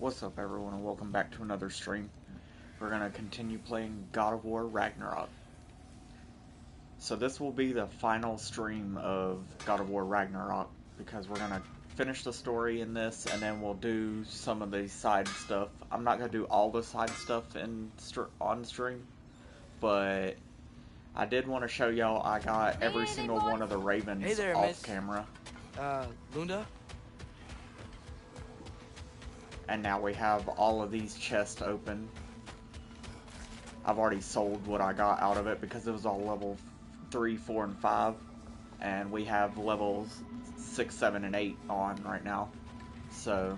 What's up everyone and welcome back to another stream. We're going to continue playing God of War Ragnarok. So this will be the final stream of God of War Ragnarok because we're going to finish the story in this and then we'll do some of the side stuff. I'm not going to do all the side stuff on stream, but I did want to show y'all I got every single one of the ravens off camera. Lunda? And now we have all of these chests open. I've already sold what I got out of it because it was all level 3, 4, and 5. And we have levels 6, 7, and 8 on right now. So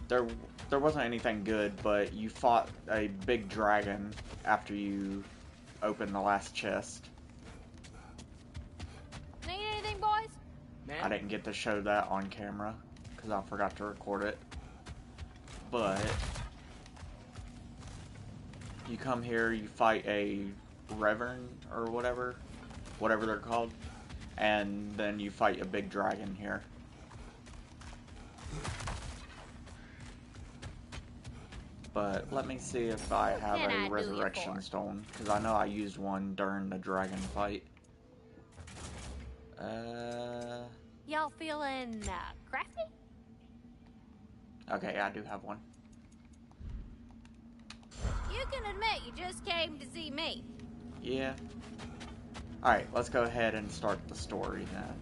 there wasn't anything good, but you fought a big dragon after you opened the last chest. Need anything, boys? Man. I didn't get to show that on camera because I forgot to record it. But you come here, you fight a Reverend or whatever they're called, and then you fight a big dragon here. But let me see if I have a resurrection stone, because I know I used one during the dragon fight. Y'all feeling crafty? Okay, I do have one. You can admit you just came to see me. Yeah. Alright, let's go ahead and start the story then.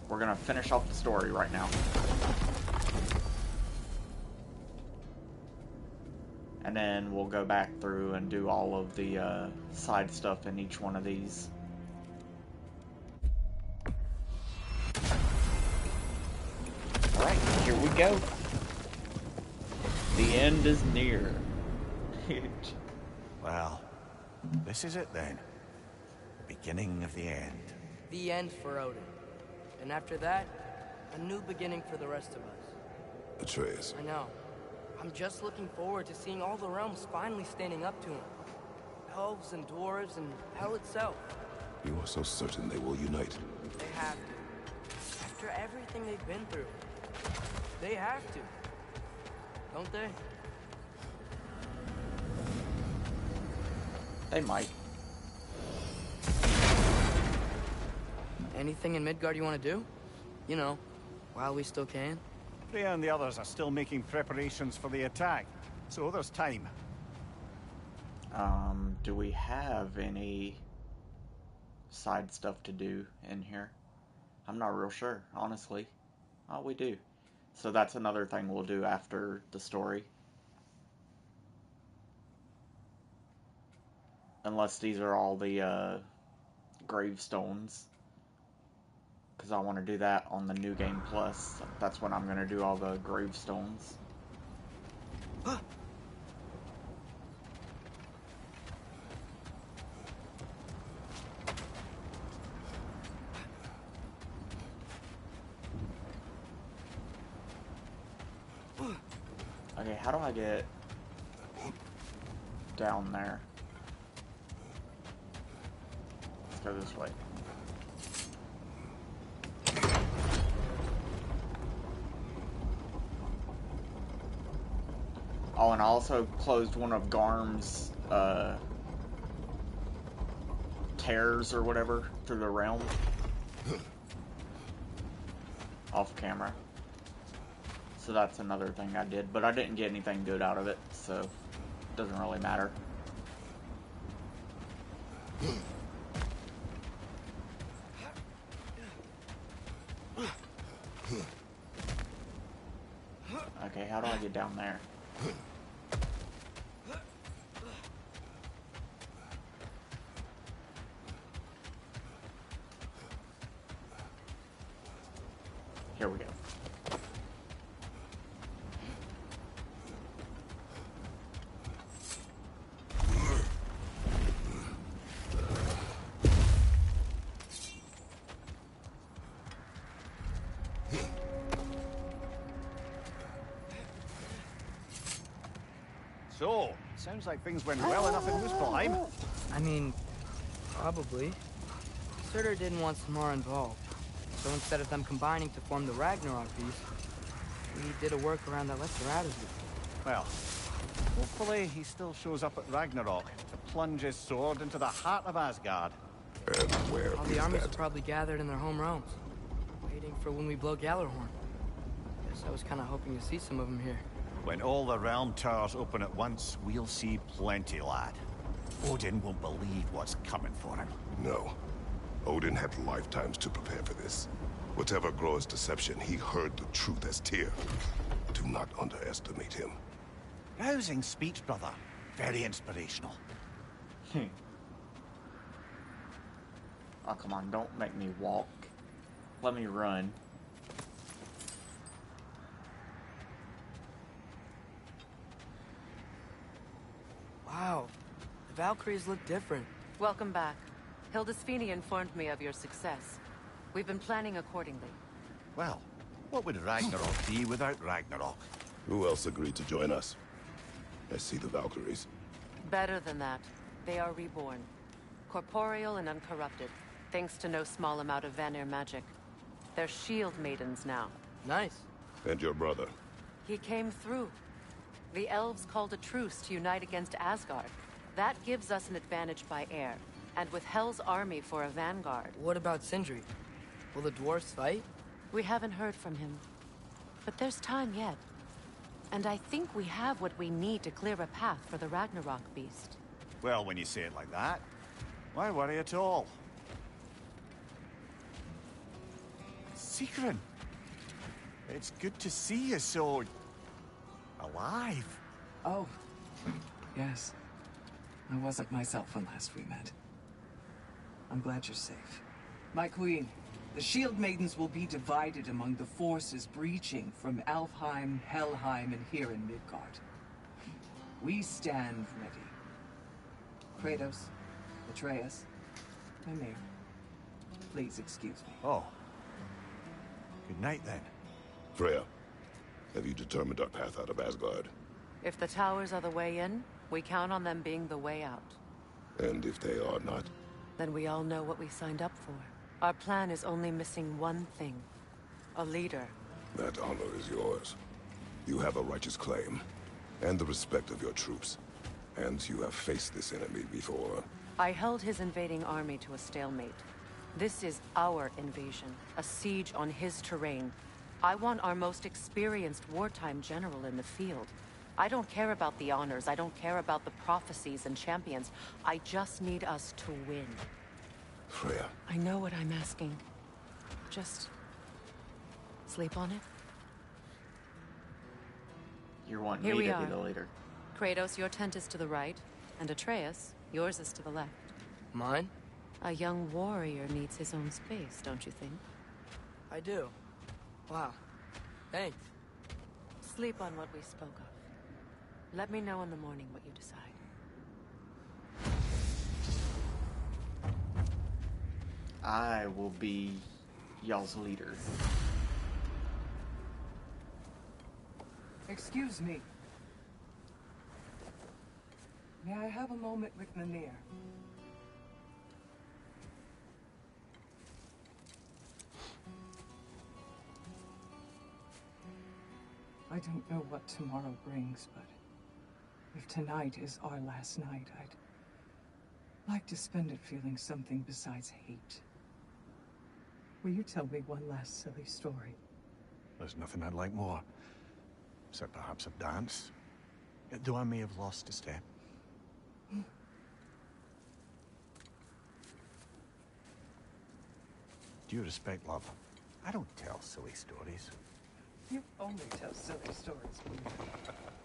We're gonna finish off the story right now. And then we'll go back through and do all of the side stuff in each one of these. Alright, here we go. The end is near. Well, this is it then. The beginning of the end. The end for Odin. And after that, a new beginning for the rest of us. Atreus. I know. I'm just looking forward to seeing all the realms finally standing up to him. Elves and dwarves and hell itself. You are so certain they will unite. They have to. After everything they've been through. They have to. Don't they? They might. Anything in Midgard you want to do? You know, while we still can. Freya and the others are still making preparations for the attack, so there's time. Do we have any side stuff to do in here? I'm not real sure, honestly. Oh, we do. So that's another thing we'll do after the story. Unless these are all the gravestones. Because I want to do that on the New Game Plus. That's when I'm going to do all the gravestones. Okay, how do I get down there? Let's go this way. Oh, and I also closed one of Garm's tears or whatever through the realm. Off camera. So that's another thing I did, but I didn't get anything good out of it, so it doesn't really matter. Okay, how do I get down there? Here we go. So, sounds like things went well enough in Muspelheim. I mean, probably. Surtur didn't want some more involved. So instead of them combining to form the Ragnarok beast, he did a workaround that lets her out of it. Well, hopefully he still shows up at Ragnarok to plunge his sword into the heart of Asgard. And where All is the armies are that? probably gathered in their home realms, waiting for when we blow Gjallarhorn. Guess I was kind of hoping to see some of them here. When all the realm towers open at once, we'll see plenty, lad. Odin won't believe what's coming for him. No. Odin had lifetimes to prepare for this. Whatever Groa's deception, he heard the truth as Tyr. Do not underestimate him. Rousing speech, brother. Very inspirational. Oh, come on, don't make me walk. Let me run. Wow, the Valkyries look different. Welcome back. Hildisfini informed me of your success. We've been planning accordingly. Well, what would Ragnarok be without Ragnarok? Who else agreed to join us? I see the Valkyries. Better than that. They are reborn. Corporeal and uncorrupted, thanks to no small amount of Vanir magic. They're shield maidens now. Nice. And your brother. He came through. The elves called a truce to unite against Asgard. That gives us an advantage by air, and with Hel's army for a vanguard. What about Sindri? Will the dwarves fight? We haven't heard from him. But there's time yet. And I think we have what we need to clear a path for the Ragnarok beast. Well, when you say it like that, why worry at all? Sigrun! It's good to see you so... alive. Oh, yes. I wasn't myself when last we met. I'm glad you're safe. My queen, the Shield Maidens will be divided among the forces breaching from Alfheim, Helheim, and here in Midgard. We stand ready. Kratos, Atreus, Mimir, please excuse me. Oh. Good night, then. Freya, have you determined our path out of Asgard? If the towers are the way in, we count on them being the way out. And if they are not? Then we all know what we signed up for. Our plan is only missing one thing. A leader. That honor is yours. You have a righteous claim, and the respect of your troops. And you have faced this enemy before. I held his invading army to a stalemate. This is our invasion, a siege on his terrain. I want our most experienced wartime general in the field. I don't care about the honors, I don't care about the prophecies and champions. I just need us to win. Freya. I know what I'm asking. Just... sleep on it? You want Here me we to are. be the leader. Kratos, your tent is to the right, and Atreus, yours is to the left. Mine? A young warrior needs his own space, don't you think? I do. Wow. Thanks. Sleep on what we spoke of. Let me know in the morning what you decide. I will be y'all's leader. Excuse me. May I have a moment with Mimir? I don't know what tomorrow brings, but if tonight is our last night, I'd like to spend it feeling something besides hate. Will you tell me one last silly story? There's nothing I'd like more. Except perhaps a dance. Though I may have lost a step. Due respect, love, I don't tell silly stories. You only tell silly stories, Mimir.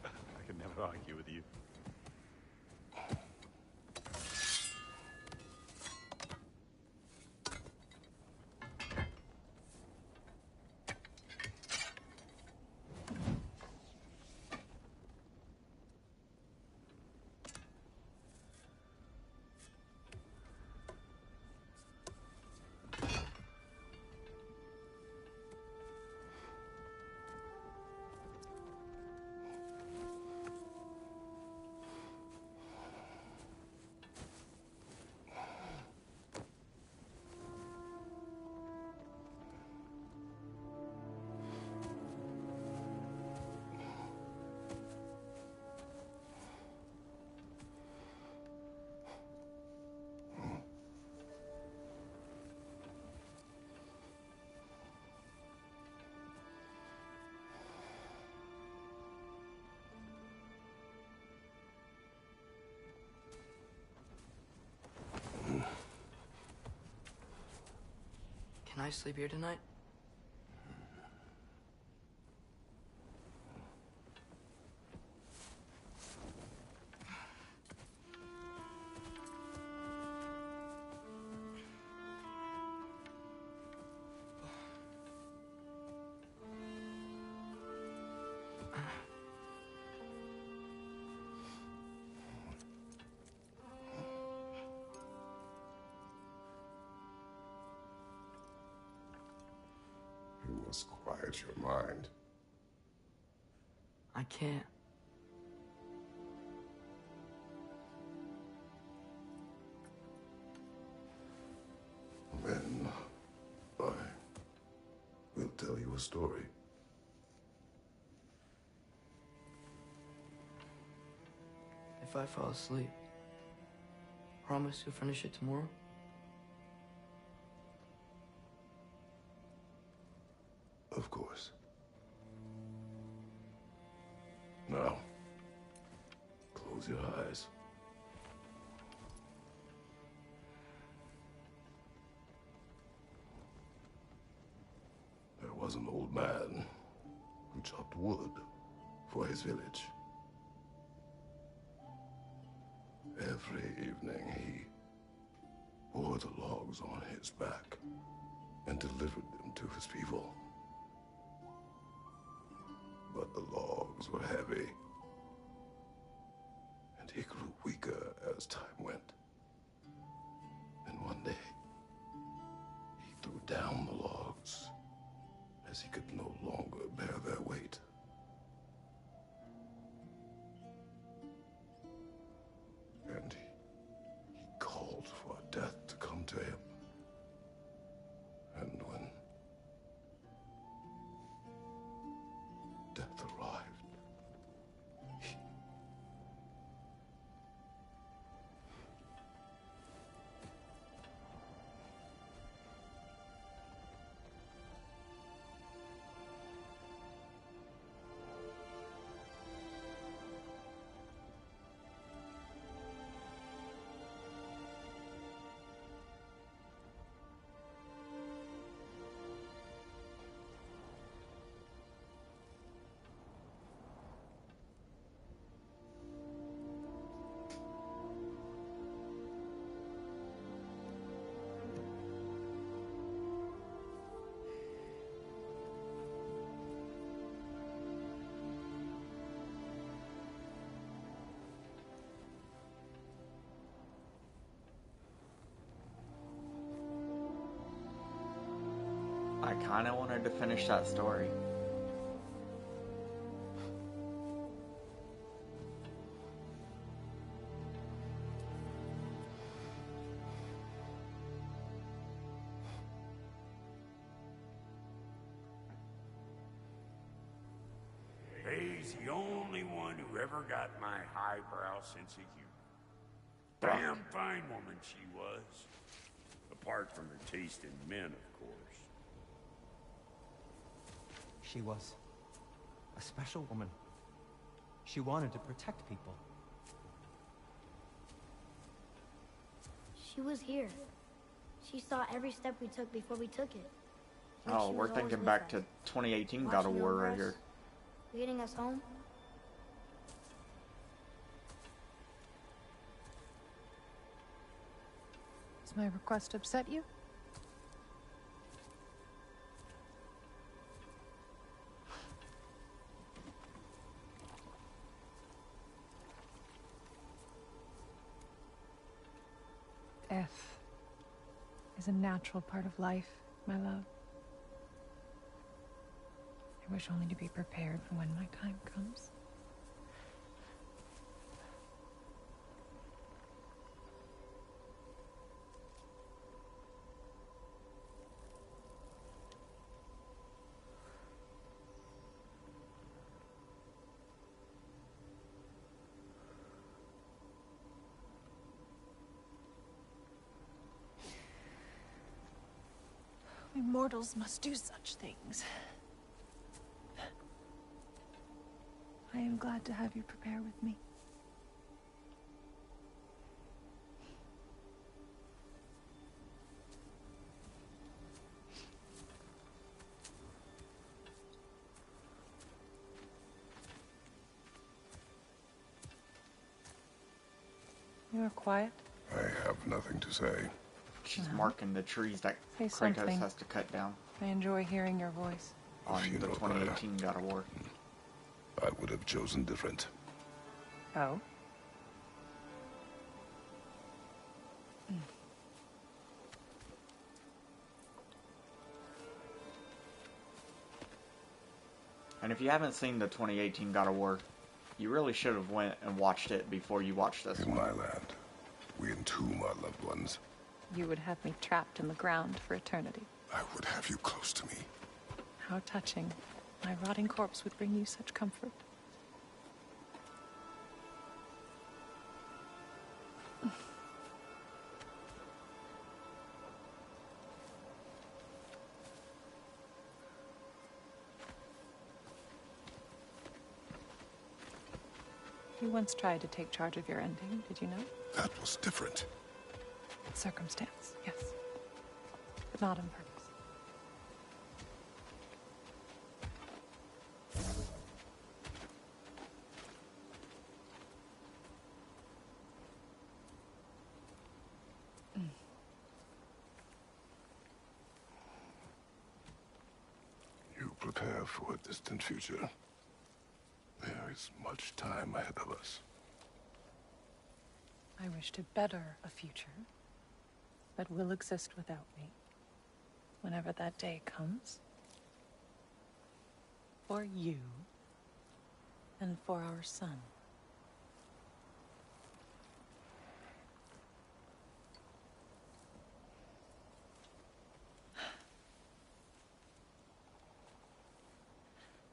I could never argue with you. Can I sleep here tonight? You must quiet your mind. I can't. Then I will tell you a story. If I fall asleep, promise you'll finish it tomorrow? Of course. Now, close your eyes. There was an old man who chopped wood for his village. Every evening he bore the logs on his back and delivered them to his people. But the logs were heavy, and he grew weaker as time went. And one day, he threw down the logs as he could no longer bear their weight. And he called for death to come to him. And when death arrived, I kind of wanted to finish that story. He's the only one who ever got my highbrow sense of humor. Damn fine woman she was. Apart from her taste in men, of course. She was a special woman. She wanted to protect people. She was here. She saw every step we took before we took it. Like Oh, she we're was always thinking with back us, to 2018 God of watching War over right us, here. leading us home. Does my request upset you? Death is a natural part of life, my love. I wish only to be prepared for when my time comes. We mortals must do such things. I am glad to have you prepare with me. You are quiet. I have nothing to say. She's marking the trees that Say Kratos something. has to cut down I enjoy hearing your voice. on If you the know 2018 God of War. I would have chosen different. Oh? And if you haven't seen the 2018 God of War, you really should have went and watched it before you watched this In one. my land, we entomb our loved ones. You would have me trapped in the ground for eternity. I would have you close to me. How touching. My rotting corpse would bring you such comfort. You once tried to take charge of your ending, did you know? That was different. Circumstance, yes. But not on purpose. You prepare for a distant future. There is much time ahead of us. I wish to better a future that will exist without me. Whenever that day comes. For you. And for our son.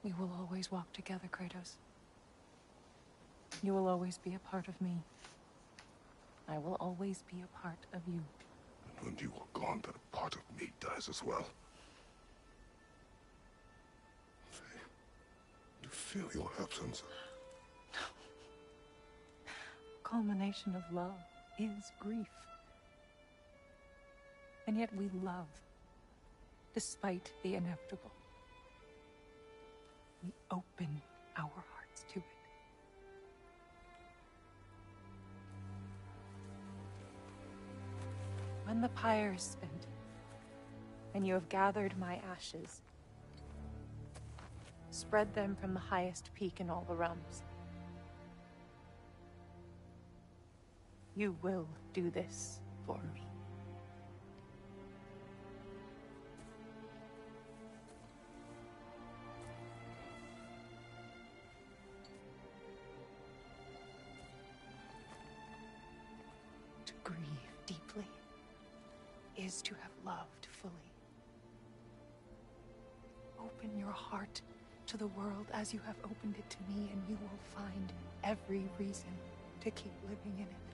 We will always walk together, Kratos. You will always be a part of me. I will always be a part of you. And when you are gone, that part of me dies as well. You feel your absence. Culmination of love is grief. And yet we love, despite the inevitable. We open our hearts to it. When the pyre is spent, and you have gathered my ashes, spread them from the highest peak in all the realms. You will do this for me. To grieve deeply is to have loved fully. Open your heart to the world as you have opened it to me, and you will find every reason to keep living in it.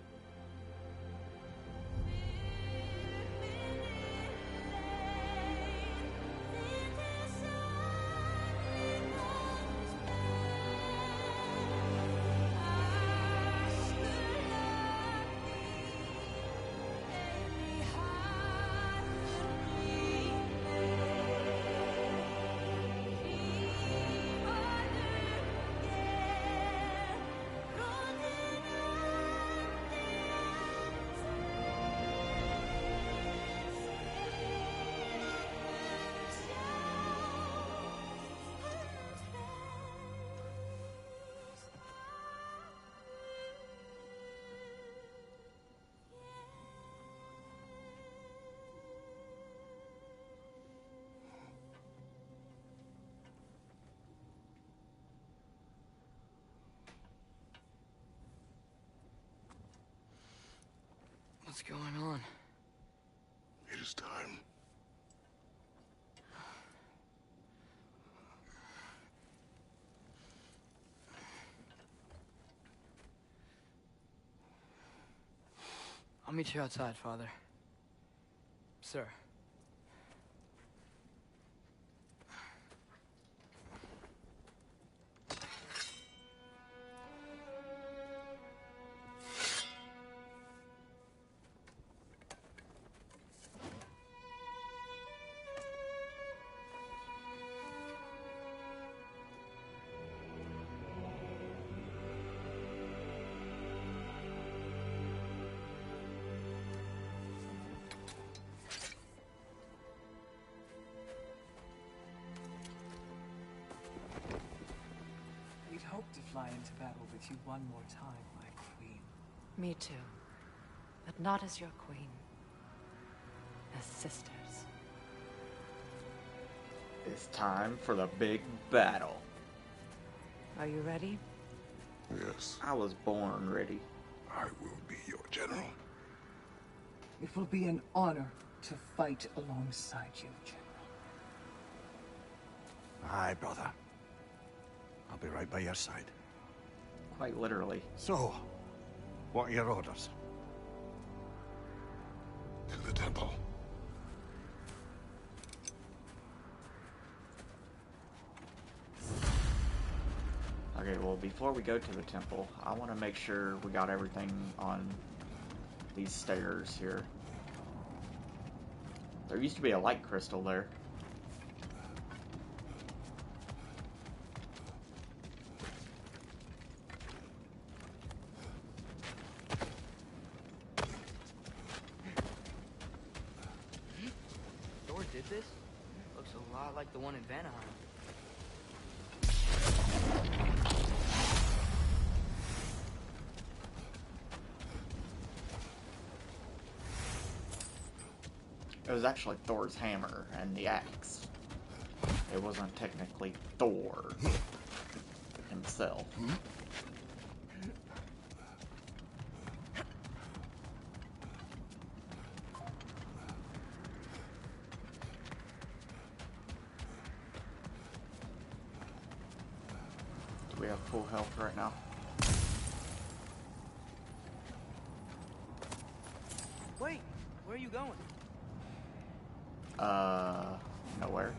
What's going on? It is time. I'll meet you outside, Father. Sir. to battle with you one more time, my queen. Me too. But not as your queen. As sisters. It's time for the big battle. Are you ready? Yes. I was born ready. I will be your general. It will be an honor to fight alongside you, General. Aye, brother. I'll be right by your side. Quite literally. So, what are your orders? To the temple. Okay, well, before we go to the temple, I want to make sure we got everything on these stairs here. There used to be a light crystal there. Thor did this? Looks a lot like the one in Vanaheim. It was actually Thor's hammer and the axe. It wasn't technically Thor himself. Do we have full health right now? Wait, where are you going? Nowhere.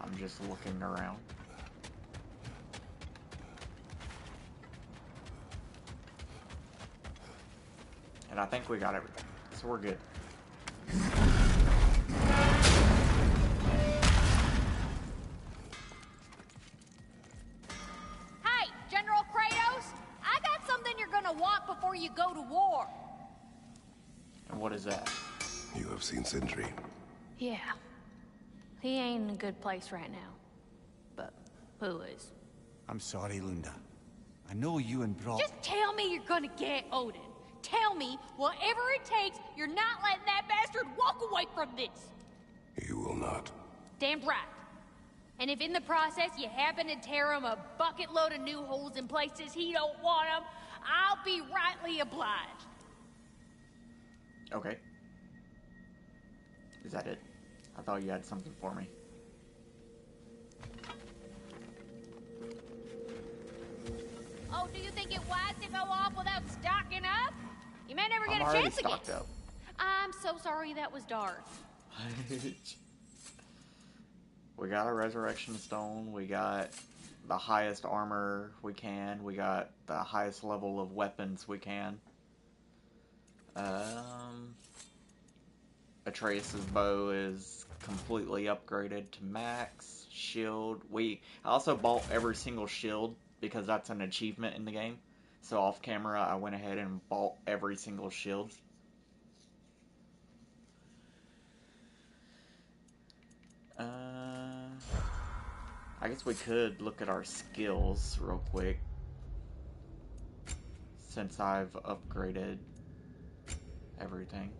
I'm just looking around. And I think we got everything, so we're good. Hey, General Kratos! I got something you're gonna want before you go to war. And what is that? You have seen Sindri. Yeah. He ain't in a good place right now. But who is? I'm sorry, Lunda. I know you and Brock... Just tell me you're gonna get Odin. Tell me, whatever it takes, you're not letting that bastard walk away from this. You will not. Damn right. And if in the process you happen to tear him a bucket load of new holes in places he don't want them, I'll be rightly obliged. Okay. Is that it? I thought you had something for me. Oh, do you think it wise to go off without stocking up? You may never get I'm a already chance again. stocked up. I'm so sorry that was Darth. We got a resurrection stone. We got the highest armor we can. We got the highest level of weapons we can. Atreus' bow is completely upgraded to max. Shield. I also bought every single shield because that's an achievement in the game. So off camera, I went ahead and bought every single shield. I guess we could look at our skills real quick. Since I've upgraded everything.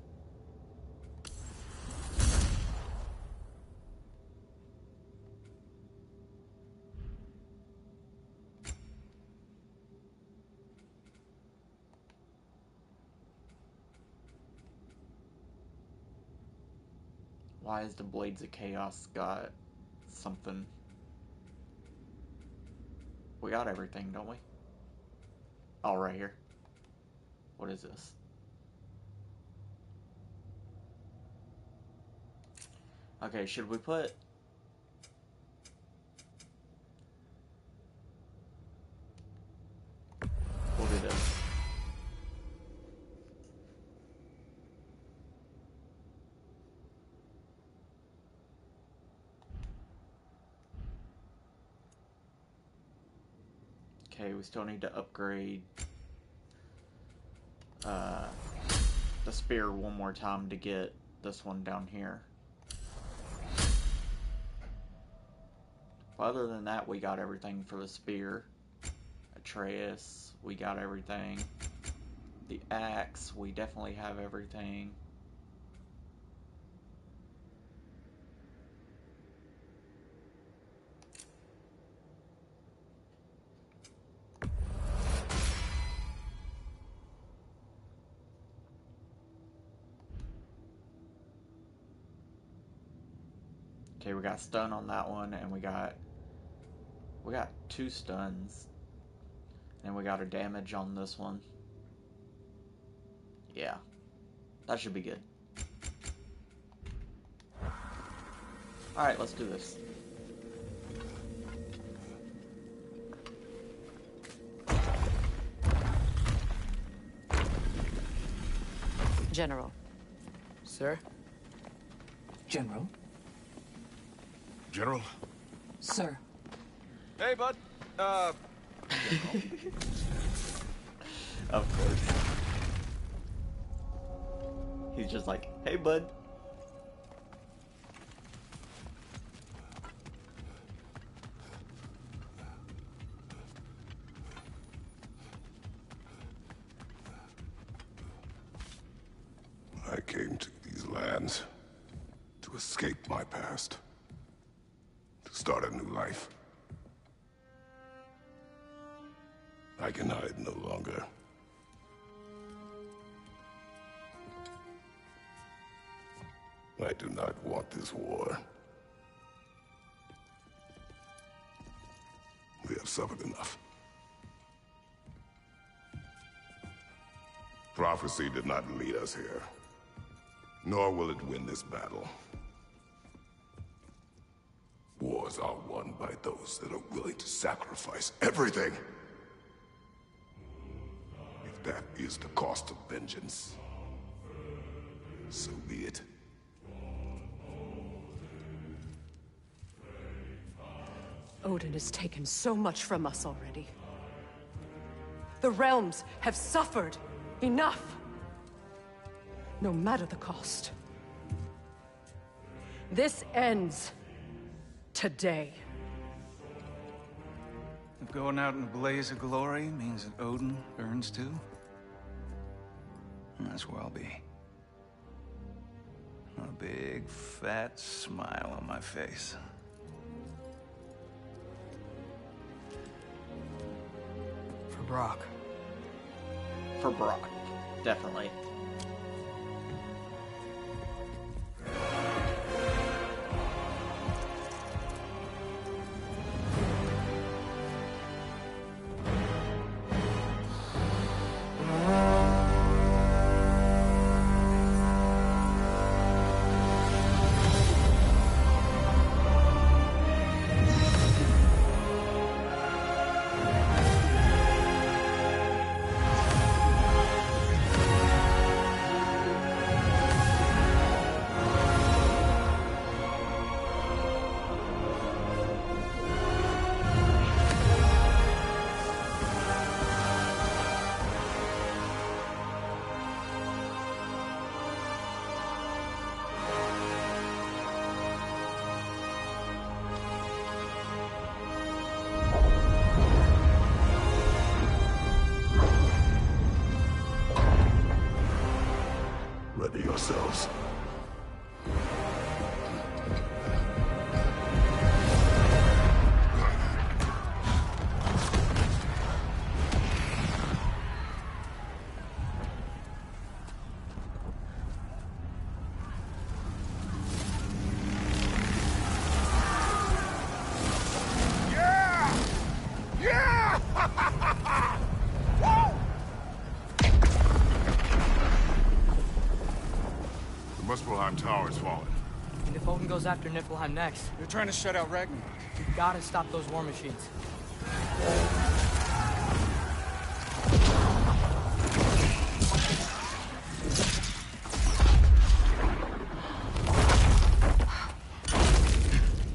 Why is the Blades of Chaos got something? We got everything, don't we? Oh, right here. What is this? Okay, should we put... We'll do this. Okay, we still need to upgrade the spear one more time to get this one down here. But other than that, we got everything for the spear. Atreus, we got everything. The axe, we definitely have everything. Okay, we got stun on that one, and we got 2 stuns. And we got a damage on this one. Yeah. That should be good. Alright, let's do this. General. Sir? General? General? Sir. Hey, bud. Of course. He's just like, hey, bud. I came to these lands to escape my past, to start a new life. I can hide no longer. I do not want this war. We have suffered enough. Prophecy did not lead us here, nor will it win this battle. Wars are won by those that are willing to sacrifice everything. If that is the cost of vengeance, so be it. Odin has taken so much from us already. The realms have suffered enough. No matter the cost. This ends today. If going out in a blaze of glory means that Odin burns too, that's where I'll be. A big, fat smile on my face. For Brock. For Brock, definitely. Ready yourselves. Muspelheim Tower is falling. And if Odin goes after Niflheim next, They're trying to shut out Ragnarok. we gotta stop those war machines.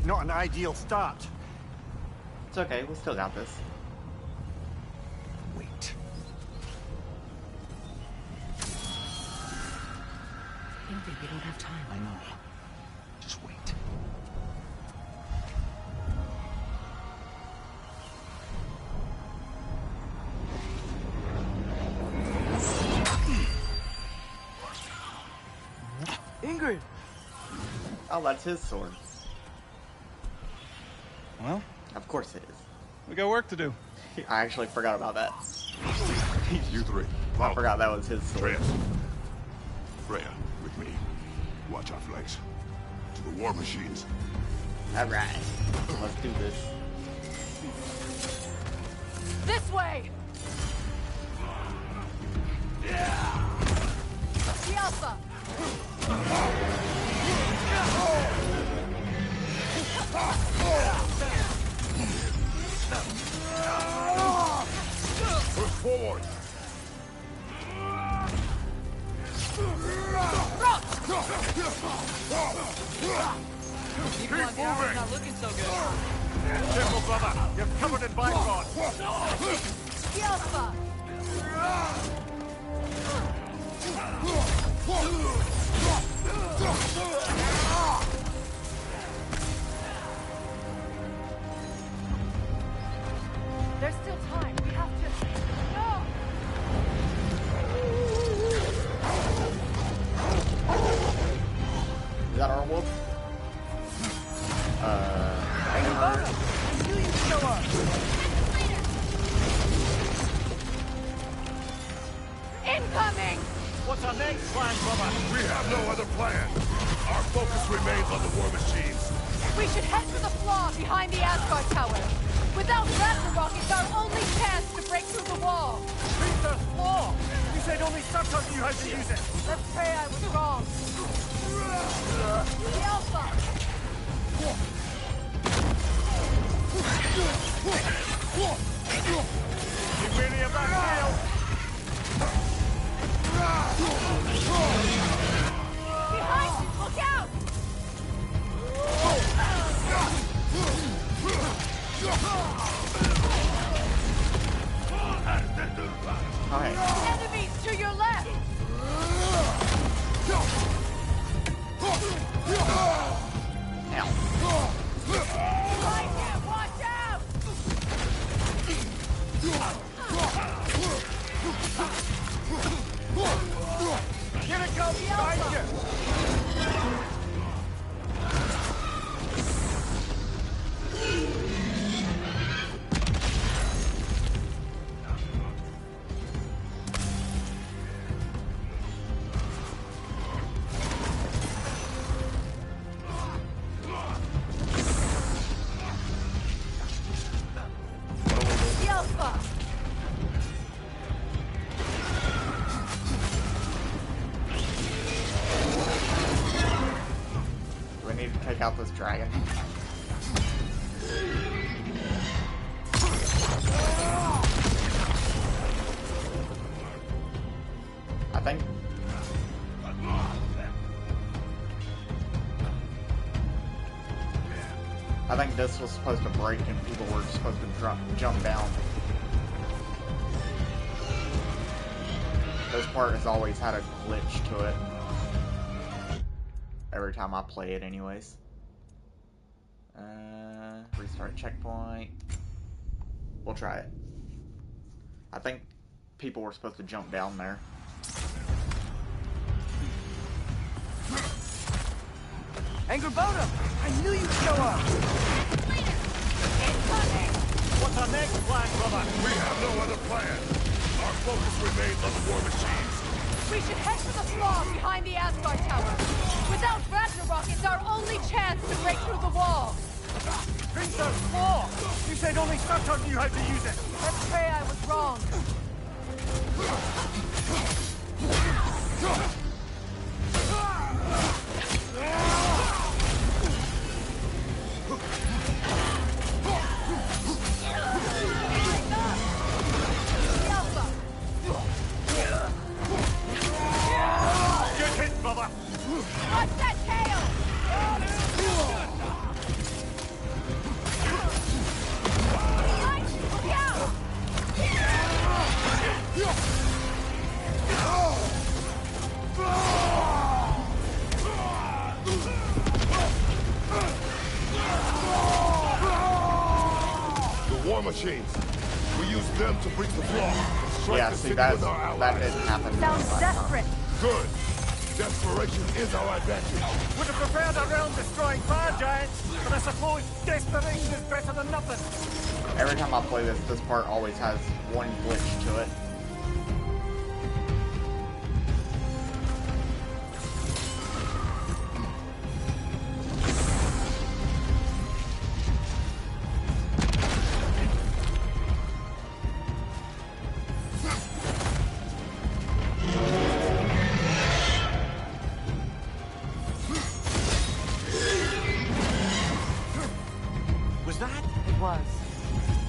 Not an ideal start. It's okay, we still got this. Wait. Envy, we don't have time. I know. Just wait. Ingrid! Oh, that's his sword. Well? Of course it is. We got work to do. I actually forgot about that. You three. I forgot that was his sword. Freya, with me. Watch our flanks. To the war machines. Alright. Let's do this. This way! The Alpha! Push forward. Keep on down, not looking so good. Careful, brother. You're covered in bifrost. The Alpha! There's still time. We have to... No! Is that our wolf? I knew you'd show up. Incoming! What's our next plan, brother? We have no other plan. Our focus remains on the war machines. We should head for the flaw behind the Asgard Tower. Without Ragnarok, it's our only chance to break through the wall. Peter's flaw! You said only Sutton knew how to use it. Let's pray I was wrong. The Alpha! You really have that deal? Behind you! Look out! Alright. Enemies to your left! Behind you! Watch out! Here it comes, behind you! The Alpha! Do we need to take out this dragon? I think... I think this was supposed to break and people were supposed to jump down. This part has always had a glitch to it. Every time I play it anyways. Restart checkpoint. We'll try it. I think people were supposed to jump down there. Angrboda! I knew you'd show up! Incoming! What's our next plan, brother? We have no other plan. Our focus remains on the war machines. We should head for the flaw behind the Asgard Tower. Without Ragnarok, it's our only chance to break through the wall. Peter's flaw! You said only Sutton knew how to use it. Let's pray I was wrong. The Alpha! Good hit, brother! Watch that tail! Look out! The war machines. We use them to breach the flaw. Strike Yeah, the see, city that with our allies. didn't happen. Sounds last time. desperate. Good. Desperation is our advantage. Would have preferred a realm-destroying fire giants, but I suppose desperation is better than nothing. Every time I play this part always has one glitch to it.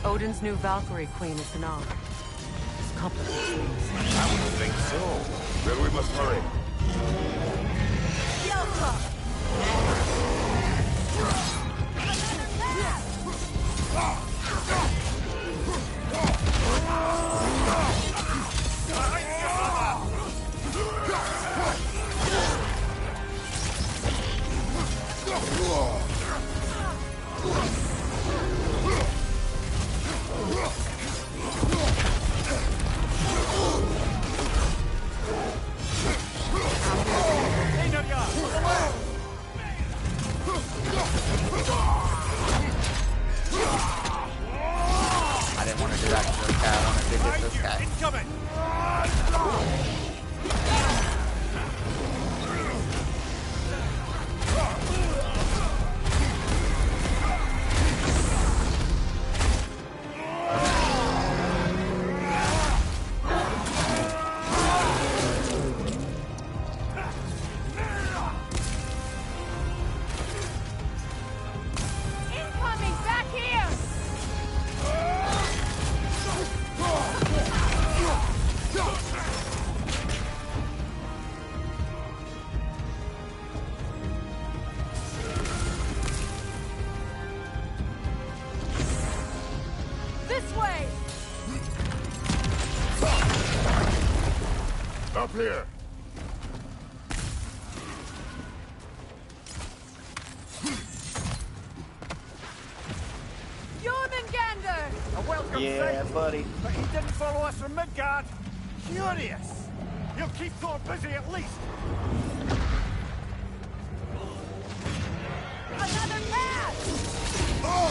Odin's new Valkyrie queen is Gná. This complicates things. I would think so. Then we must hurry. I didn't want to do that to this guy. I wanted to get this guy. Incoming! Up here! Jormungandr! A welcome Yeah, sight, buddy. but he didn't follow us from Midgard. Curious. He'll keep Thor busy at least. Another path!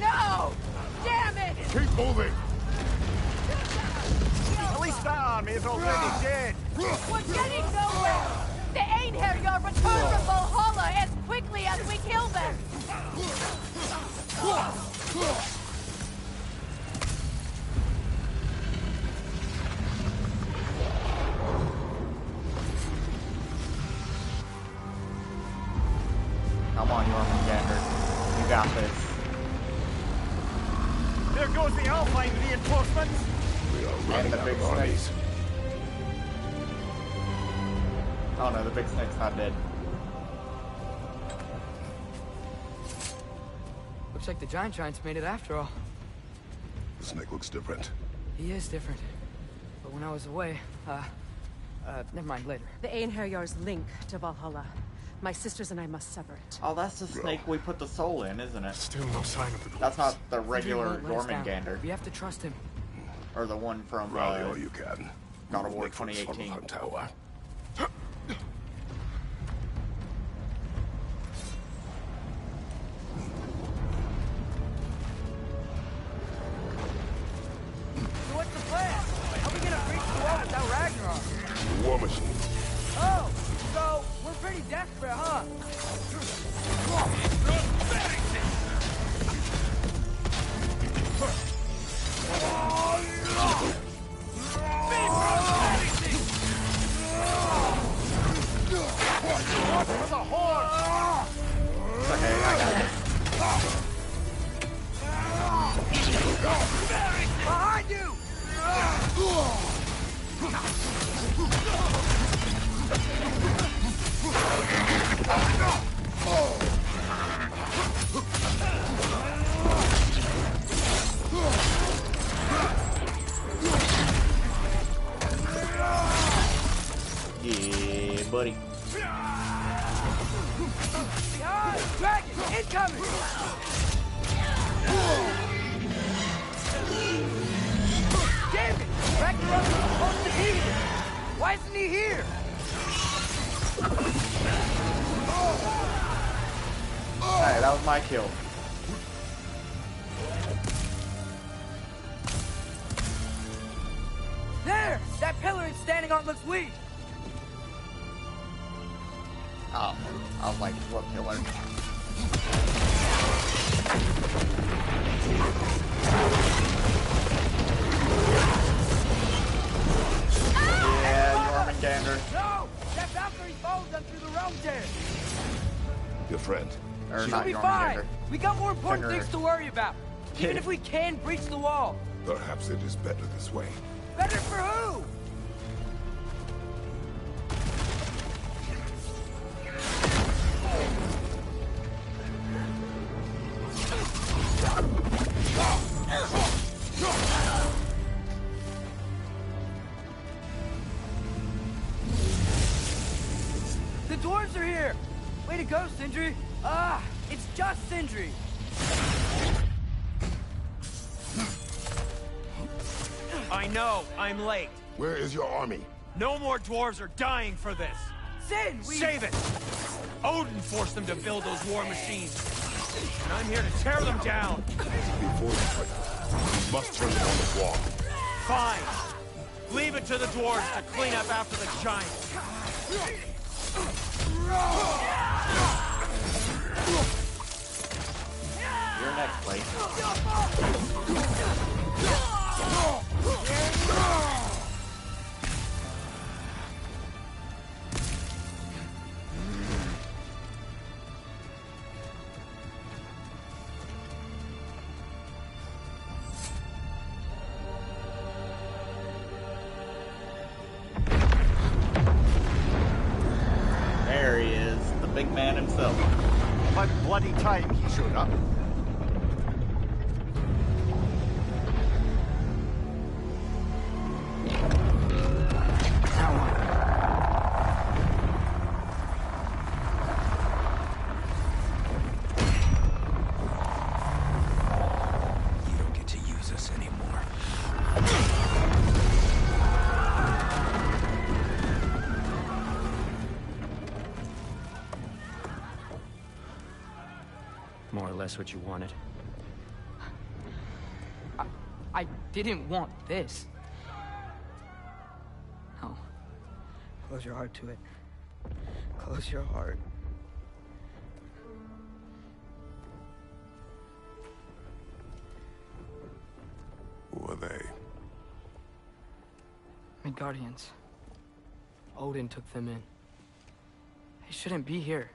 No! Damn it! Keep moving! At least that army is already dead. We're getting nowhere! The Einherjar return from Valhalla as quickly as we kill them! Come on, Jormungandr. You got this. There goes the Alpine reinforcements. We are And running the out big of armies. snake. Oh no, the big snake's not dead. Looks like the giant giants made it after all. The snake looks different. He is different. But when I was away, never mind, later. The Einherjar's link to Valhalla. My sisters and I must sever it. Oh, that's the snake we put the soul in, isn't it? Still no sign of the dwarves. That's not the regular Let us down. Jormungandr. We have to trust him. Or the one from Rally all you can. God of War Make for the 2018. Solomon Tower. So what's the plan? How are we gonna reach the wall without Ragnarok? The war machine. Oh, so we're pretty desperate, huh? Ah, dragon! Incoming! Damn it! Ragnarok was supposed to be here! Why isn't he here? Alright, that was my kill. There! That pillar it's standing on looks weak! Oh, I was like, what pillar? Yeah, Jormungandr. No! That Valkyrie followed them through the realm tear! Your friend. Or She'll not be fine! Jormungandr. We got more important Fenrir. things to worry about! Even if we can breach the wall! Perhaps it is better this way. Better for who? The dwarves are here! Way to go, Sindri! Ah, it's just Sindri! I know, I'm late. Where is your army? No more dwarves are dying for this. Sin, Save it! Odin forced them to build those war machines. And I'm here to tear them down. Before you fight, you must turn them on the wall. Fine. Leave it to the dwarves to clean up after the giants. You're next, Blake. There he is, the big man himself. What bloody time he showed up. You don't get to use us anymore. More or less what you wanted. I didn't want this. No. Close your heart to it. Close your heart. Who are they? Midgardians. Odin took them in. They shouldn't be here.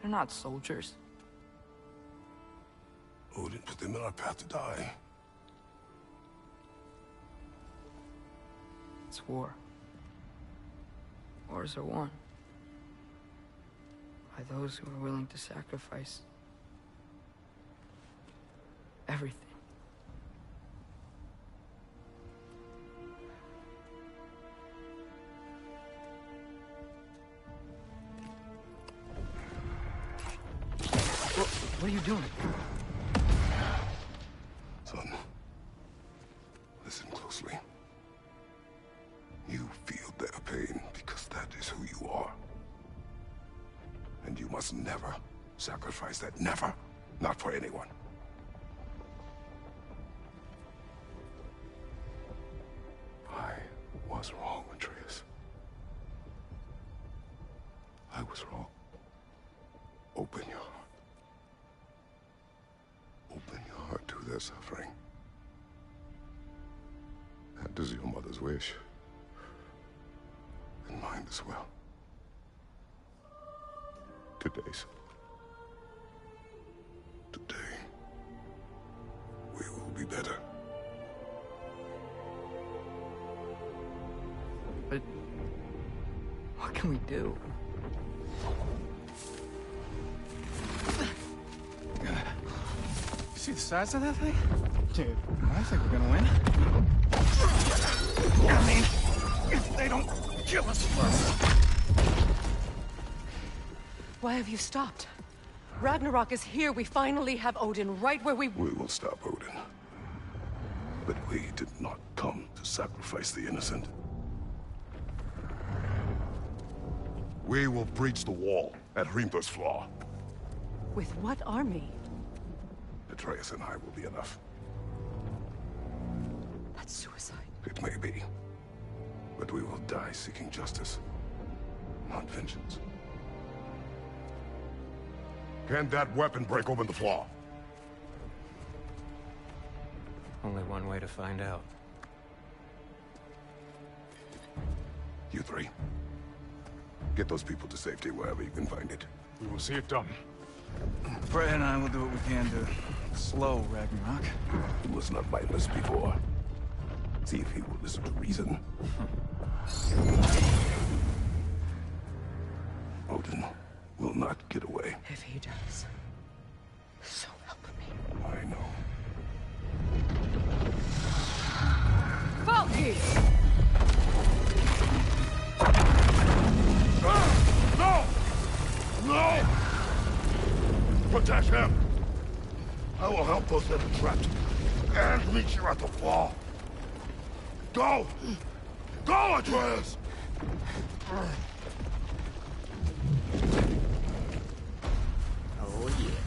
They're not soldiers. Odin put them in our path to die. It's war. Wars are won by those who are willing to sacrifice everything. What are you doing? Son, listen closely. You feel their pain because that is who you are. And you must never sacrifice that. Never. Not for anyone. I was wrong, Atreus. I was wrong. Open your heart. Open your heart to their suffering. That is your mother's wish. And mine as well. Today, son. Today, we will be better. But what can we do? See the size of that thing? Dude, I think we're gonna win. I mean, if they don't kill us first. Why have you stopped? Ragnarok is here. We finally have Odin right where we... We will stop Odin. But we did not come to sacrifice the innocent. We will breach the wall at Hrimthur's Flaw. With what army? Atreus and I will be enough. That's suicide. It may be. But we will die seeking justice, not vengeance. Can that weapon break open the flaw? Only one way to find out. You three. Get those people to safety wherever you can find it. We will see it done. Fred and I will do what we can to slow Ragnarok. He was not mindless before. See if he will listen to reason. Odin will not get away. If he does, so help me. I know. Valky! No! No! Protect him! I will help those that are trapped. And meet you at the flaw. Go! Go, Atreus! Oh yeah.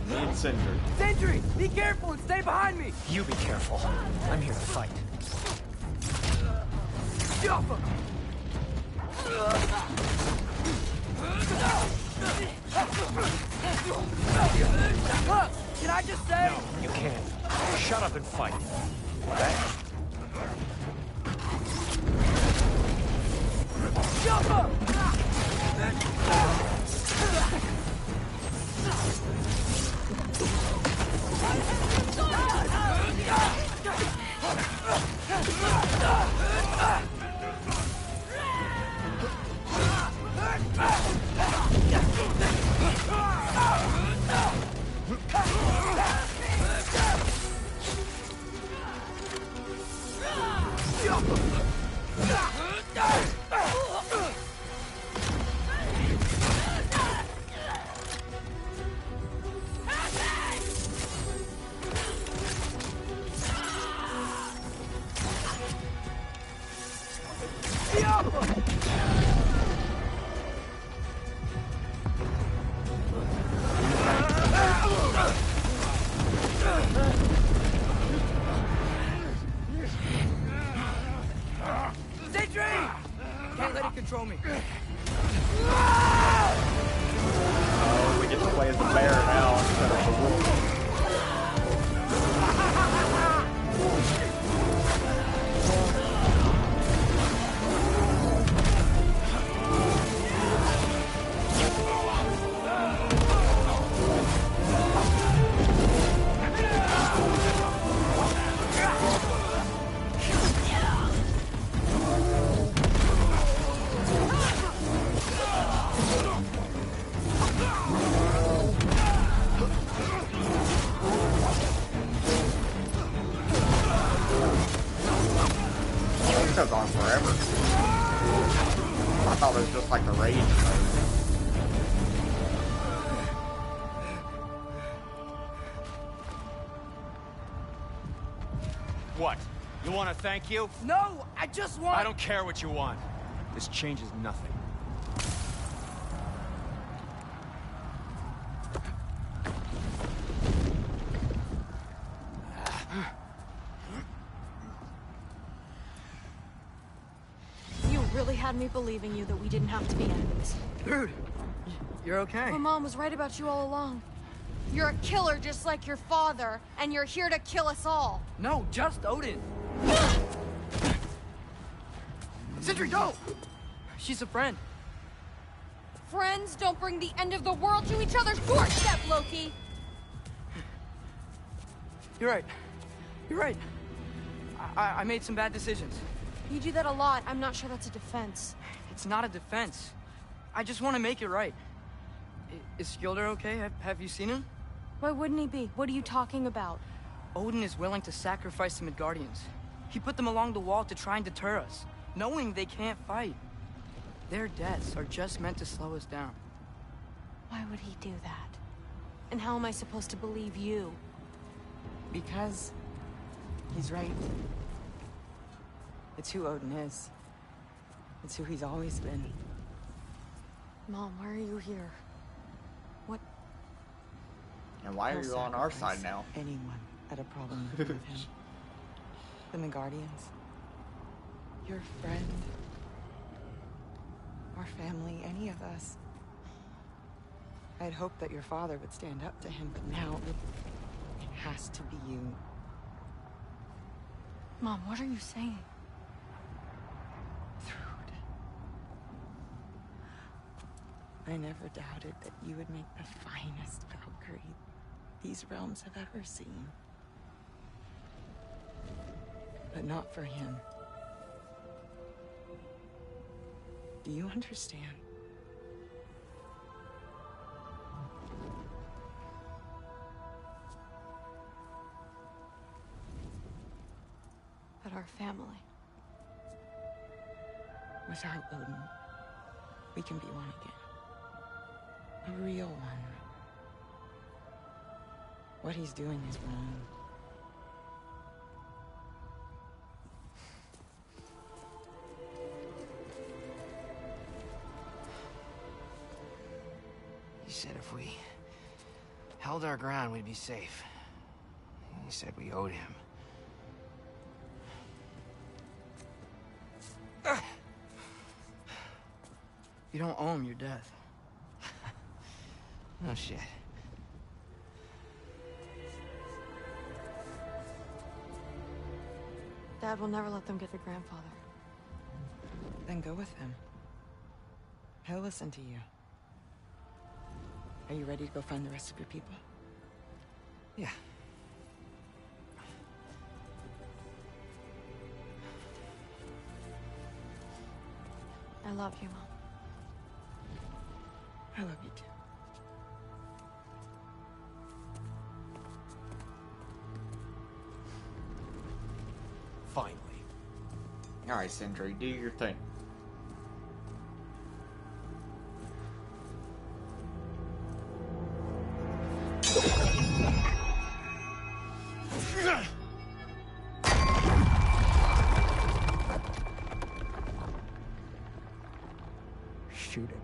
Me and Sindri. Sentry, be careful and stay behind me! You be careful. I'm here to fight. Jump! Can I just say? No, you can't. Shut up and fight. Jump up! Can't let it control me. Oh, we get to play as the bear now instead of the wolf. Goes on forever. I thought it was just like the rage mode. What? You want to thank you? No, I just want... I don't care what you want. This changes nothing. Had me believing you that we didn't have to be enemies. Dude, you're okay. My mom was right about you all along. You're a killer just like your father, and you're here to kill us all. No, just Odin. Sindri, go! She's a friend. Friends don't bring the end of the world to each other's doorstep, Loki! You're right. You're right. I made some bad decisions. You do that a lot. I'm not sure that's a defense. It's not a defense. I just want to make it right. Is Skilder okay? Have you seen him? Why wouldn't he be? What are you talking about? Odin is willing to sacrifice the Midgardians. He put them along the wall to try and deter us, knowing they can't fight. Their deaths are just meant to slow us down. would he do that? And how am I supposed to believe you? Because he's right. It's who Odin is. It's who he's always been. Mom, why are you here? What? And why are He'll you on our sacrifice side now? anyone at a problem with him. The Guardians. Your friend. Our family, any of us. I'd hoped that your father would stand up to him, but now it has to be you. Mom, what are you saying? I never doubted that you would make the finest Valkyrie these realms have ever seen. But not for him. Do you understand? But our family. Without Odin, we can be one again. A real one. What he's doing is wrong. He said if we held our ground, we'd be safe. He said we owed him. You don't owe him your death. No shit. Dad will never let them get their grandfather. Then go with him. He'll listen to you. Are you ready to go find the rest of your people? Yeah. I love you, Mom. I love you too. Finally. Alright, Sindri, do your thing. Shoot it.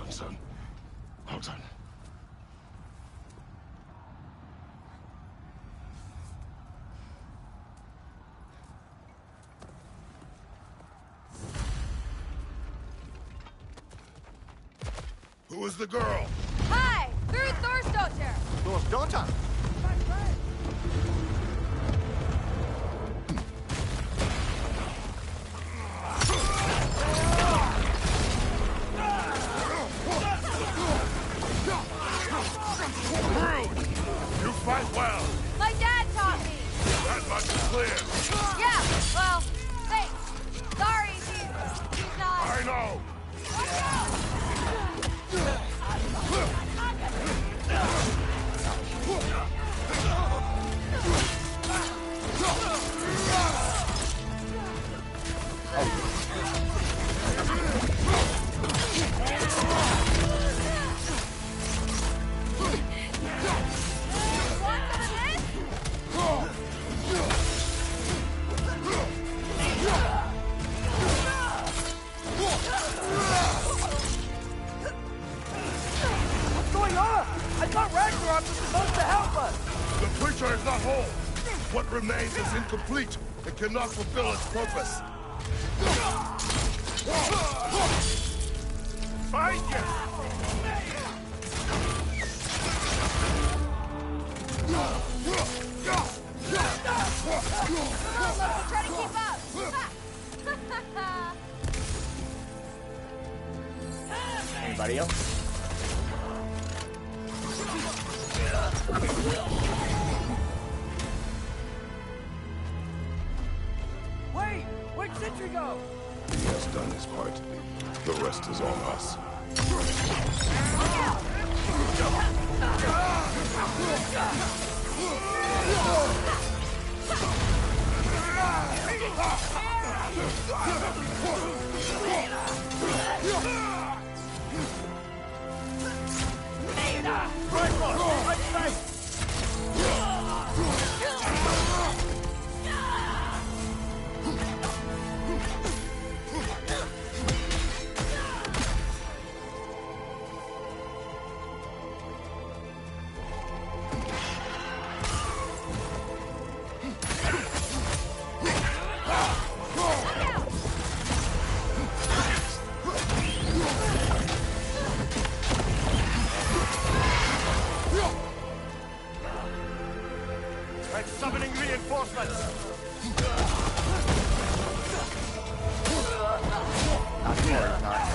Son. Well done. Who was the girl? Hi! Through Thor's daughter! Thor's daughter? You fight well. My dad taught me! That much is clear. Yeah, well, thanks. Sorry, she's not... I know. What's going on? I thought Ragnarok was supposed to help us! The creature is not whole. What remains is incomplete. It cannot fulfill its purpose. Find you! Come on, let's try to keep up! Anybody else? Wait! Where'd Sentry go? He has done his part. The rest is on us. I'm summoning reinforcements! Not sure, not.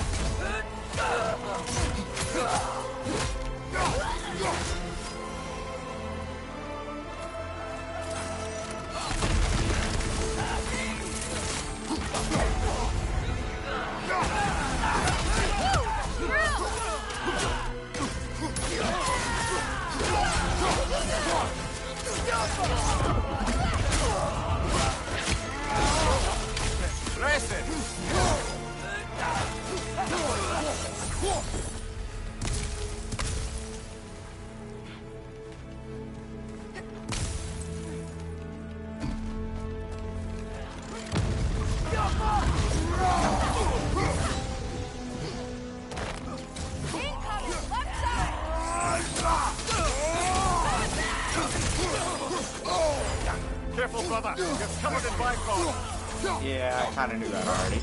Careful, brother. You're covered in bipod. Yeah, I kind of knew that already.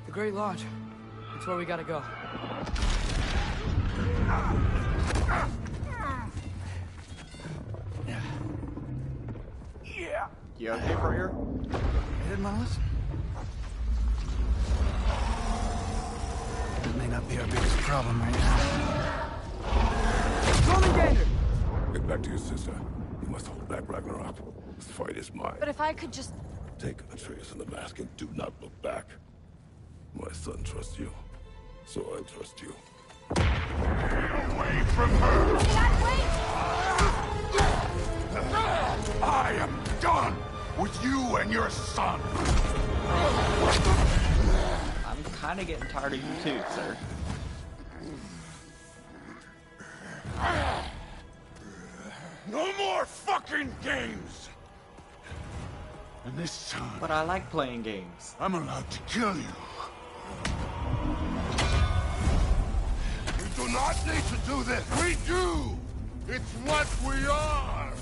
The Great Lodge. That's where we gotta go. Yeah. You okay for here? I didn't want to listen. That may not be our biggest problem right now. Roman Gander! Get back to your sister. You must hold back Ragnarok. This fight is mine. But if I could just... Take Atreus and the mask and do not look back. My son trusts you, so I'll trust you. Away from her! I am done with you and your son! I'm kind of getting tired of you too, sir. No more fucking games! And this time... But I like playing games. I'm allowed to kill you. We do not need to do this. We do! It's what we are!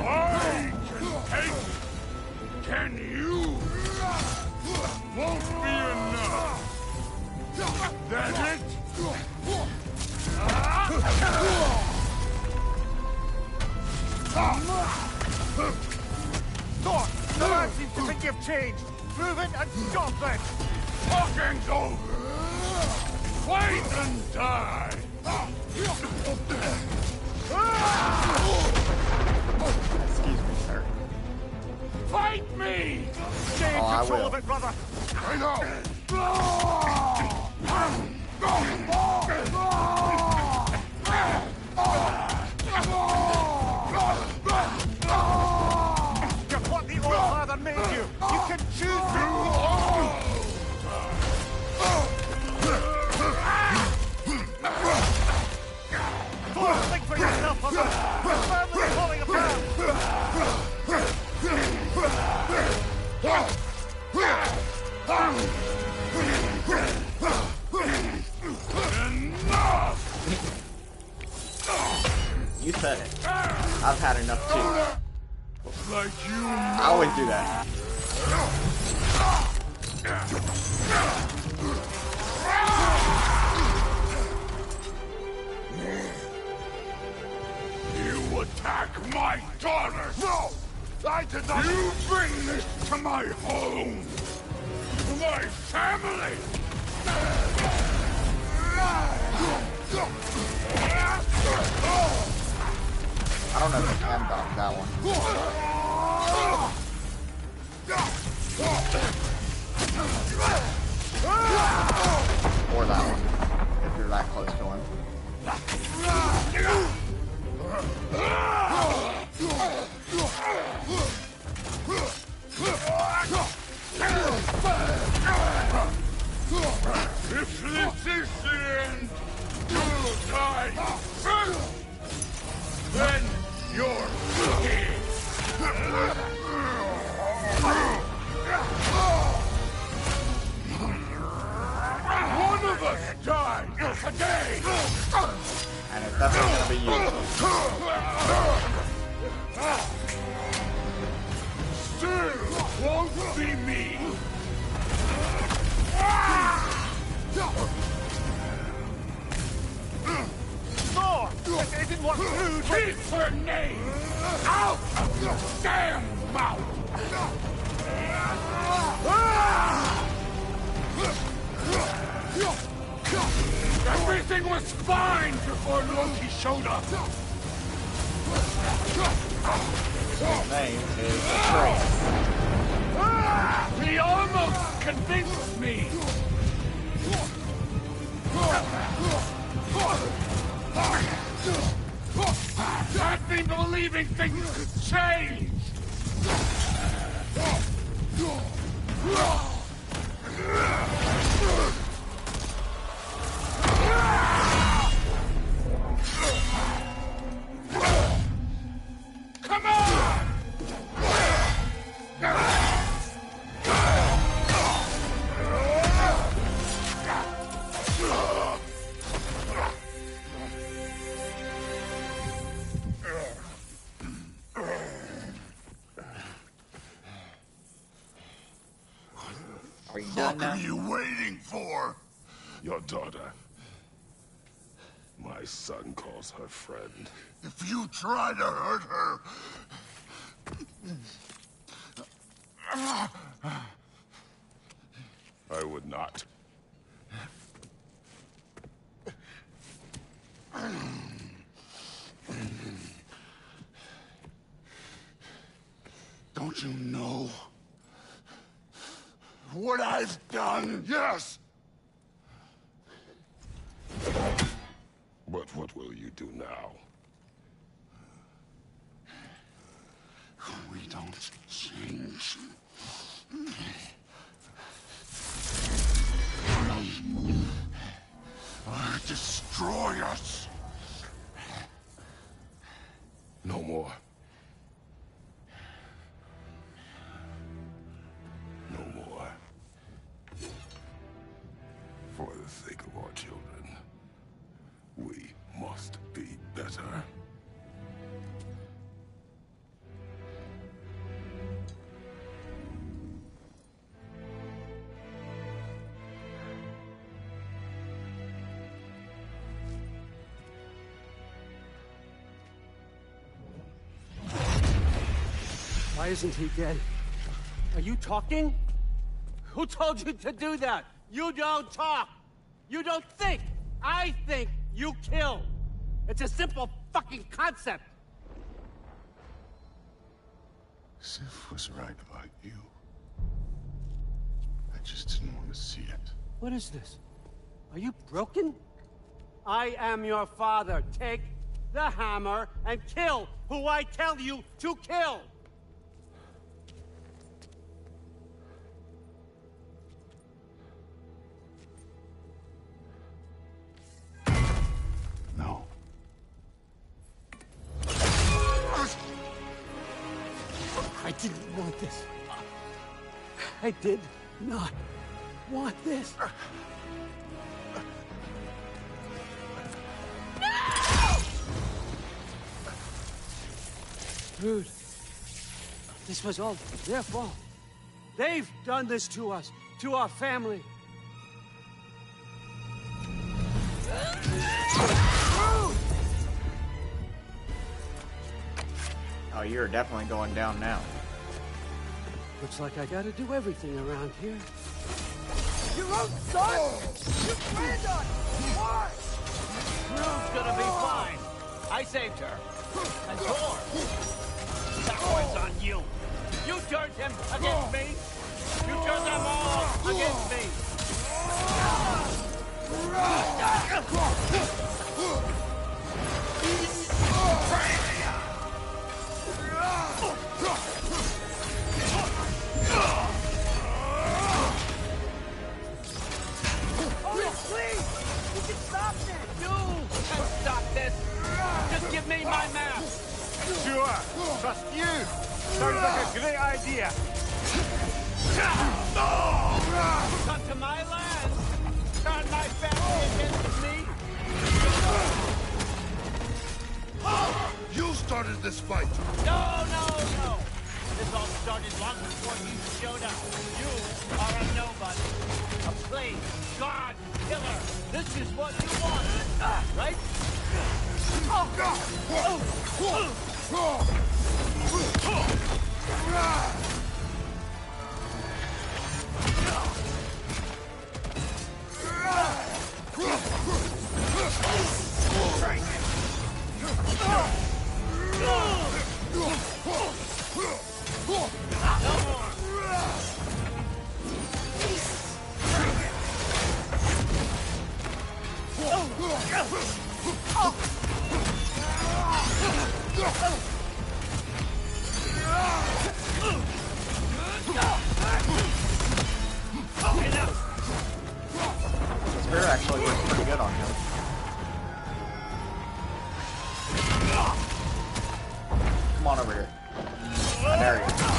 I can take it. Can you? Won't be enough. That it? Thor! The man seems to think you've changed. Prove it and stop it! can go. Fight and die. Excuse me, sir. Fight me! Stay in Oh, I control will. of it, brother. I know. You're what the old father made you. You can choose. Think for yourself, brother. Your family's falling apart. You said it. I've had enough too. Like you. I always do that. You attack my daughter! No! I did not! You bring this to my home! To my family! I don't know if I can dodge that one. Or that one, if you're that close to him. If this is the end, you'll die first! Then you're dead! One of us died today! And it's definitely gonna be you. Still won't be me! No! It didn't work through. Keep her name out of your damn mouth! Everything was fine before Loki showed up! His name is Atreus. He almost convinced me! Had me believing things could change! Come on! Are you done now? What are you waiting for? Your daughter. My son calls her friend. If you try to hurt her... I would not. Don't you know what I've done? Yes! But what will you do now? We don't change. Destroy us! No more. No more. For the sake of our children, we must be better. Why isn't he dead? Are you talking? Who told you to do that? You don't talk. You don't think. I think, you kill. It's a simple fucking concept. Sif was right about you. I just didn't want to see it. What is this? Are you broken? I am your father. Take the hammer and kill who I tell you to kill. No. I didn't want this. I did not want this. Dude, this was all their fault. They've done this to us, to our family. Oh, you're definitely going down now. Looks like I gotta do everything around here. Your own son? You planned on it! Why? Rue's gonna be fine. I saved her. And Thor. That one's on you. You turned him against me. You turned them all against me. Please! You can stop this! You can stop this! Just give me my mask! Sure. Trust you. Sounds like a great idea. Come to my land! Turn my family against me! You started this fight! No, no, no! This all started long before you showed up. You are a nobody. A plague, god, killer. This is what you want, right? Spear actually works pretty good on him. Come on over here. There you go.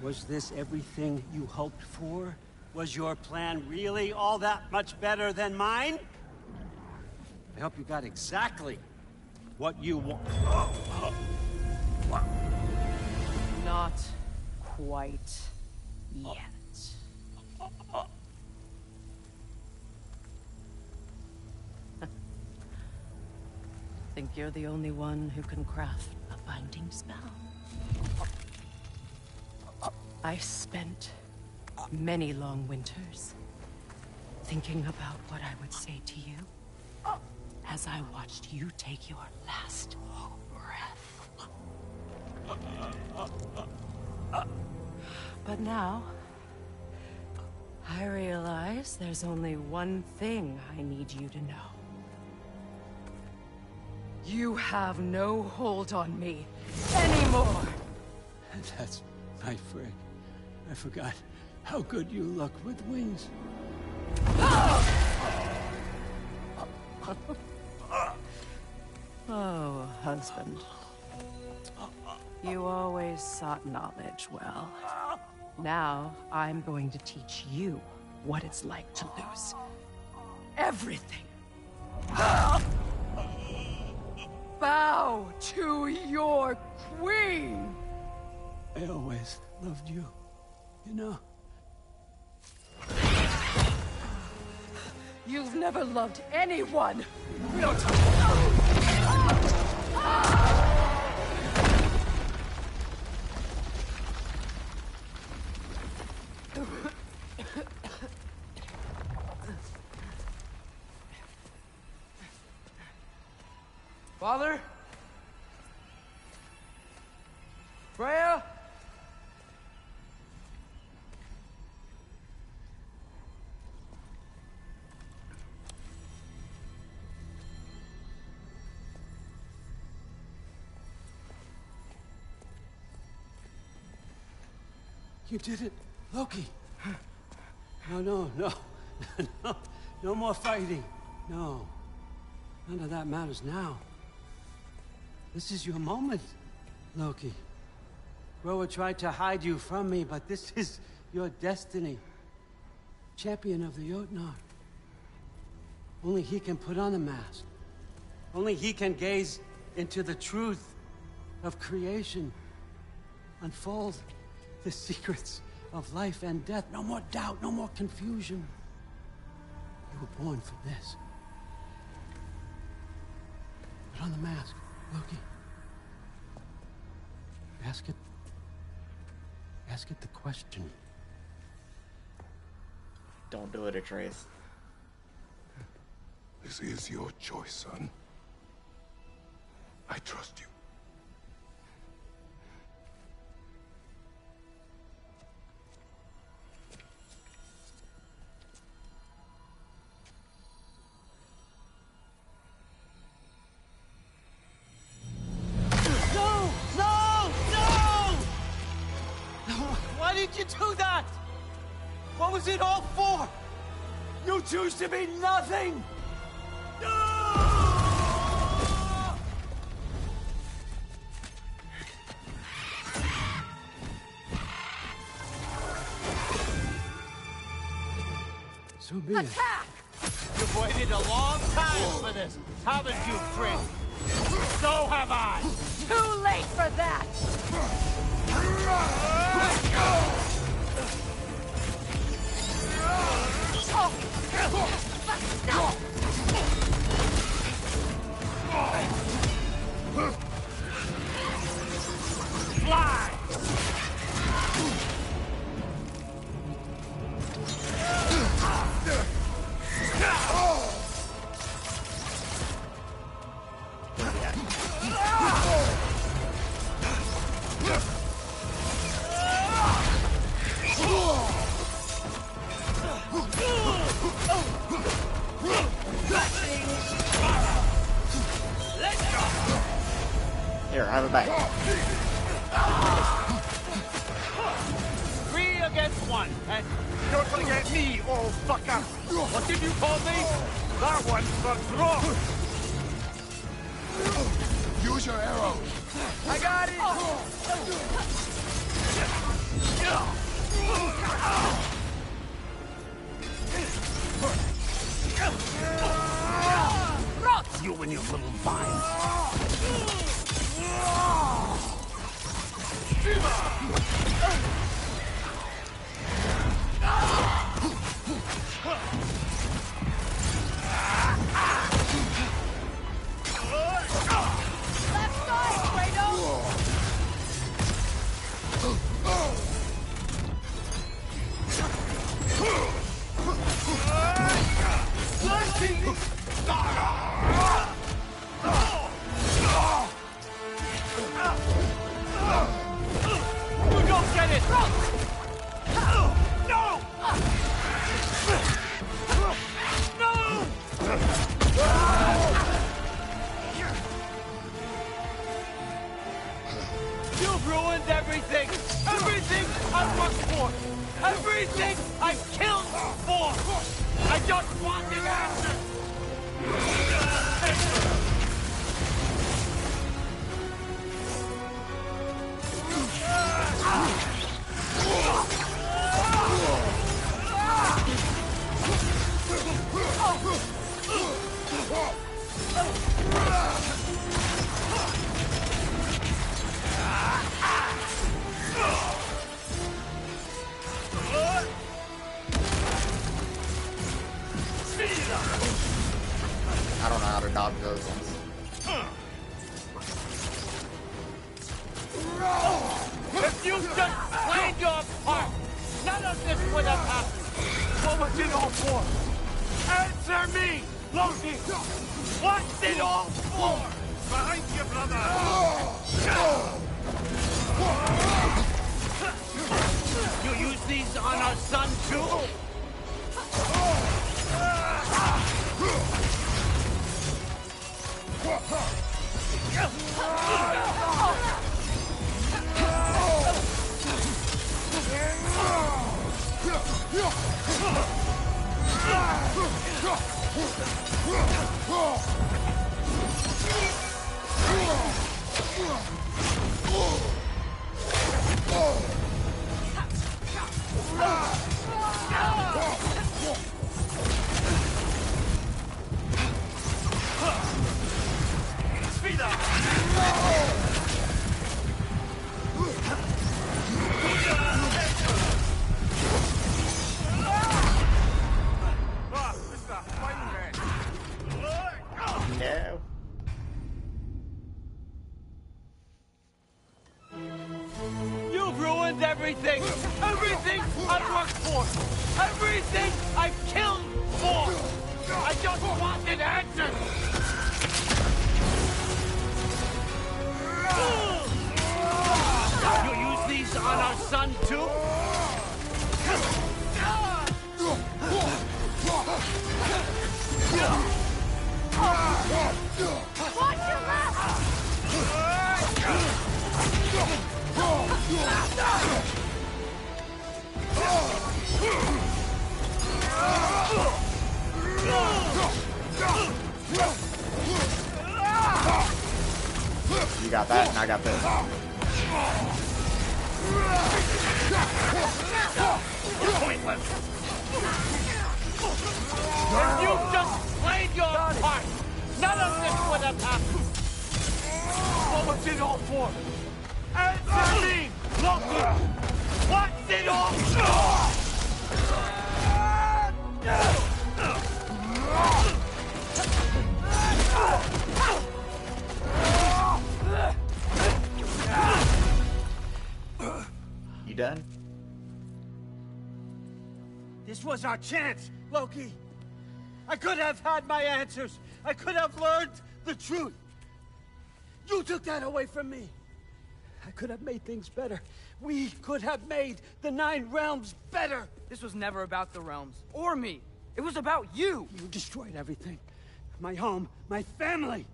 Was this everything you hoped for? Was your plan really all that much better than mine? I hope you got exactly what you want. Not quite yet. Think you're the only one who can craft a binding spell? I spent many long winters thinking about what I would say to you as I watched you take your last breath. But now, I realize there's only one thing I need you to know. You have no hold on me anymore. That's my friend. I forgot how good you look with wings. Oh, husband. You always sought knowledge well. Now, I'm going to teach you what it's like to lose everything. Bow to your queen! I always loved you, you know? You've never loved anyone! Father? Freya? You did it, Loki. No. No more fighting. No. None of that matters now. This is your moment, Loki. Groa tried to hide you from me, but this is your destiny. Champion of the Jotnar. Only he can put on the mask. Only he can gaze into the truth of creation. Unfold the secrets of life and death. No more doubt, no more confusion. You were born for this. Put on the mask, Loki. Ask it the question. Don't do it, Atreus. This is your choice, son. I trust you. Why did you do that? What was it all for? You choose to be nothing! So be it. Attack! You've waited a long time for this, haven't you, Fritz? So have I! Too late for that! Fly! Here, have it back. 3 against 1, and don't forget me, old fucker. What did you call me? That one's for drunk. Use your arrow. I got it! You and your little vines. Left side, Kratos! You don't get it! No! No! You've ruined everything! Everything I worked for! Everything I killed for! I just wanted answers! about those ones. If you just played your part, none of this would have happened. What was it all for? Answer me, Loki! What's it all for? Behind you, brother! You use these on our son, too? No. You've ruined everything! Everything I've worked for! Everything I've killed for! I just wanted answers! You use these on our son, too? Watch your You got that, and I got this. Pointless! If you just played your part, none of this would have happened! What was it all for? Answer me, Loki! What's it all for? You done? This was our chance, Loki. I could have had my answers. I could have learned the truth. You took that away from me. I could have made things better. We could have made the 9 realms better. This was never about the realms, or me. It was about you. You destroyed everything. My home, my family,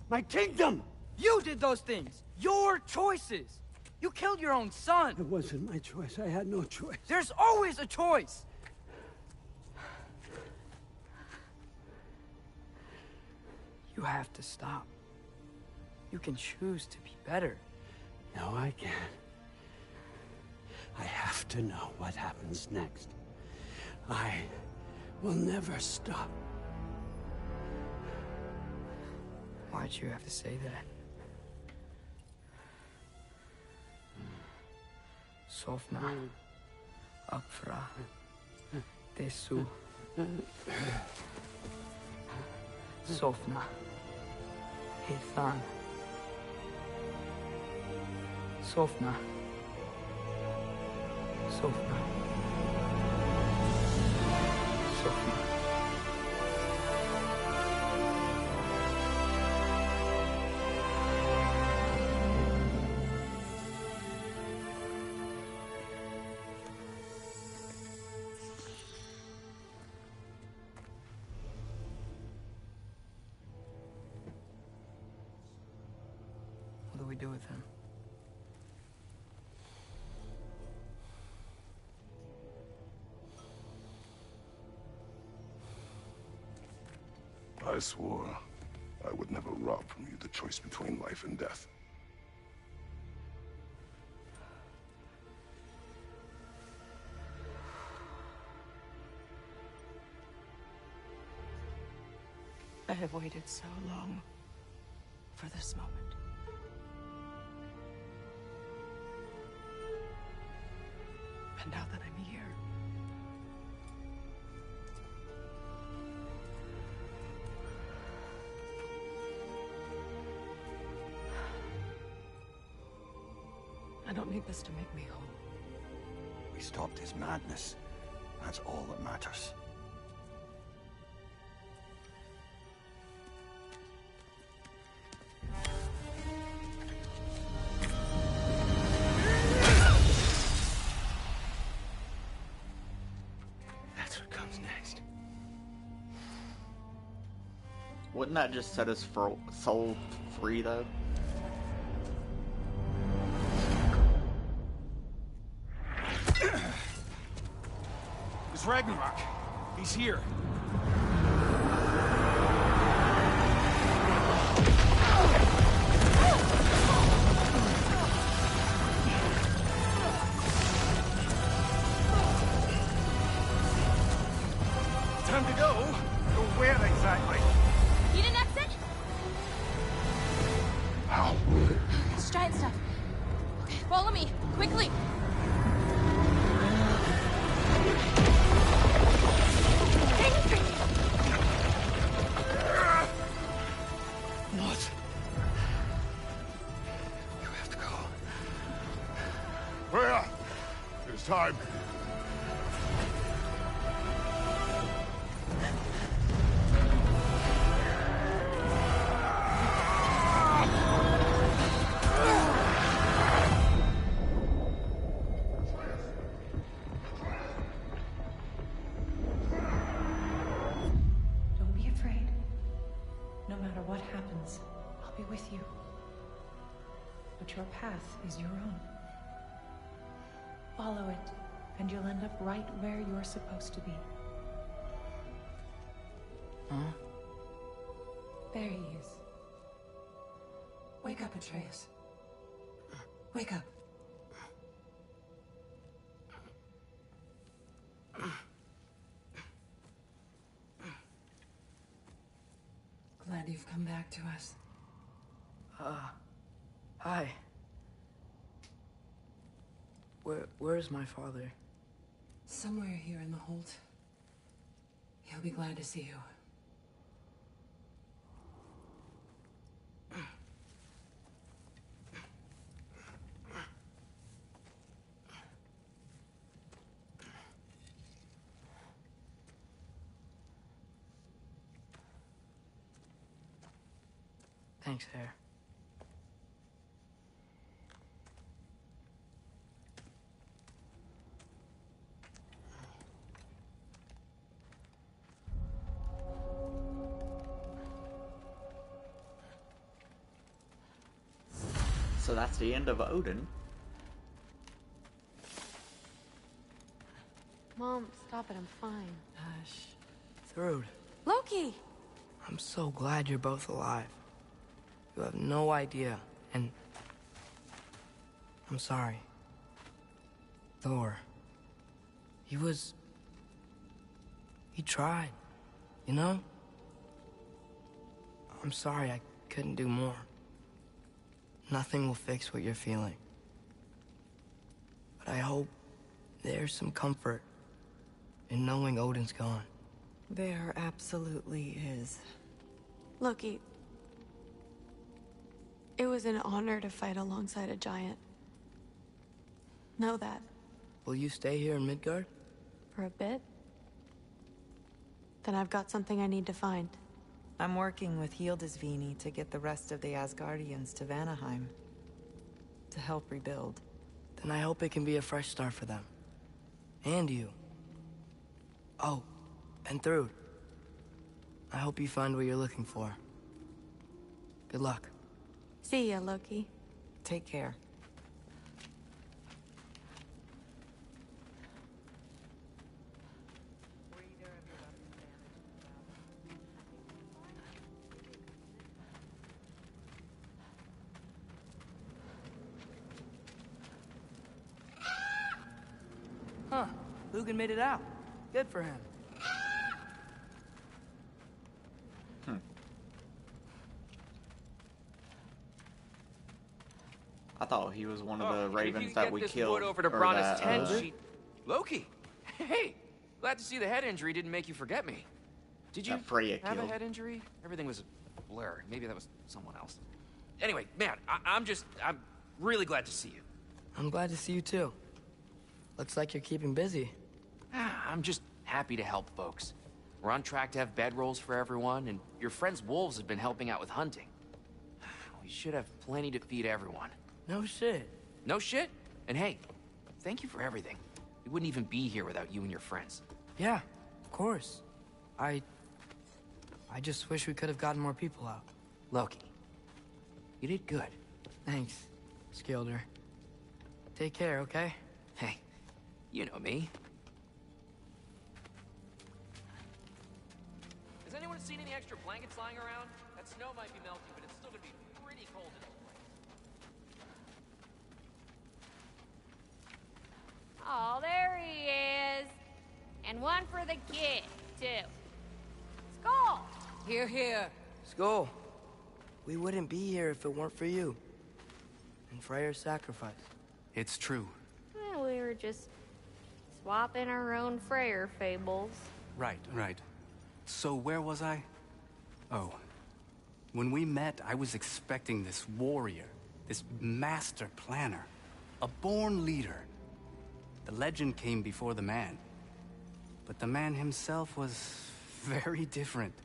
my kingdom. You did those things. Your choices. You killed your own son. It wasn't my choice. I had no choice. There's always a choice. You have to stop. You can choose to be better. No, I can't. I have to know what happens next. I will never stop. Why'd you have to say that? Sofna. Apfra. Desu. Sofna. Hithan. Sofna. Sofna. Sofna. What do we do with him? I swore I would never rob from you the choice between life and death. I have waited so long for this moment. And now that I'm here, need this to make me whole. We stopped his madness. That's all that matters. That's what comes next. Wouldn't that just set his soul free, though? It's Ragnarok. He's here. Time to go. Go where exactly? Need an exit? How? It's giant stuff. Okay, follow me, quickly. What? You have to go. Well, it's time. Don't be afraid. No matter what happens, I'll be with you. But your path is your own. Follow it, and you'll end up right where you're supposed to be. Huh? There he is. Wake up, Atreus. Wake up. Glad you've come back to us. Hi. Where's my father? Somewhere here in the hold. He'll be glad to see you. Thanks, Hare. So that's the end of Odin. Mom, stop it. I'm fine. Hush. Thrud, Loki! I'm so glad you're both alive. You have no idea, and... I'm sorry. Thor. He tried, you know? I'm sorry I couldn't do more. Nothing will fix what you're feeling. But I hope there's some comfort in knowing Odin's gone. There absolutely is. Loki, it was an honor to fight alongside a giant. Know that. Will you stay here in Midgard? For a bit. Then I've got something I need to find. I'm working with Hildisvini to get the rest of the Asgardians to Vanaheim. To help rebuild. Then I hope it can be a fresh start for them. And you. Oh, and Thrud. I hope you find what you're looking for. Good luck. See ya, Loki. Take care. Huh. Lugan made it out. Good for him. I thought he was one of the ravens that we If killed. you could get this wood over to or Brana's that, tent, she... Loki! Hey! Glad to see the head injury didn't make you forget me. Did you That Freya have a killed. head injury? Everything was a blur. Maybe that was someone else. Anyway, man, I'm really glad to see you. I'm glad to see you too. Looks like you're keeping busy. I'm just happy to help folks. We're on track to have bedrolls for everyone, and your friend's wolves have been helping out with hunting. We should have plenty to feed everyone. No shit. No shit? And hey, thank you for everything. We wouldn't even be here without you and your friends. Yeah, of course. I just wish we could have gotten more people out. Loki, you did good. Thanks, Skilder. Take care, okay? Hey, you know me. Has anyone seen any extra blankets lying around? That snow might be melting, but it's still gonna be pretty cold in this place. Oh, there he is. And one for the kid, too. Skull! Here, here. Skull. We wouldn't be here if it weren't for you. And Freyr's sacrifice. It's true. Well, we were just swapping our own Freyr fables. Right. So where was I? Oh. When we met, I was expecting this warrior, this master planner, a born leader. The legend came before the man. But the man himself was very different.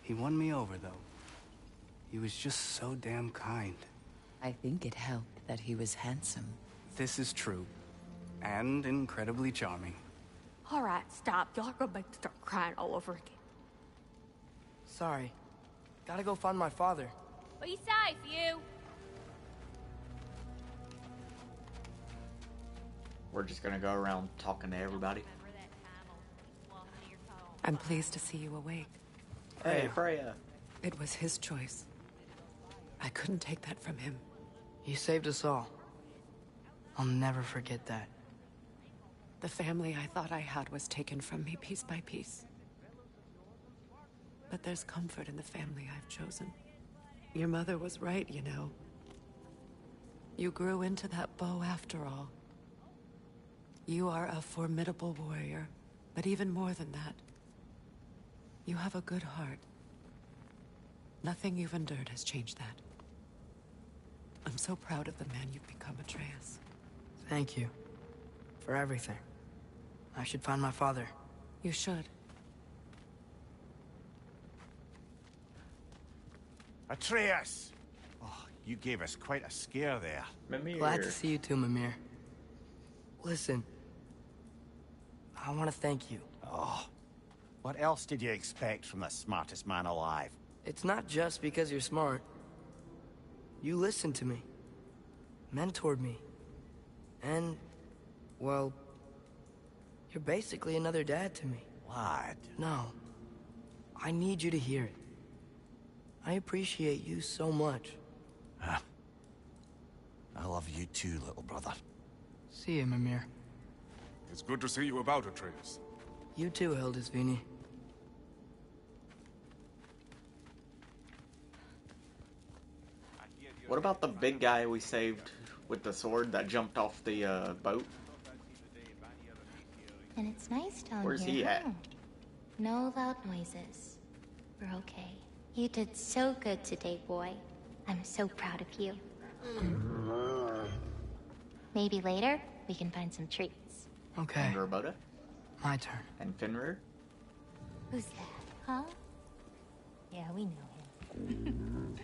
He won me over, though. He was just so damn kind. I think it helped that he was handsome. This is true. And incredibly charming. All right, stop. Y'all are gonna make me start crying all over again. Sorry. Gotta go find my father. Be safe, you. We're just gonna go around talking to everybody. I'm pleased to see you awake. Hey, Freya. It was his choice. I couldn't take that from him. He saved us all. I'll never forget that. The family I thought I had was taken from me piece by piece. But there's comfort in the family I've chosen. Your mother was right, you know. You grew into that bow after all. You are a formidable warrior, but even more than that, you have a good heart. Nothing you've endured has changed that. I'm so proud of the man you've become, Atreus. Thank you. For everything. I should find my father. You should. Atreus! Oh, you gave us quite a scare there. Mimir. Glad to see you too, Mimir. Listen. I want to thank you. Oh, what else did you expect from the smartest man alive? It's not just because you're smart. You listened to me. Mentored me. And, well, you're basically another dad to me. Lad. No. I need you to hear it. I appreciate you so much. I love you too, little brother. See you, Mimir. It's good to see you about, Atreus. You too, Hildisvíni. What about the big guy we saved with the sword that jumped off the boat? And it's nice down Where's here, he at? huh? No loud noises. We're okay. You did so good today, boy. I'm so proud of you. Maybe later, we can find some treats. Okay. And Roboda? My turn. And Fenrir? Who's that, huh? Yeah, we know him.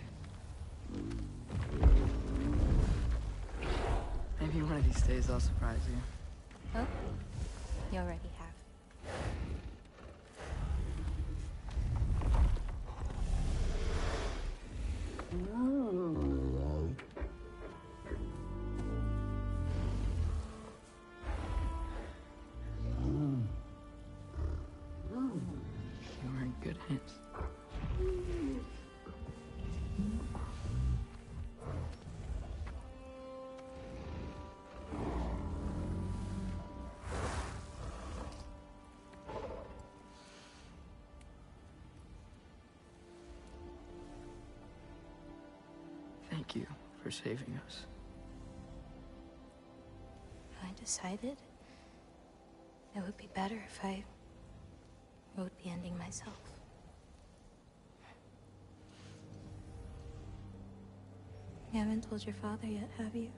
Maybe one of these days I'll surprise you. Oh, you already have. You're in good hands. Thank you for saving us. I decided it would be better if I wrote the ending myself. You haven't told your father yet, have you?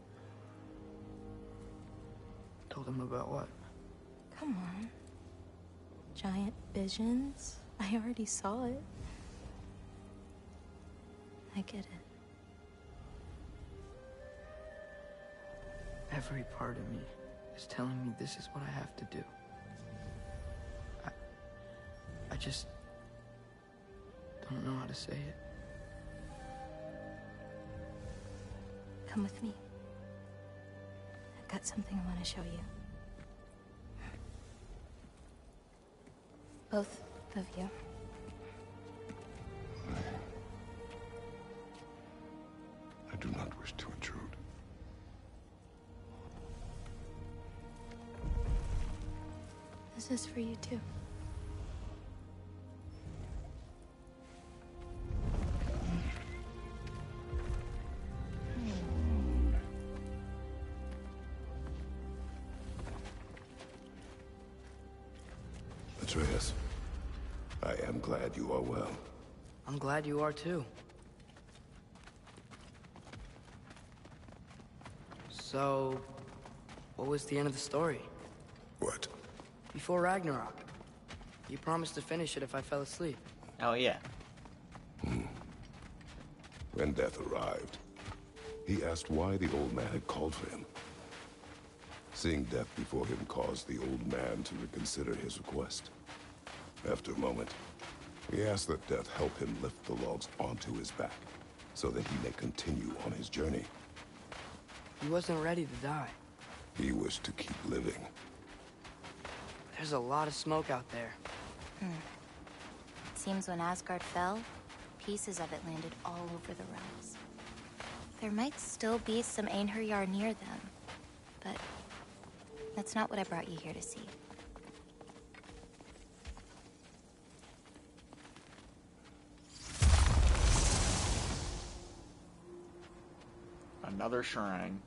Told him about what? Come on. Giant visions? I already saw it. I get it. Every part of me is telling me this is what I have to do. I just don't know how to say it. Come with me. I've got something I want to show you. Both of you. I do not wish to intrude. This is for you too. Atreus, I am glad you are well. I'm glad you are too. So, what was the end of the story? What? Before Ragnarok. You promised to finish it if I fell asleep. Oh, yeah. When death arrived, he asked why the old man had called for him. Seeing death before him caused the old man to reconsider his request. After a moment, he asked that death help him lift the logs onto his back, so that he may continue on his journey. He wasn't ready to die. He wished to keep living. There's a lot of smoke out there. Seems when Asgard fell, pieces of it landed all over the realms. There might still be some Einherjar near them, but that's not what I brought you here to see. Another shrine.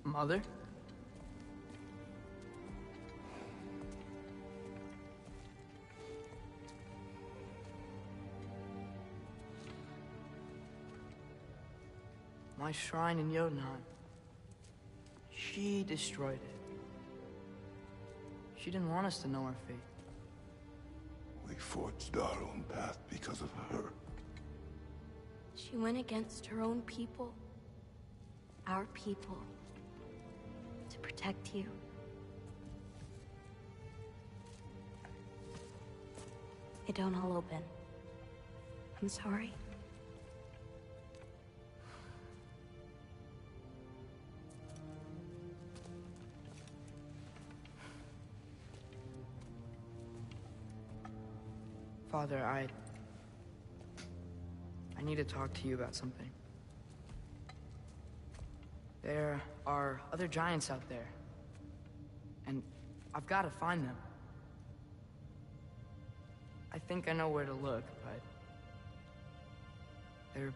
Mother? My shrine in Jotunheim. She destroyed it. She didn't want us to know our fate. We forged our own path because of her. She went against her own people. Our people. To protect you. It don't all open. I'm sorry. Father, I need to talk to you about something. There are other giants out there, and I've got to find them. I think I know where to look, but they're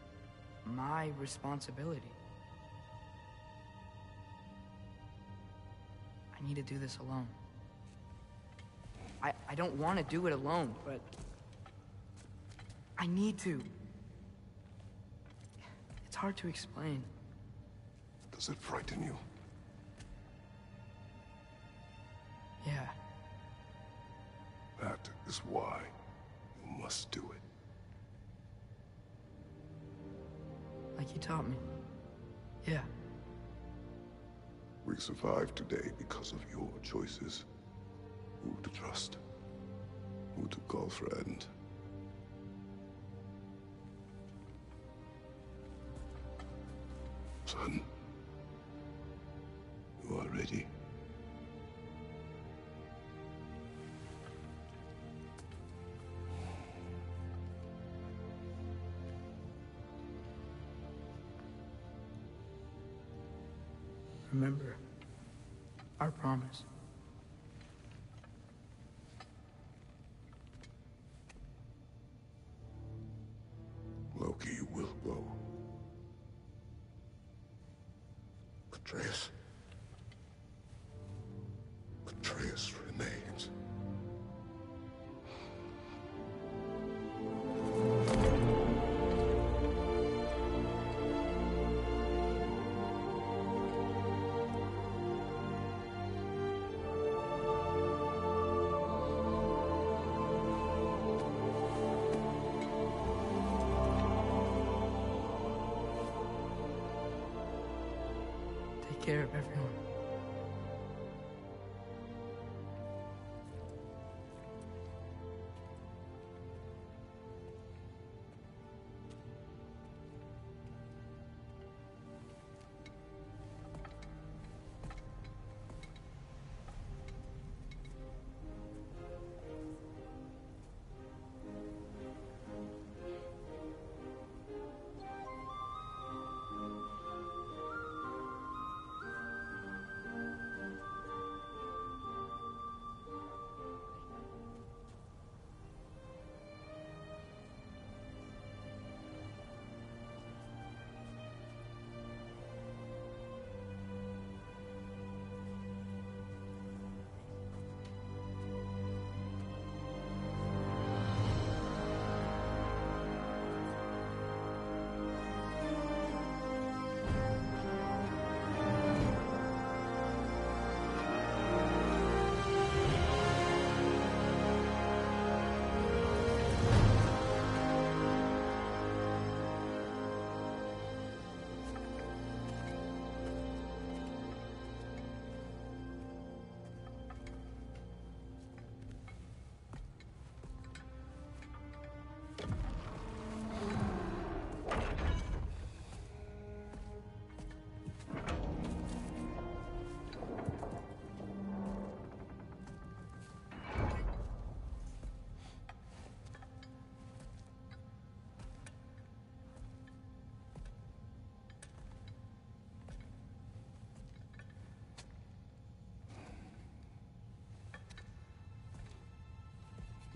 my responsibility. I need to do this alone. I don't want to do it alone, but I need to. It's hard to explain. Does it frighten you? Yeah. That is why you must do it. Like you taught me. Yeah. We survived today because of your choices. Who to trust, who to call friend. Son, you are ready. Remember our promise. take care of everyone.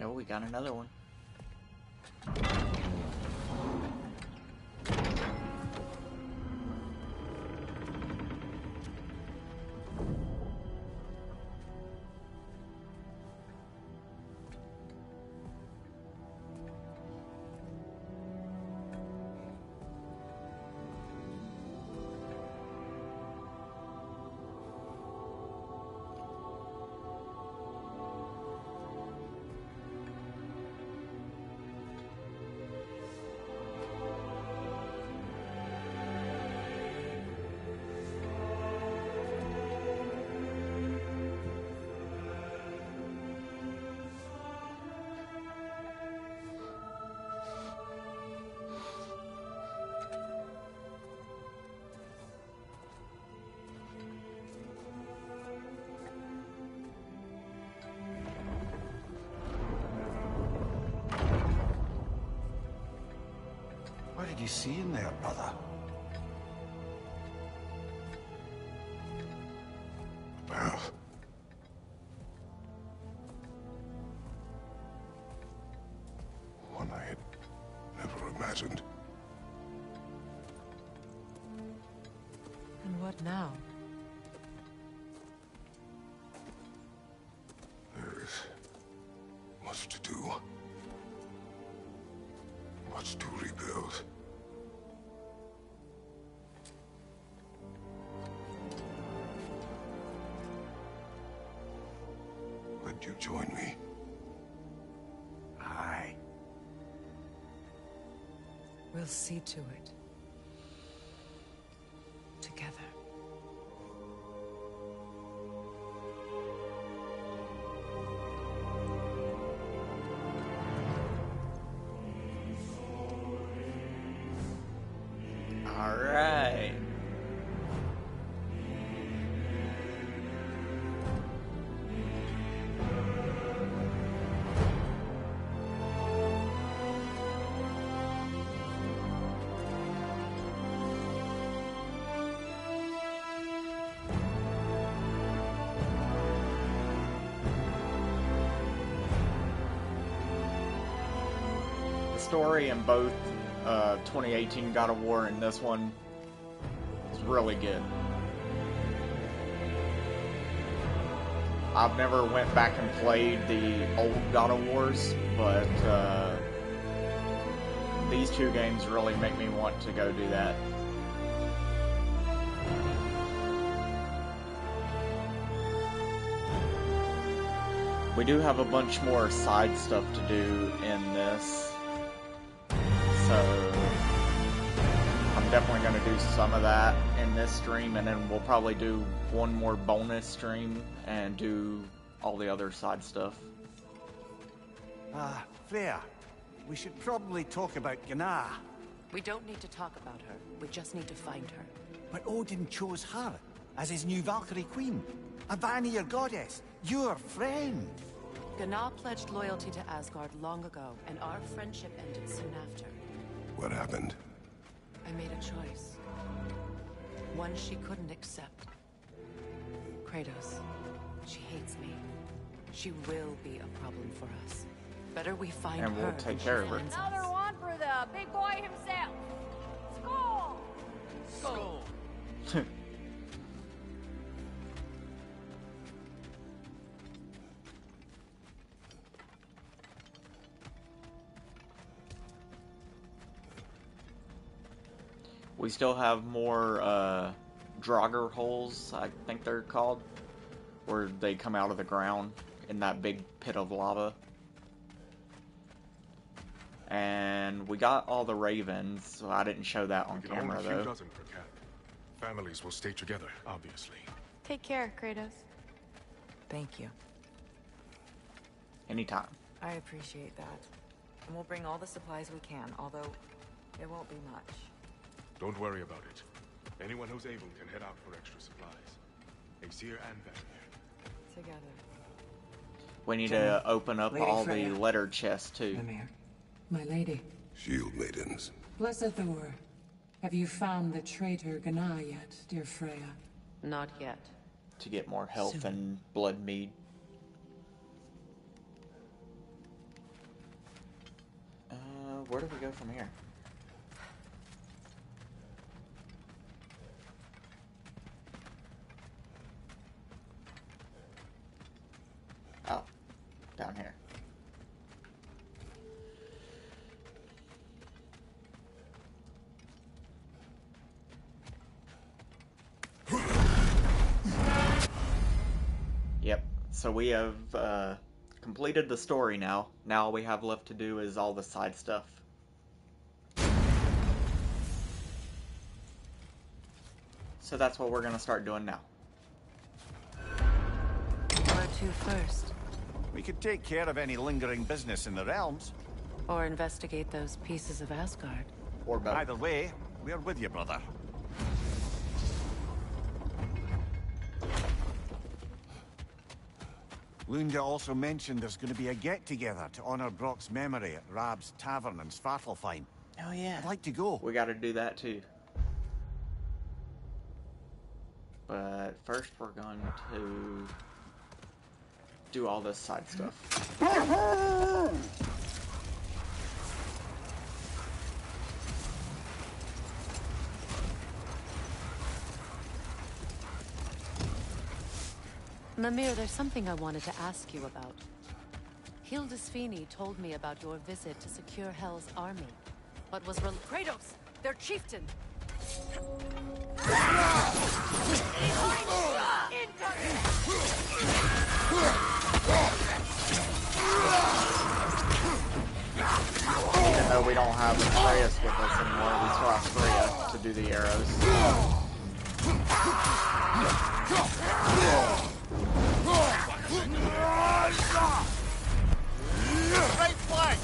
Oh, we got another one. What did you see in there, brother? Well, one I had never imagined. And what now? There is much to do. Much to rebuild. Would you join me? Aye. We'll see to it. Together. All right. The story in both 2018 God of War and this one is really good. I've never went back and played the old God of Wars, but these two games really make me want to go do that. We do have a bunch more side stuff to do in this, so I'm I'm definitely going to do some of that in this stream, and then we'll probably do one more bonus stream and do all the other side stuff. Freya, we should probably talk about Gná. We don't need to talk about her. We just need to find her. But Odin chose her as his new Valkyrie queen. A Vanir goddess, your friend. Gná pledged loyalty to Asgard long ago, and our friendship ended soon after. What happened? I made a choice. One she couldn't accept. Kratos. She hates me. She will be a problem for us. Better we find her. And we'll take care of her. Another one for the big boy himself. Skull! Skull! We still have more Draugr holes, I think they're called, where they come out of the ground in that big pit of lava. And we got all the ravens, so I didn't show that on camera Only a few though. dozen per cat. Families will stay together, obviously. Take care, Kratos. Thank you. Anytime. I appreciate that. And we'll bring all the supplies we can, although it won't be much. Don't worry about it. Anyone who's able can head out for extra supplies. Aesir and Vanir. Together. We need General, to open up Lady all Freya. the letter chests too. Mimir, my lady. Shield maidens. Blessed Thor, have you found the traitor Gná yet, dear Freya? Not yet. To get more health Soon. and blood mead. Where do we go from here? Oh, down here. Yep, so we have completed the story now. Now all we have left to do is all the side stuff. So that's what we're gonna start doing now. Where to first? We could take care of any lingering business in the realms. Or investigate those pieces of Asgard. Or both. Either way, we're with you, brother. Lunda also mentioned there's going to be a get-together to honor Brock's memory at Rab's Tavern in Svartalfheim. Oh yeah. I'd like to go. We gotta do that too. But first we're going to do all this side stuff. Mimir, there's something I wanted to ask you about. Hildisvini told me about your visit to secure Hell's army. What was Kratos, their chieftain! Even though we don't have Atreus with us anymore, we still have Freya to do the arrows. Right flank!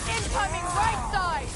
Incoming right side!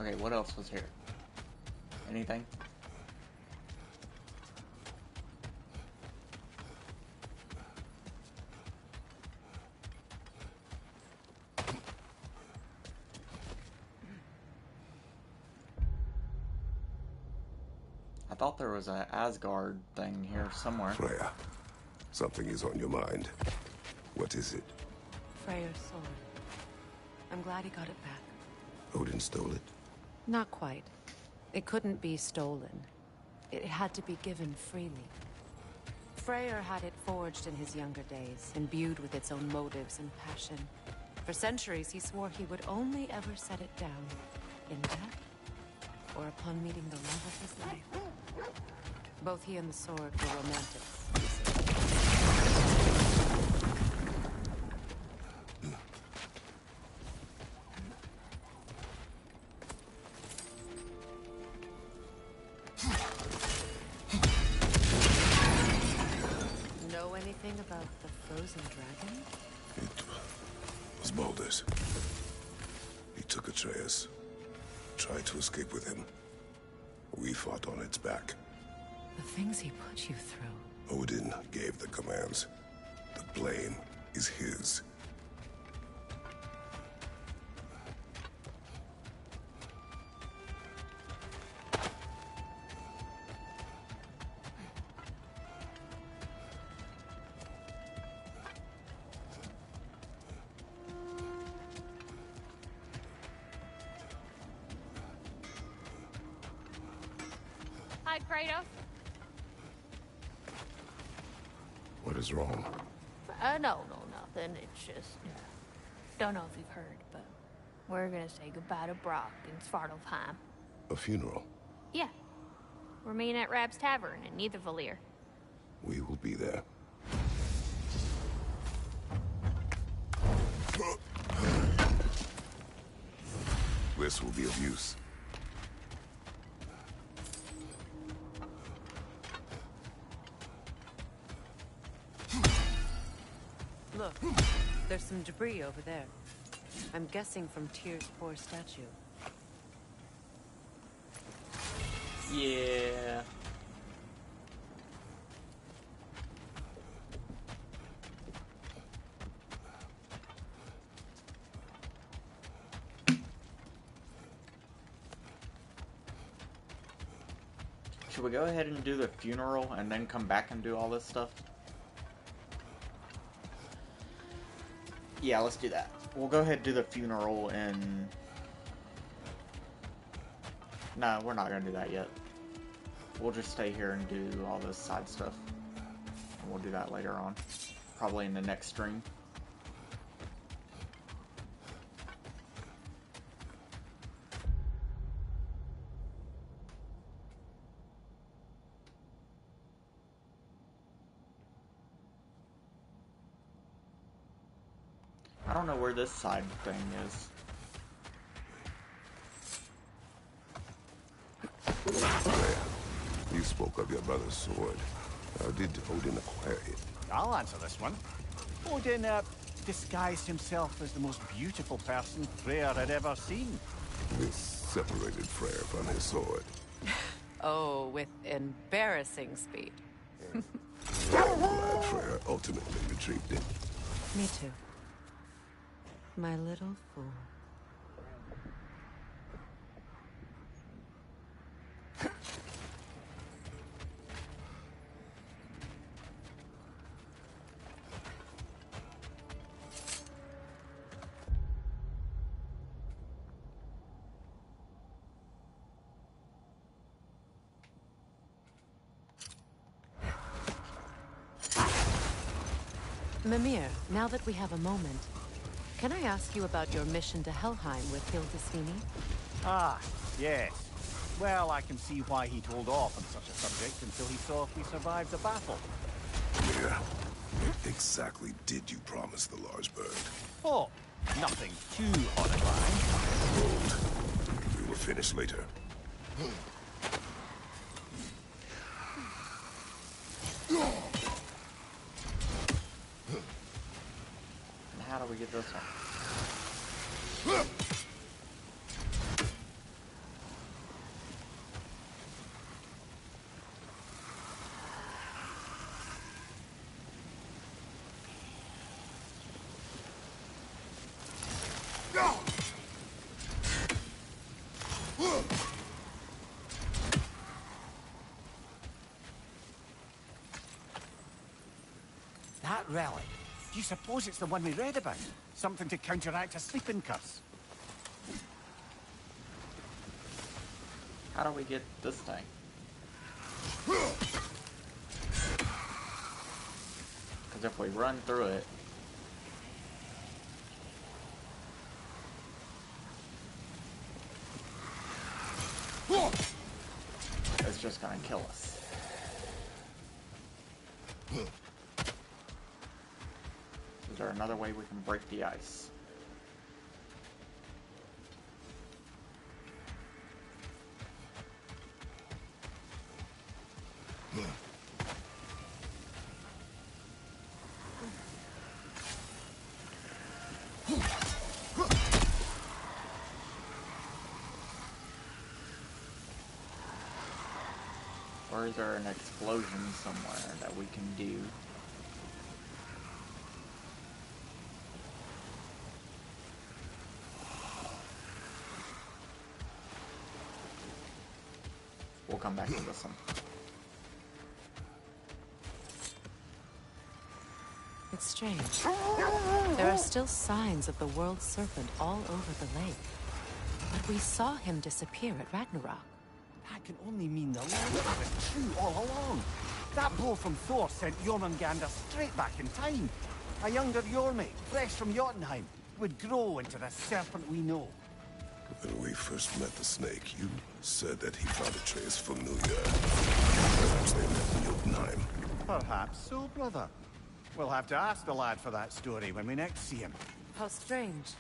Okay, what else was here? Anything? I thought there was an Asgard thing here somewhere. Freya, something is on your mind. What is it? Freyr's sword. I'm glad he got it back. Odin stole it? Not quite. It couldn't be stolen. It had to be given freely. Freyr had it forged in his younger days, imbued with its own motives and passion. For centuries, he swore he would only ever set it down in death or upon meeting the love of his life. Both he and the sword were romantics. Know anything about the frozen dragon? It was Baldur's. He took Atreus. Tried to escape with him. We fought on its back. The things he put you through. Odin gave the commands. The blame is his. Hi, Kratos. What is wrong? No, nothing. It's just, don't know if you've heard, but we're gonna say goodbye to Brock in Svartalfheim. A funeral. Yeah. We're meeting at Rab's Tavern in Nidavellir. We will be there. This will be of use. Look, there's some debris over there. I'm guessing from Tyr's poor statue. Yeah. Should we go ahead and do the funeral and then come back and do all this stuff? Yeah, let's do that. We'll go ahead and do the funeral and... No, we're not going to do that yet. We'll just stay here and do all this side stuff. And we'll do that later on. Probably in the next stream. I don't know where this side thing is. You spoke of your brother's sword. How did Odin acquire it? I'll answer this one. Odin, disguised himself as the most beautiful person Freyr had ever seen. This separated Freyr from his sword. Oh, with embarrassing speed. I'm glad Freyr ultimately retrieved it. Me too. My little fool. Mimir, now that we have a moment, can I ask you about your mission to Helheim with Hildisvini? Ah, yes. Well, I can see why he'd hold off on such a subject until he saw if we survived the battle. Yeah. What exactly did you promise the large bird? Oh, nothing too on a line. Hold. We will finish later. And how do we get this one? relic. Do you suppose it's the one we read about? Something to counteract a sleeping curse? How do we get this thing? Because if we run through it... it's just gonna kill us. Is there another way we can break the ice? Or is there an explosion somewhere that we can do? We'll come back to this one. It's strange. There are still signs of the world serpent all over the lake. But we saw him disappear at Ragnarok. That can only mean the legend was true all along. That blow from Thor sent Jormungandr straight back in time. A younger Jormi, fresh from Jotunheim, would grow into the serpent we know. When we first met the snake, you said that he found a trace from New Year. Perhaps they met in Jotunheim. Perhaps so, brother. We'll have to ask the lad for that story when we next see him. How strange.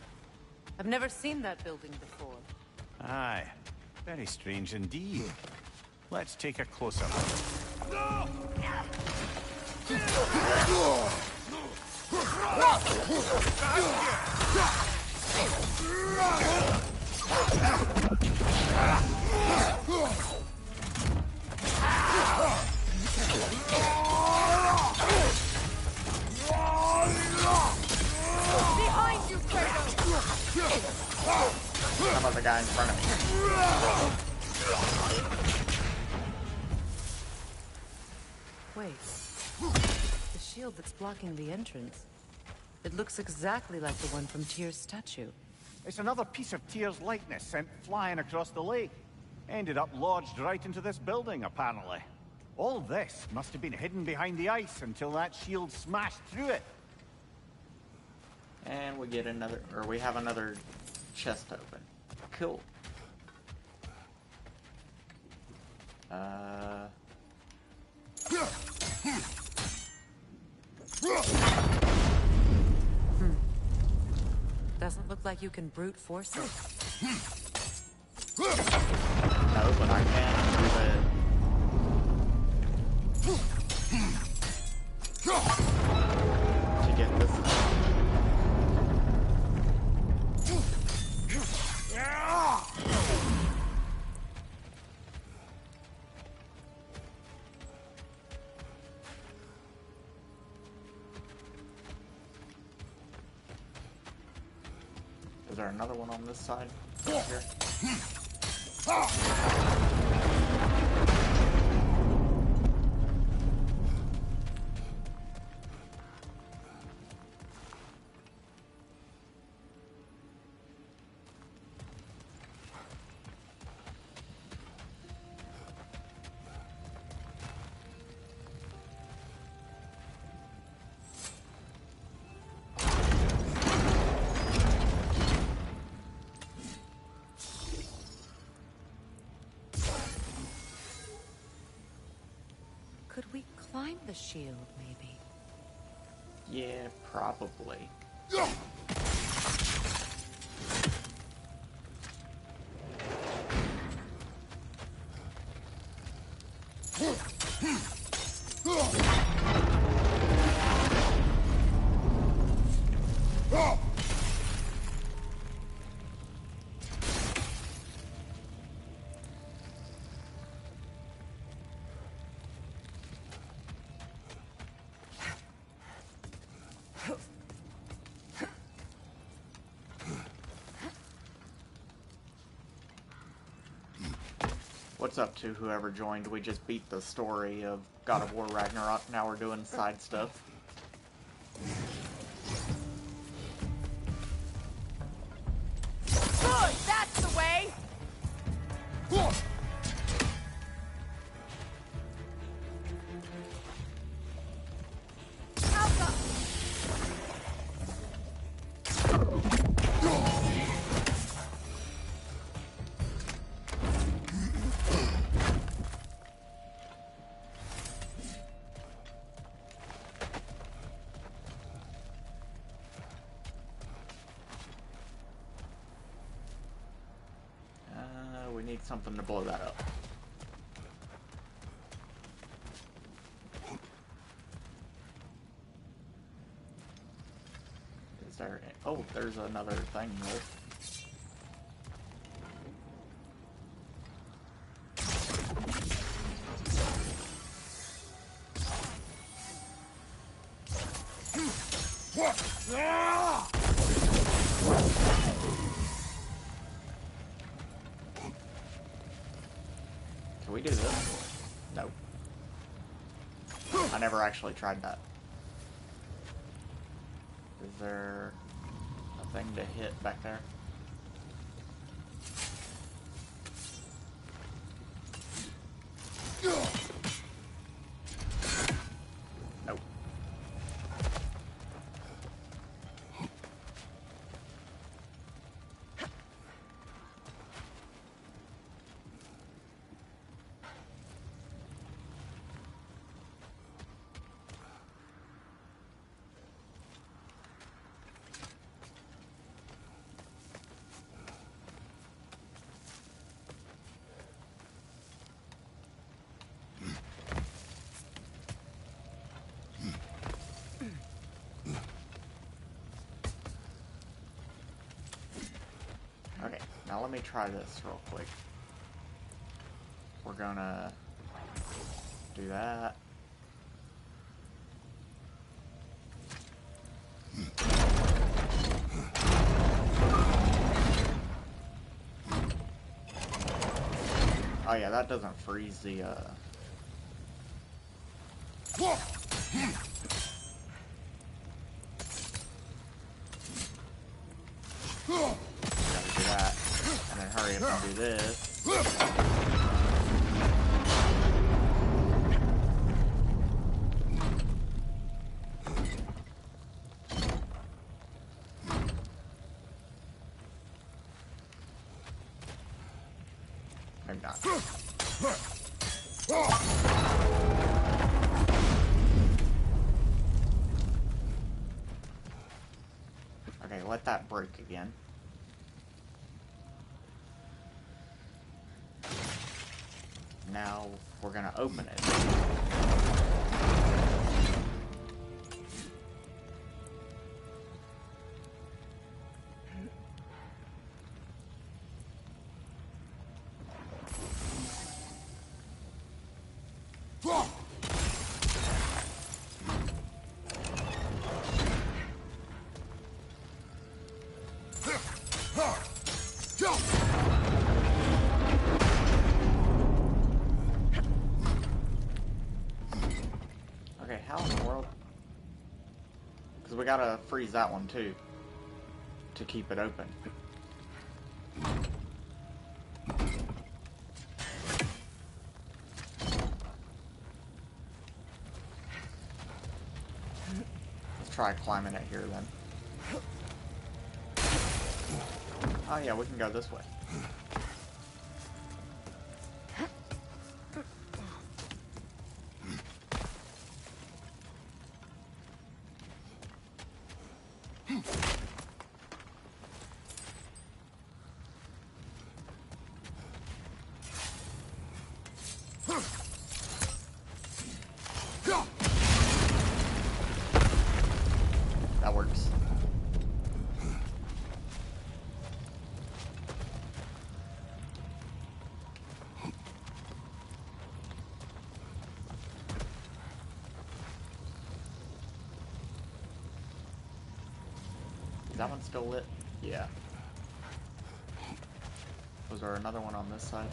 I've never seen that building before. Aye. Very strange indeed. Let's take a closer look. Behind you, Kratos! How about the guy in front of me? Wait. The shield that's blocking the entrance. It looks exactly like the one from Tyr's statue. It's another piece of Tyr's likeness sent flying across the lake. Ended up lodged right into this building, apparently. All this must have been hidden behind the ice until that shield smashed through it. And we get another, or we have another chest open. Cool. Doesn't look like you can brute force it. No, but I can do it to get this. Is there another one on this side? Right here. Could we climb the shield, maybe? Yeah, probably. What's up to whoever joined? We just beat the story of God of War Ragnarok. Now we're doing side stuff. need something to blow that up. Is there... Oh, there's another thing there. Can we do this? No. I never actually tried that. Is there a thing to hit back there? Nope. Okay, now let me try this real quick. We're gonna do that. Oh yeah, that doesn't freeze the, Gotta do that, and then hurry up and do this. Maybe not. Okay, let that break again. Now we're gonna open it. Okay, how in the world? Because we gotta freeze that one too, to keep it open. Let's try climbing it here then. Oh yeah, we can go this way. That works. Is that one still lit? Yeah. Was there another one on this side?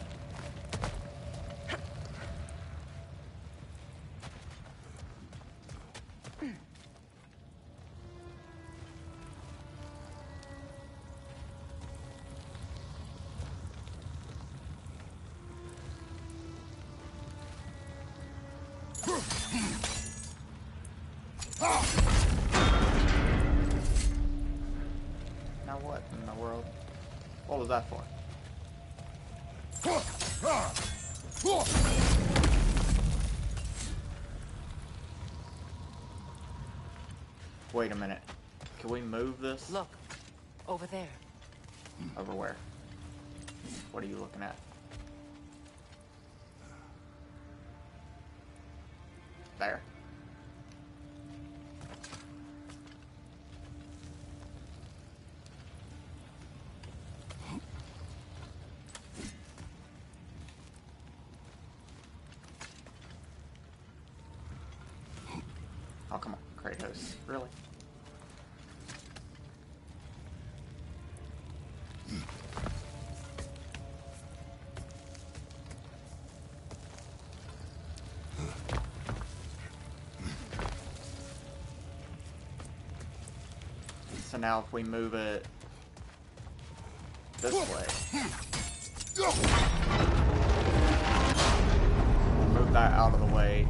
Now what in the world? What was that for? Wait a minute. Can we move this? Look, over there. Over where? What are you looking at? There. Oh, come on, Kratos. Really? So now if we move it this way, we'll move that out of the way,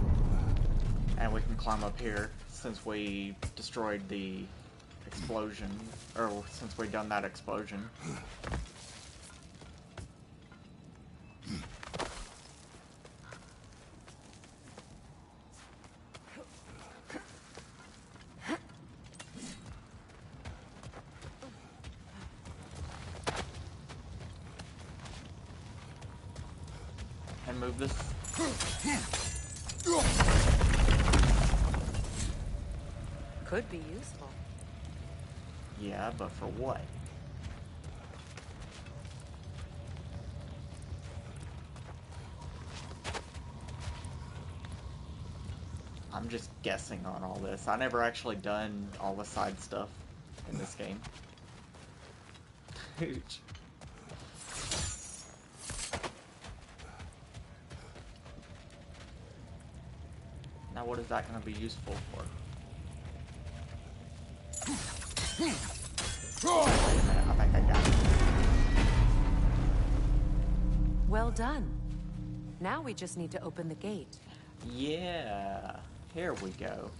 and we can climb up here since we destroyed the explosion, or since we done that explosion. And move this. Could be useful. Yeah, but for what? I'm just guessing on all this. I never actually done all the side stuff in this game. Now what is that going to be useful for? Wait a minute, I think I got it. Well done. Now we just need to open the gate. Yeah, here we go.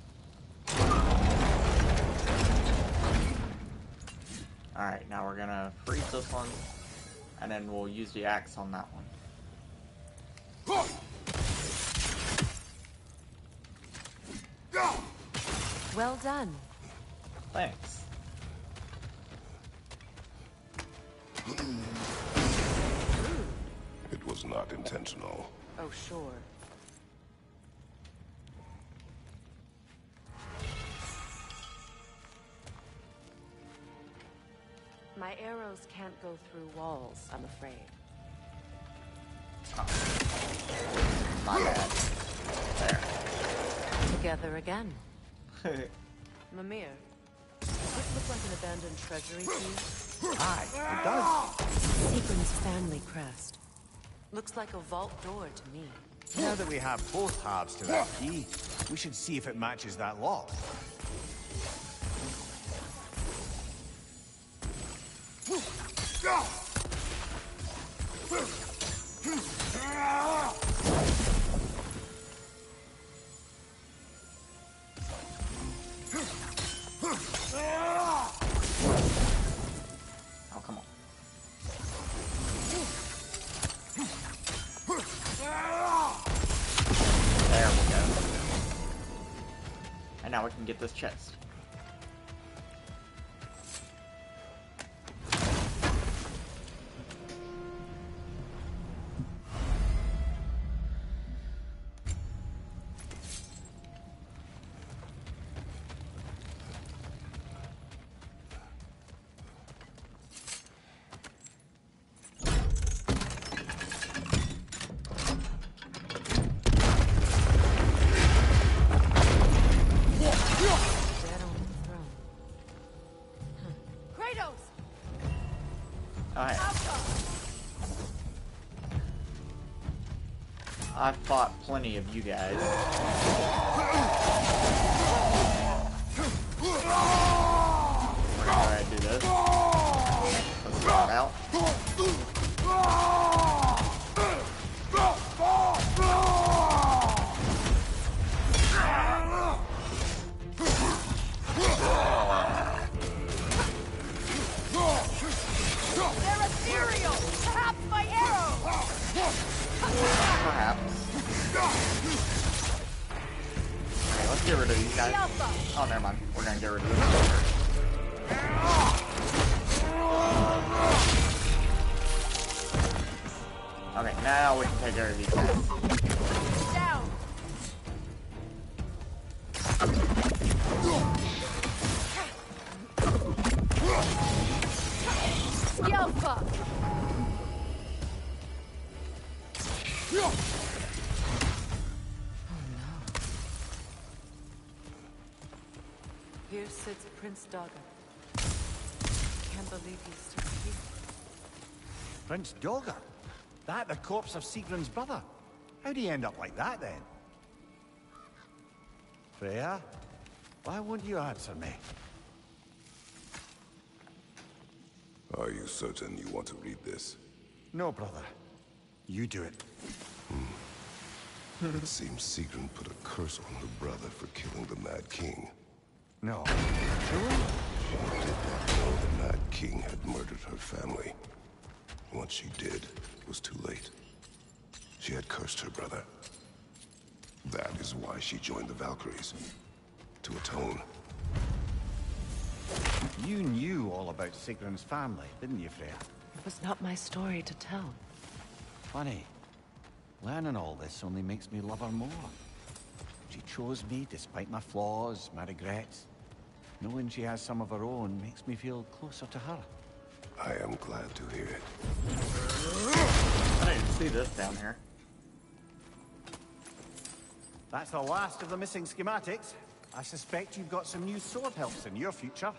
Alright, now we're gonna freeze this one, and then we'll use the axe on that one. Well done. Thanks. It was not intentional. Oh, sure. My arrows can't go through walls, I'm afraid. Oh. My bad. There. Together again. Mimir, does this look like an abandoned treasury to you? Aye, it does. Sequin's family crest. Looks like a vault door to me. Now that we have both halves to that key, we should see if it matches that lock. Oh, come on. There we go. And now we can get this chest. I've fought plenty of you guys. We're gonna go ahead and do this. Let's start out. They're ethereal! Perhaps my arrow! Perhaps. Okay, let's get rid of these guys. Oh, never mind. We're gonna get rid of this. Okay, now we can take care of these guys. Down! fuck! Here sits Prince Dogger. Can't believe he's still here. Prince Dogger? That the corpse of Sigrun's brother? How'd he end up like that, then? Freya? Why won't you answer me? Are you certain you want to read this? No, brother. You do it. It seems Sigrun put a curse on her brother for killing the Mad King. No. She did not know the Mad King had murdered her family. Once she did, it was too late. She had cursed her brother. That is why she joined the Valkyries. To atone. You knew all about Sigrun's family, didn't you, Freya? It was not my story to tell. Funny. Learning all this only makes me love her more. She chose me despite my flaws, my regrets. Knowing she has some of her own makes me feel closer to her. I am glad to hear it. I didn't see this down here. That's the last of the missing schematics. I suspect you've got some new sword helps in your future.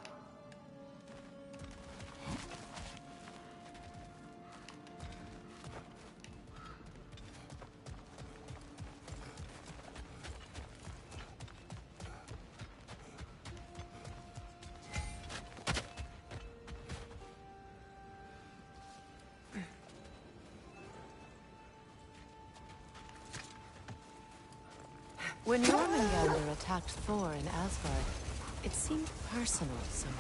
When Jormungandr attacked Thor in Asgard, it seemed personal somehow.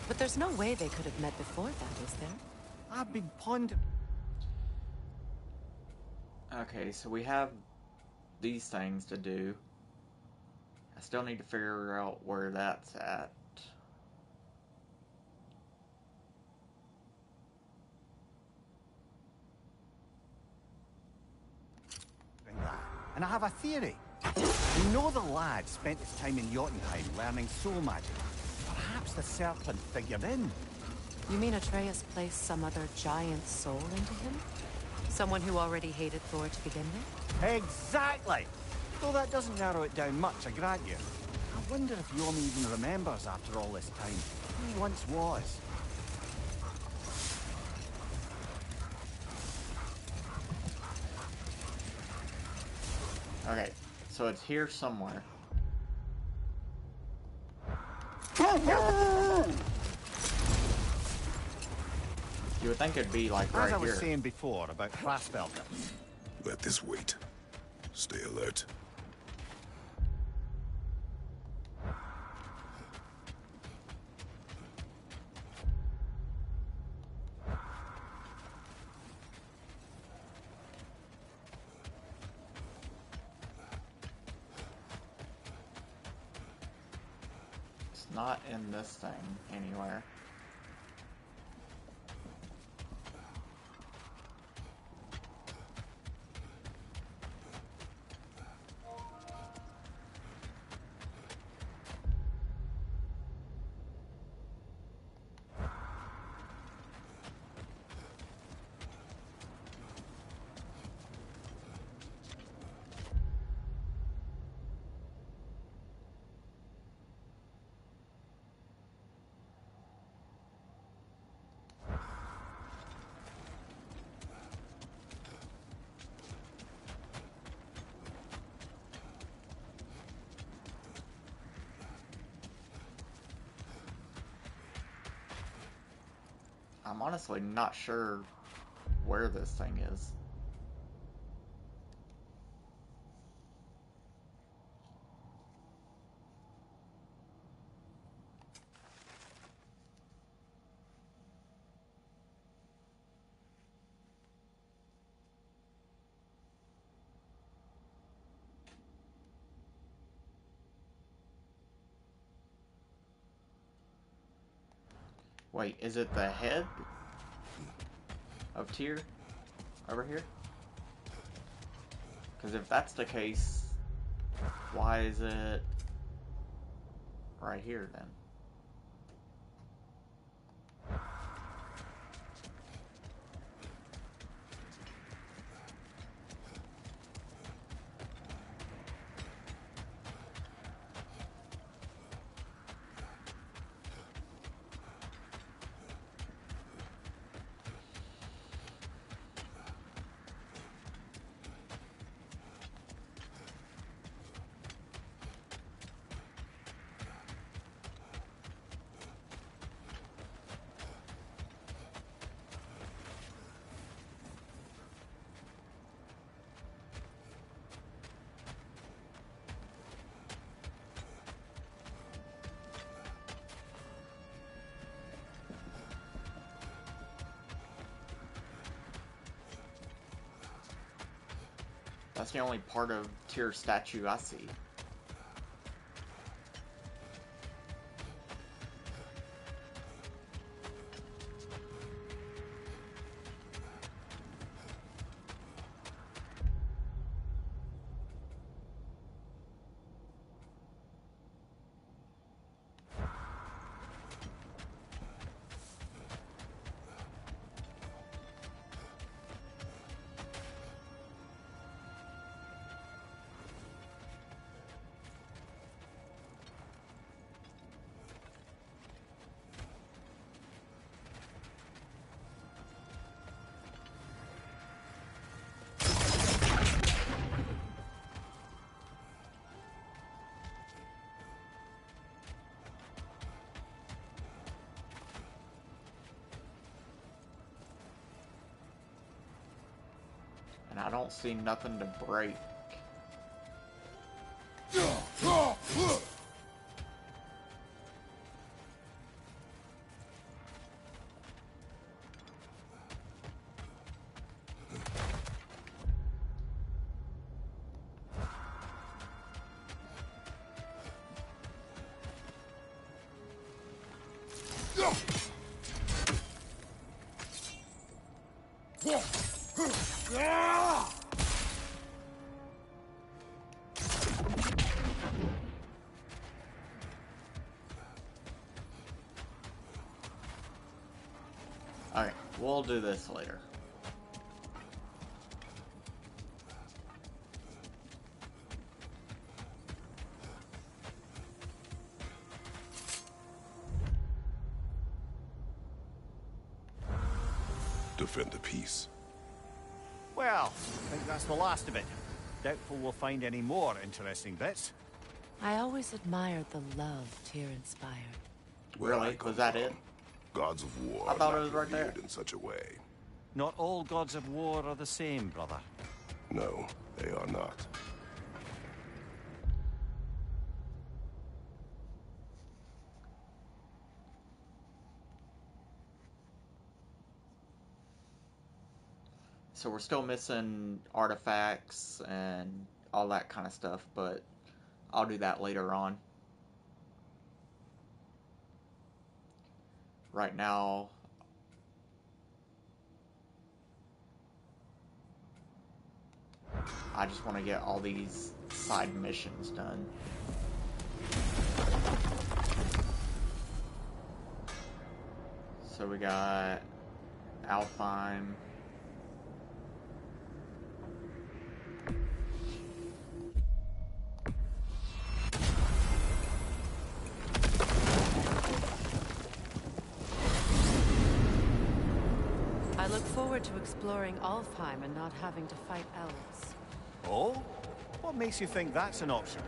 But there's no way they could have met before that, is there? I've been pondering... Okay, so we have these things to do. I still need to figure out where that's at. And I have a theory. You know the lad spent his time in Jotunheim learning soul magic. Perhaps the serpent figured in. You mean Atreus placed some other giant soul into him? Someone who already hated Thor to begin with? Exactly! Though that doesn't narrow it down much, I grant you. I wonder if Yom even remembers after all this time who he once was. Okay, so it's here somewhere. You would think it'd be like right As I was here. saying before about Hrassvelder. Let this wait. Stay alert. It's not in this thing anywhere. I'm honestly not sure where this thing is. Wait, is it the head of Tyr over here? Because if that's the case, why is it right here then? That's the only part of Tyr's statue I see. And I don't see nothing to break. Alright, we'll do this later. Defend the peace. Well, I think that's the last of it. Doubtful we'll find any more interesting bits. I always admired the love Tyr inspired. Really? Was that it? Gods of war I thought are it was not right there. revered in such a way. Not all gods of war are the same, brother. No, they are not. So we're still missing artifacts and all that kind of stuff, but I'll do that later on. Right now, I just want to get all these side missions done. So we got Alfheim. I look forward to exploring Alfheim and not having to fight elves. Oh? What makes you think that's an option?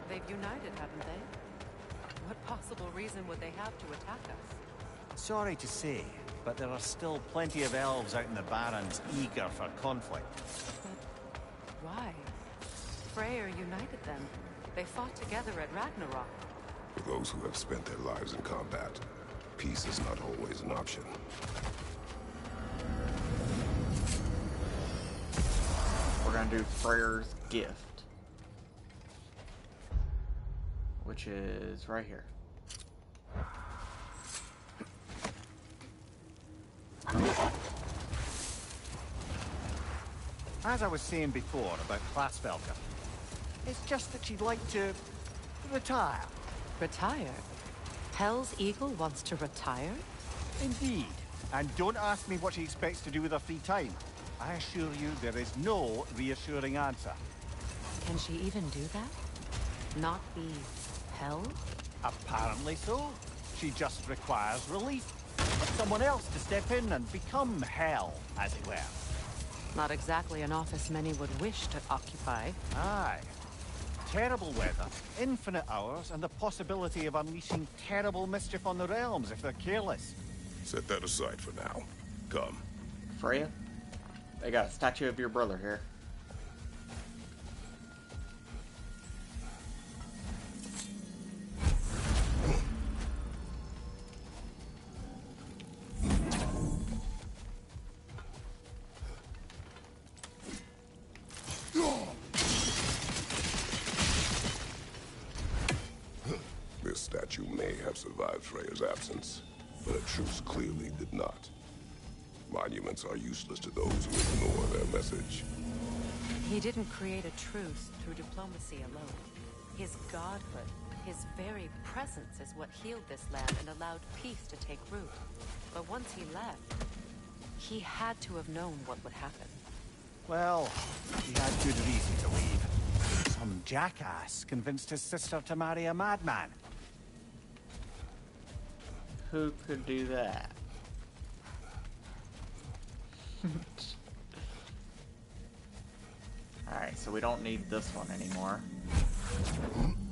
They've united, haven't they? What possible reason would they have to attack us? Sorry to say, but there are still plenty of elves out in the Barrens eager for conflict. But why? Freyr united them. They fought together at Ragnarok. For those who have spent their lives in combat, peace is not always an option. We're gonna do Freyr's Gift, which is right here. As I was saying before about Klasvelka, it's just that she'd like to retire. Retire? Hell's Eagle wants to retire? Indeed. And don't ask me what she expects to do with her free time. I assure you there is no reassuring answer. Can she even do that? Not be Hell? Apparently so. She just requires relief. For someone else to step in and become Hell, as it were. Not exactly an office many would wish to occupy. Aye. Terrible weather, infinite hours, and the possibility of unleashing terrible mischief on the realms if they're careless. Set that aside for now. Come. Freya? They got a statue of your brother here. statue may have survived Freya's absence, but a truce clearly did not. Monuments are useless to those who ignore their message. He didn't create a truce through diplomacy alone. His godhood, his very presence is what healed this land and allowed peace to take root. But once he left, he had to have known what would happen. Well, he had good reason to leave. Some jackass convinced his sister to marry a madman. Who could do that? Alright, so we don't need this one anymore.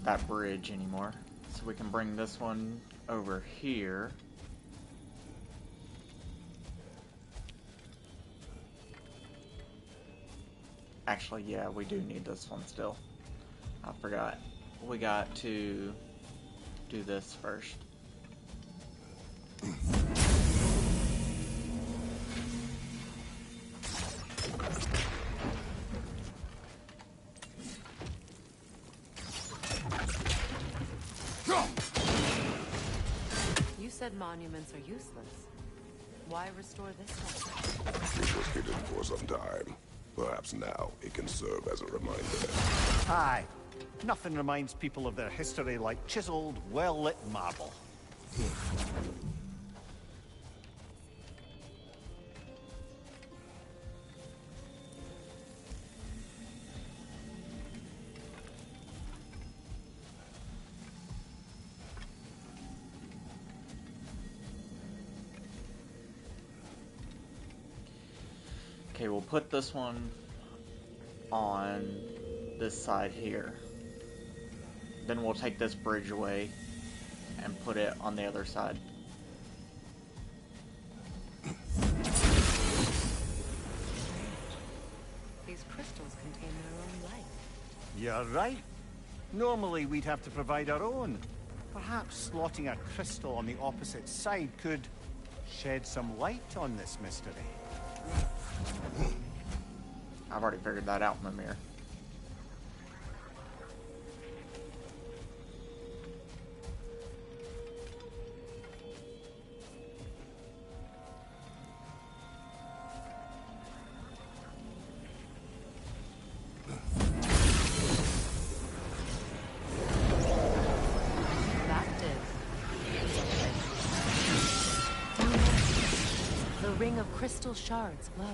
That bridge anymore. So we can bring this one over here. Actually, yeah, we do need this one still. I forgot. We got to do this first. You said monuments are useless. Why restore this one? It was hidden for some time. Perhaps now it can serve as a reminder. Aye. Nothing reminds people of their history like chiseled, well-lit marble. Okay, we'll put this one on this side here. Then we'll take this bridge away and put it on the other side. These crystals contain their own light. You're right. Normally we'd have to provide our own. Perhaps slotting a crystal on the opposite side could shed some light on this mystery. I've already figured that out in the mirror. That did. The ring of crystal shards glow.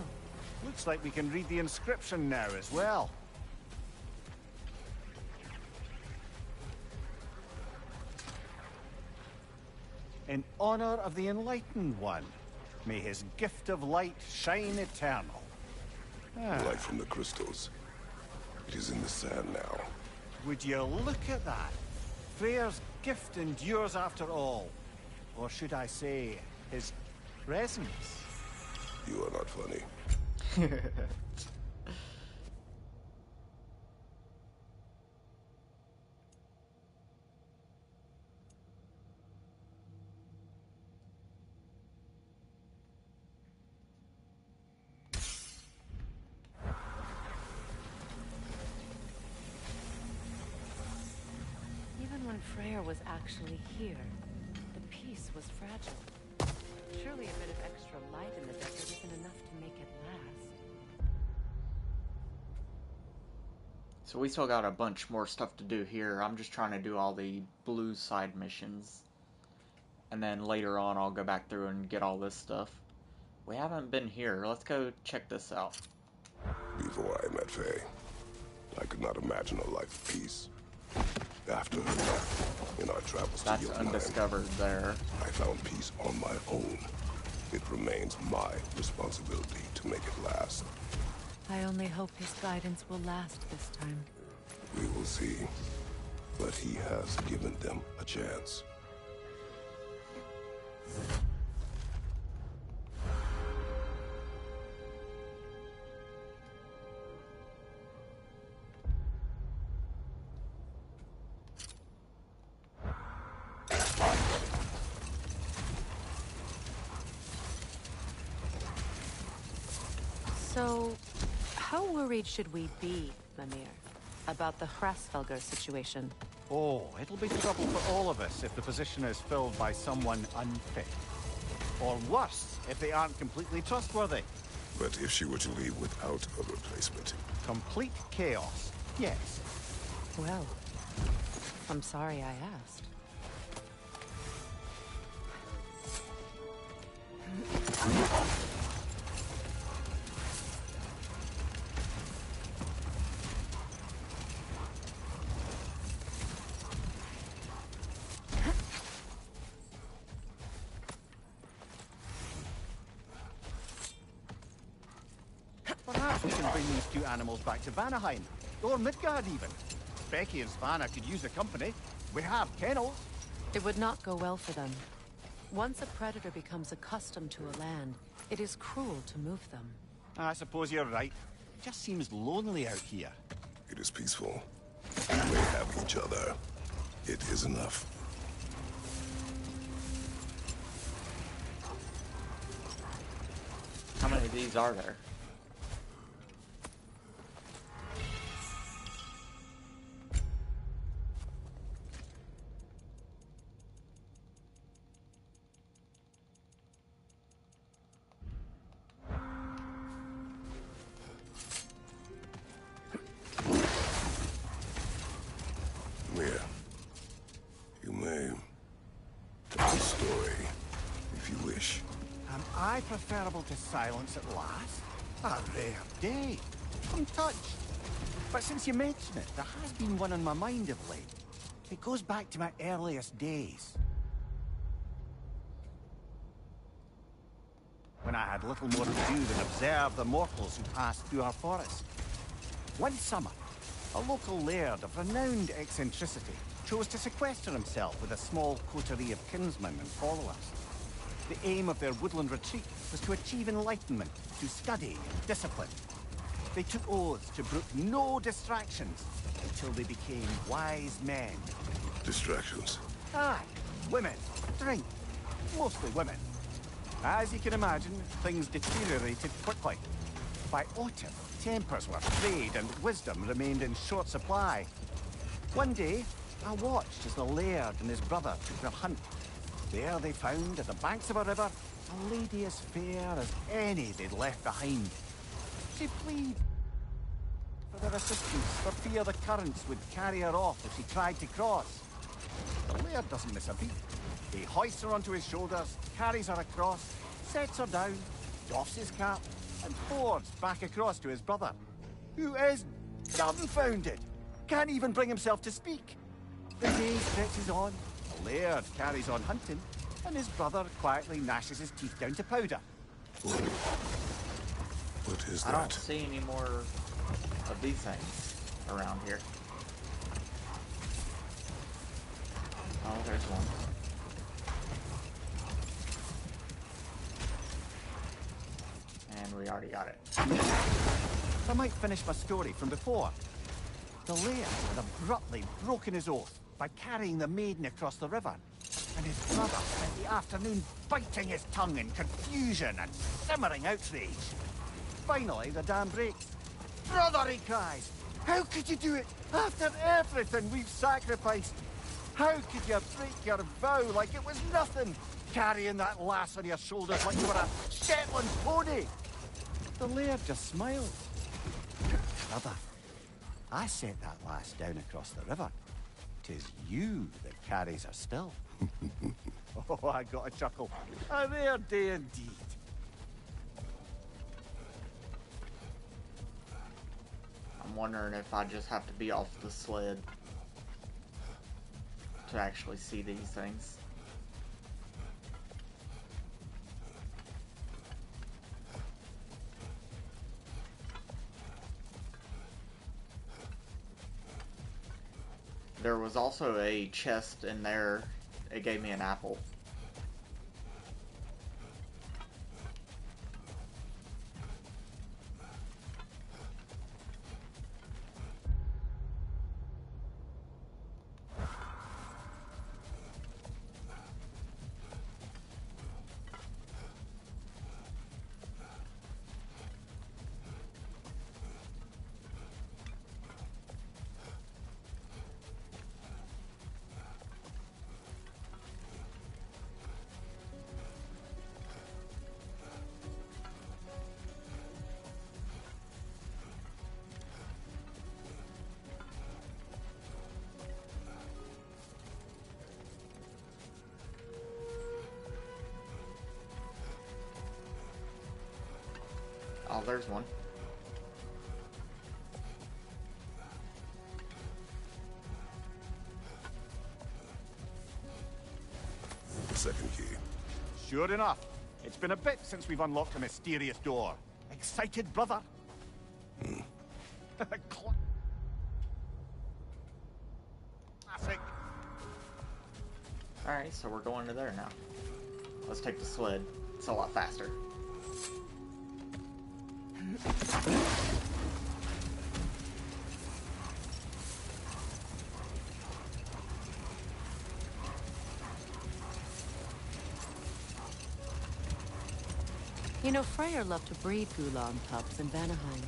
Looks like we can read the inscription now as well. In honor of the Enlightened One, may his gift of light shine eternal. Light from the crystals. It is in the sand now. Would you look at that? Freyr's gift endures after all. Or should I say, his presence? You are not funny. Even when Freyr was actually here, the peace was fragile. Surely a bit of extra light in the desert isn't enough to make it last. So we still got a bunch more stuff to do here. I'm just trying to do all the blue side missions. And then later on I'll go back through and get all this stuff. We haven't been here. Let's go check this out. Before I met Faye, I could not imagine a life of peace. After her death, in our travels That's to Jotunheim, undiscovered there. I found peace on my own. It remains my responsibility to make it last. I only hope his guidance will last this time. We will see. But he has given them a chance. So, how worried should we be, Mimir, about the Hrasfelger situation? Oh, it'll be trouble for all of us if the position is filled by someone unfit. Or worse, if they aren't completely trustworthy. But if she were to leave without a replacement? Complete chaos, yes. Well, I'm sorry I asked. Perhaps we can bring these two animals back to Vanaheim, or Midgard even. Becky and Svanna could use a company. We have kennels. It would not go well for them. Once a predator becomes accustomed to a land, it is cruel to move them. I suppose you're right. It just seems lonely out here. It is peaceful. We may have each other. It is enough. How many of these are there? Mia, you may tell the story if you wish. Am I preferable to silence at last? A rare day. I'm touched. But since you mention it, there has been one on my mind of late. It goes back to my earliest days. When I had little more to do than observe the mortals who passed through our forest. One summer, a local laird of renowned eccentricity chose to sequester himself with a small coterie of kinsmen and followers. The aim of their woodland retreat was to achieve enlightenment through study and discipline. They took oaths to brook no distractions until they became wise men. Distractions? Aye, women, drink, mostly women. As you can imagine, things deteriorated quickly. By autumn, tempers were frayed and wisdom remained in short supply. One day, I watched as the laird and his brother took their hunt. There they found, at the banks of a river, a lady as fair as any they'd left behind. She pleaded for their assistance for fear the currents would carry her off if she tried to cross. The laird doesn't miss a beat. He hoists her onto his shoulders, carries her across, sets her down, doffs his cap, and fords back across to his brother, who is dumbfounded, can't even bring himself to speak. The day stretches on, the laird carries on hunting, and his brother quietly gnashes his teeth down to powder. What is I that? don't see any more of these things around here. Oh, there's one. And we already got it. I might finish my story from before. The laird had abruptly broken his oath by carrying the maiden across the river, and his brother spent the afternoon biting his tongue in confusion and simmering outrage. Finally, the dam breaks. "Brother," he cries, "how could you do it after everything we've sacrificed? How could you break your vow like it was nothing, carrying that lass on your shoulders like you were a Shetland pony?" The laird just smiled. "Brother, I set that lass down across the river. 'Tis you that carries her still." Oh, I got a chuckle. A rare day indeed. I'm wondering if I just have to be off the sled to actually see these things. There was also a chest in there. It gave me an apple. Oh, there's one. The second key. Sure enough. It's been a bit since we've unlocked a mysterious door. Excited, brother? Classic. Alright, so we're going to there now. Let's take the sled. It's a lot faster. You know, Freyr loved to breed Gulan pups in Vanaheim.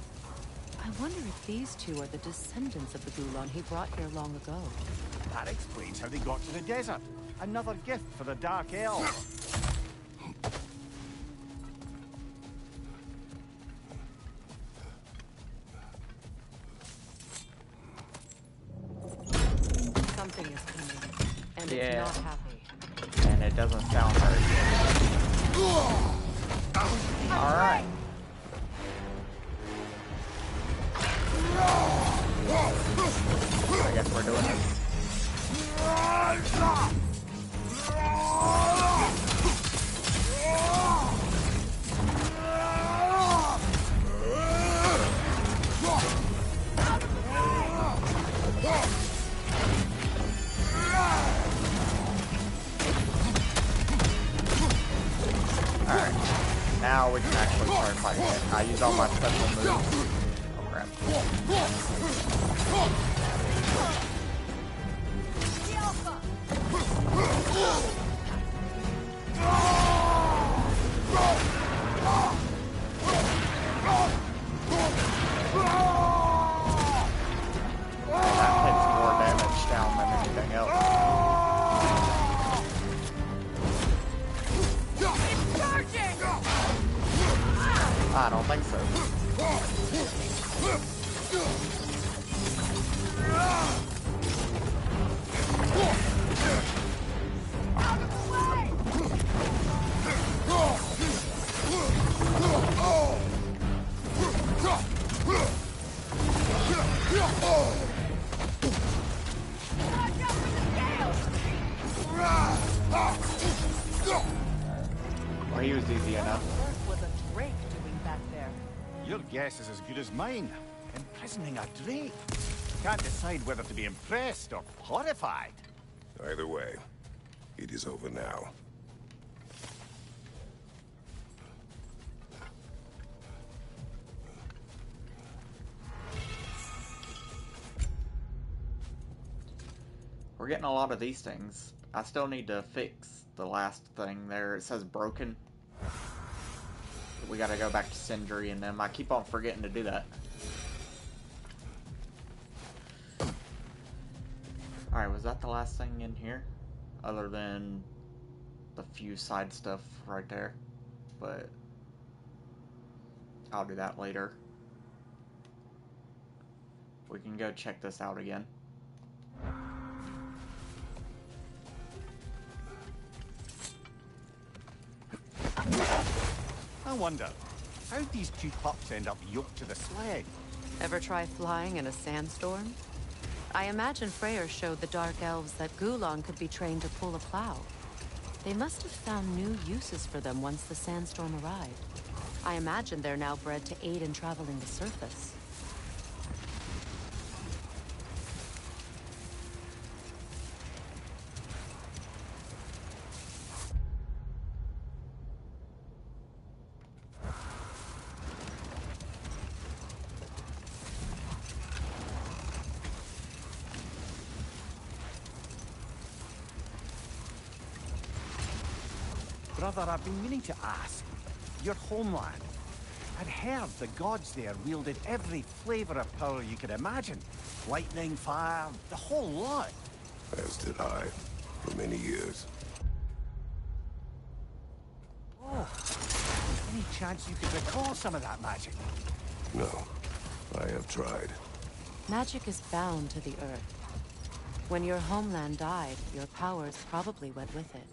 I wonder if these two are the descendants of the Gulan he brought here long ago. That explains how they got to the desert. Another gift for the Dark Elves. Something is coming, and it's not happy. And it doesn't sound very good. Alright. I guess we're doing this. Alright. Now we can actually start fighting it. I use all my special moves. Oh crap. That hits more damage down than anything else. I don't think so. Well, he was easy enough. Was a drake doing back there? Your guess is as good as mine. Imprisoning a drake. Can't decide whether to be impressed or horrified. Either way, it is over now. We're getting a lot of these things. I still need to fix the last thing there. It says broken. We gotta go back to Sindri and them. I keep on forgetting to do that. Alright, was that the last thing in here? Other than the few side stuff right there. But I'll do that later. We can go check this out again. I wonder, how'd these two pups end up yoked to the sled? Ever try flying in a sandstorm? I imagine Freyr showed the Dark Elves that Gulan could be trained to pull a plow. They must have found new uses for them once the sandstorm arrived. I imagine they're now bred to aid in traveling the surface. Brother, I've been meaning to ask. Your homeland. I'd heard the gods there wielded every flavor of power you could imagine. Lightning, fire, the whole lot. As did I, for many years. Oh, any chance you could recall some of that magic? No, I have tried. Magic is bound to the earth. When your homeland died, your powers probably went with it.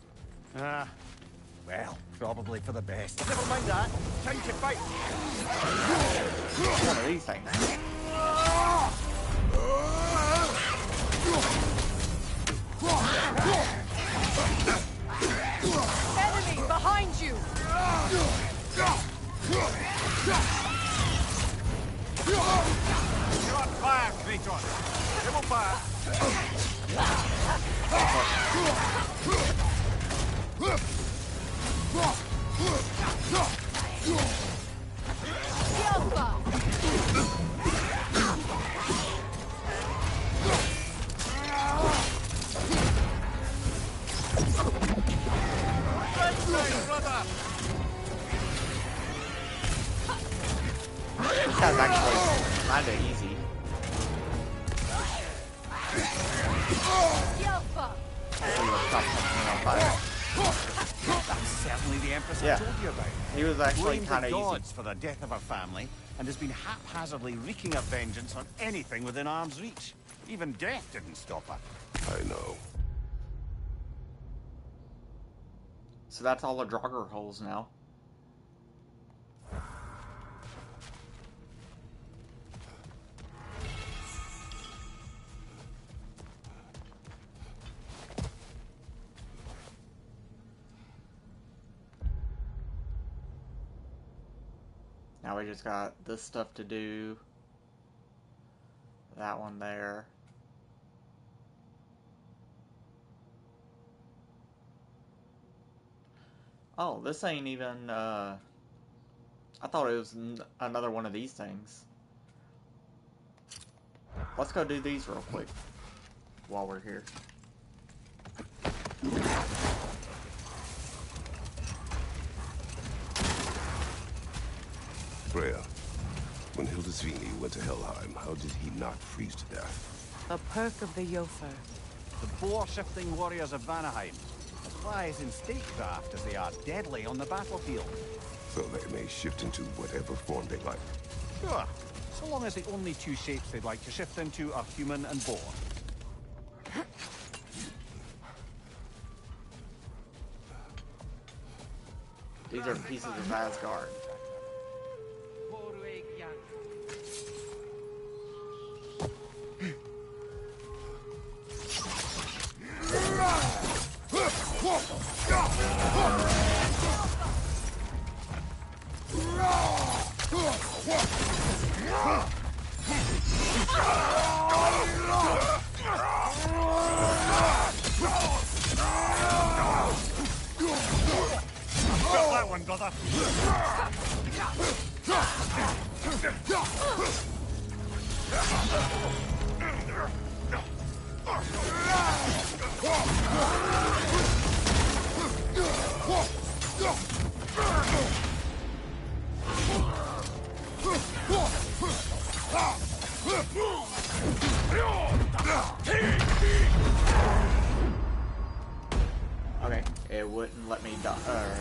Well, probably for the best. Never mind that. Time to fight. One of these things. Enemy behind you! You're on fire, Kratos. They will fire. That's actually kinda easy. That's certainly the Empress I told you about. He was actually Blamed kinda the easy. gods for the death of her family, and has been haphazardly wreaking her vengeance on anything within arm's reach. Even death didn't stop her. I know. So that's all the Draugr holes now. Now we just got this stuff to do. That one there. Oh, this ain't even, I thought it was another one of these things. Let's go do these real quick while we're here. Freya, when Hildisvini went to Helheim, how did he not freeze to death? A perk of the Jofer. The boar-shifting warriors of Vanaheim, as wise in statecraft as they are deadly on the battlefield. So they may shift into whatever form they like. Sure, so long as the only two shapes they'd like to shift into are human and boar. These are pieces of Asgard. Got that one, brother. Okay, it wouldn't let me block there.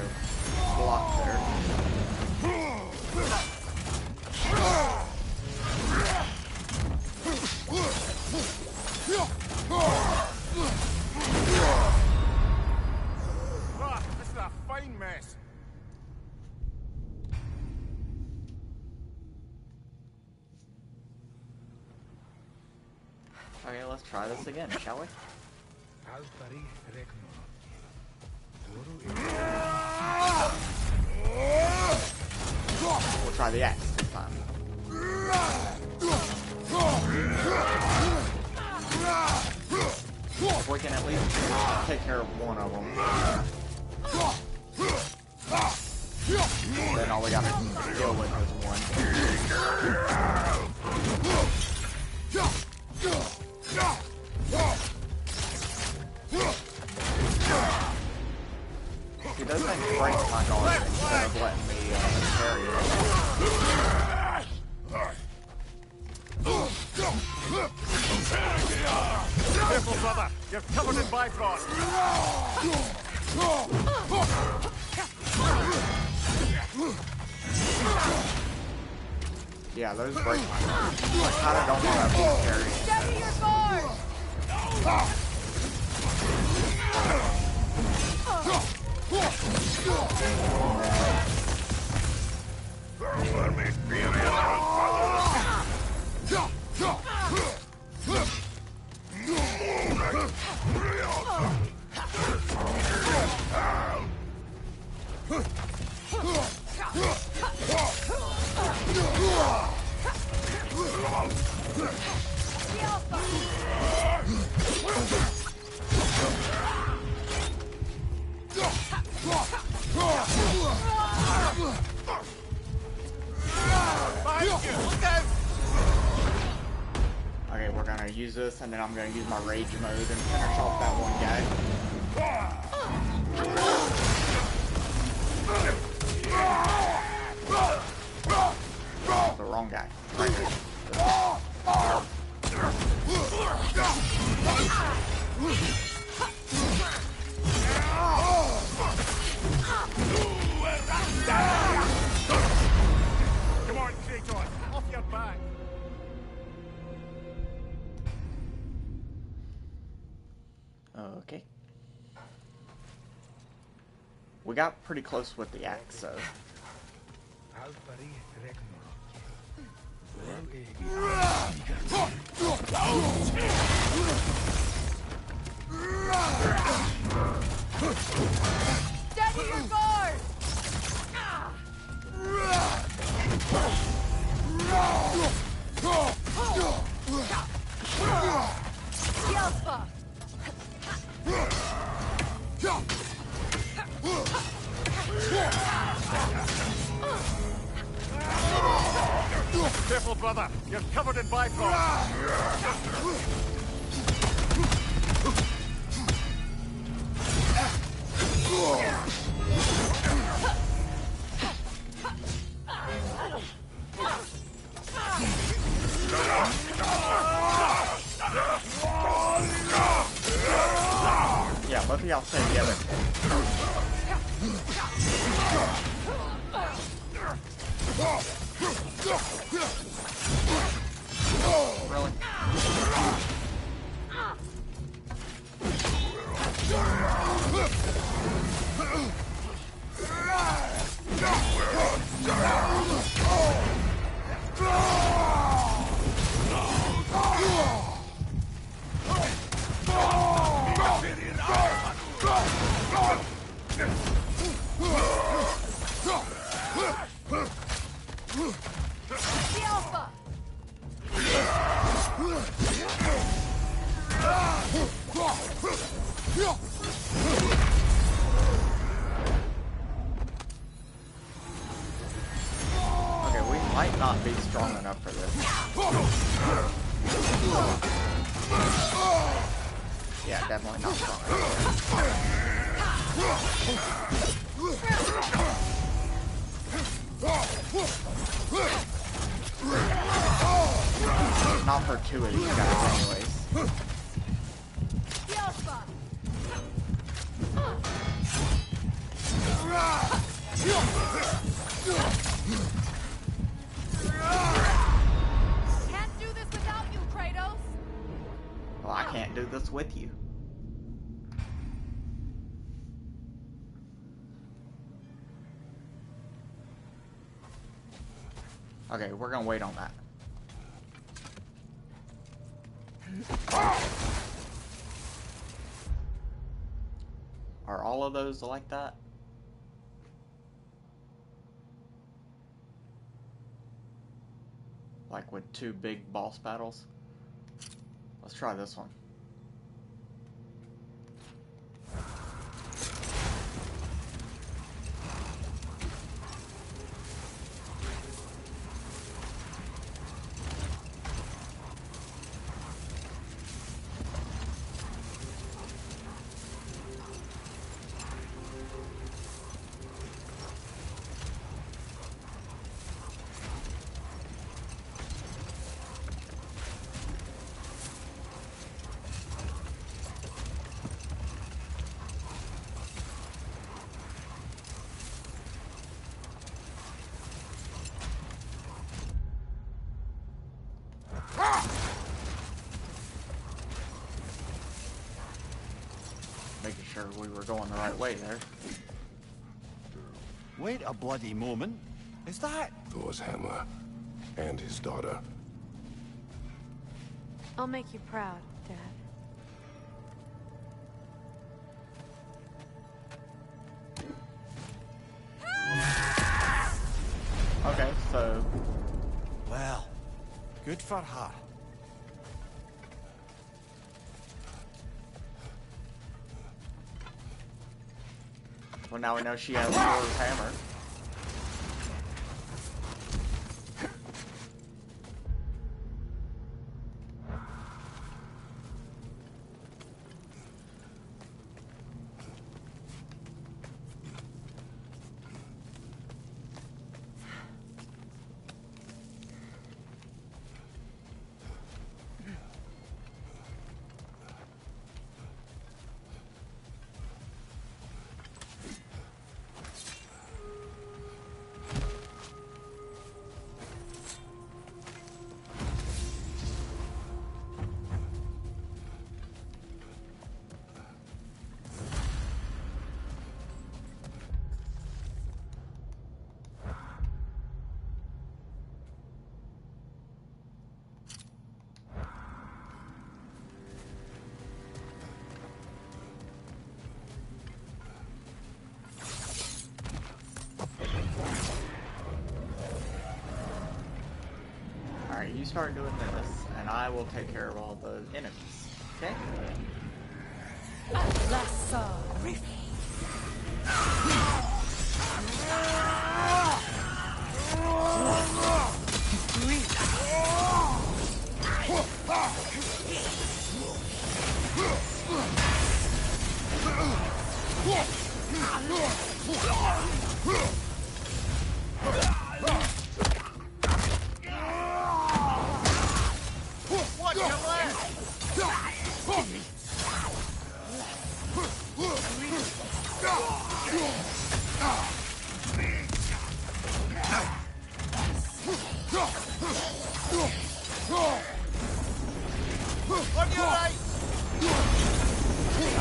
This is a fine mess. Okay, let's try this again, shall we? We'll try the axe this time. If we can at least take care of one of them, then all we gotta deal with is one. See, those things break my guard instead of letting me carry it. Careful, brother. You're covered in Bifrost. Yeah, those break my guard. I kinda don't want to carry it. Steady your guard! Okay, we're gonna use this, and then I'm gonna use my rage mode and finish off that one guy. The wrong guy. Right here. Come on, Kratos, off your back. Okay. We got pretty close with the axe, so. Steady your guard! Yelpa! Careful, brother. You're covered in Bifrost. Yeah, both of y'all stay together. Really? Yelpa! Okay, we might not be strong enough for this. Yeah, definitely not strong enough. Not for two of these guys, anyways. Yelpa! Can't do this without you, Kratos! Well, I can't do this with you. Okay, we're gonna wait on that. Are all of those like that? Like with two big boss battles? Let's try this one. Making sure we were going the right way there. Wait a bloody moment. Is that... Thor's hammer and his daughter. I'll make you proud, Dad. Okay, so... Well, good for her. Well, now we know she has Thor's hammer. Alright, you start doing this, and I will take care of all the enemies. Okay?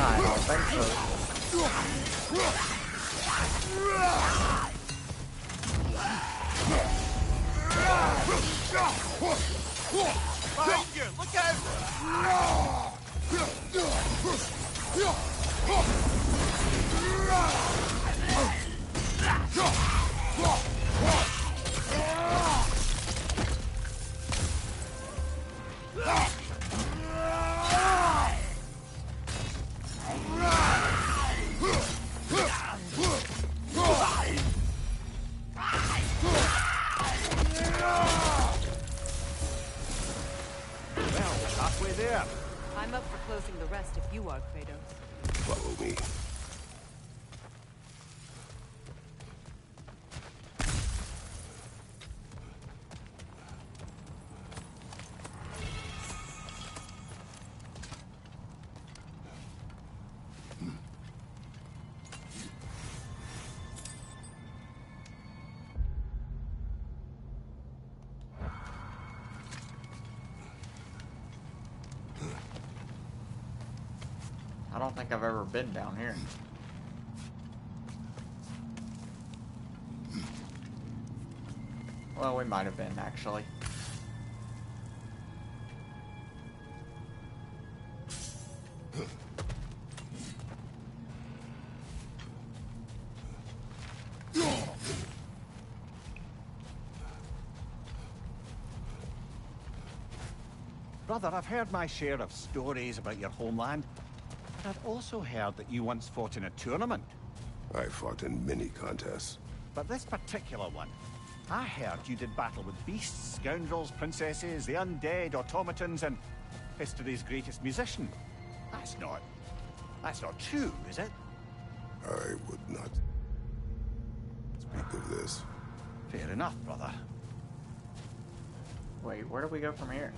I don't think Behind you! Look out! Halfway there. I'm up for closing the rest if you are, Kratos. Follow me. I don't think I've ever been down here. Well, we might have been, actually. Brother, I've heard my share of stories about your homeland, but I've also heard that you once fought in a tournament. I fought in many contests. But this particular one, I heard you did battle with beasts, scoundrels, princesses, the undead, automatons, and history's greatest musician. That's not true, is it? I would not speak of this. Fair enough, brother. Wait, where do we go from here?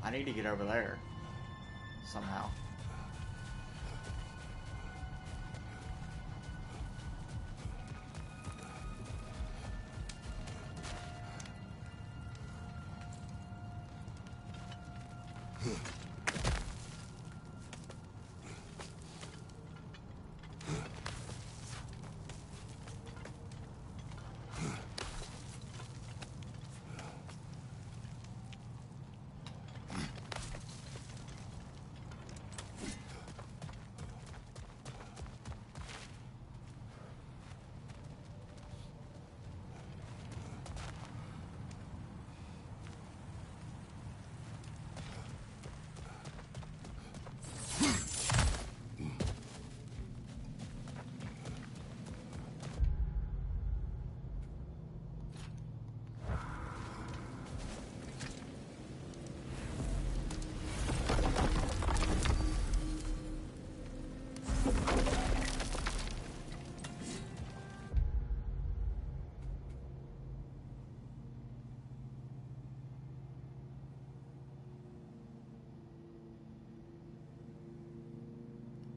I need to get over there somehow.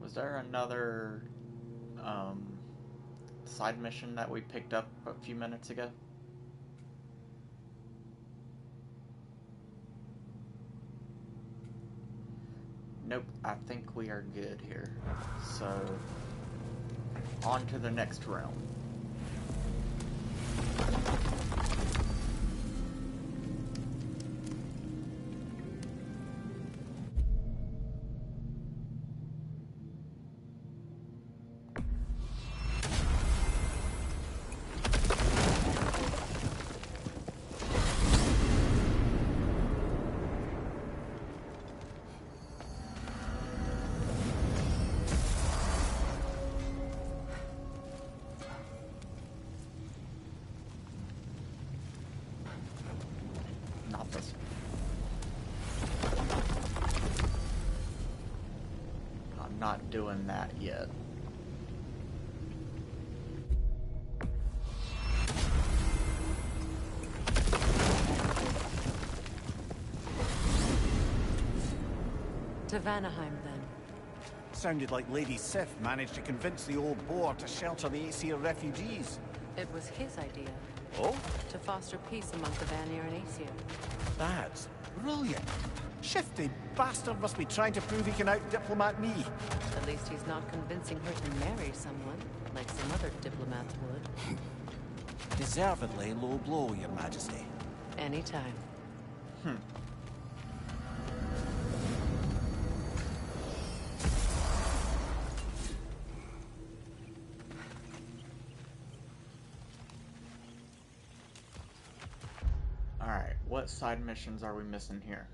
Was there another side mission that we picked up a few minutes ago? Nope, I think we are good here. So, on to the next realm. Not this one. I'm not doing that yet. To Vanaheim, then. Sounded like Lady Sif managed to convince the old boar to shelter the Aesir refugees. It was his idea. Oh? To foster peace among the Vanir and Aesir. That's brilliant. Shifty bastard must be trying to prove he can out-diplomat me. At least he's not convincing her to marry someone, like some other diplomats would. Deservedly low blow, Your Majesty. Anytime. Alright, what side missions are we missing here?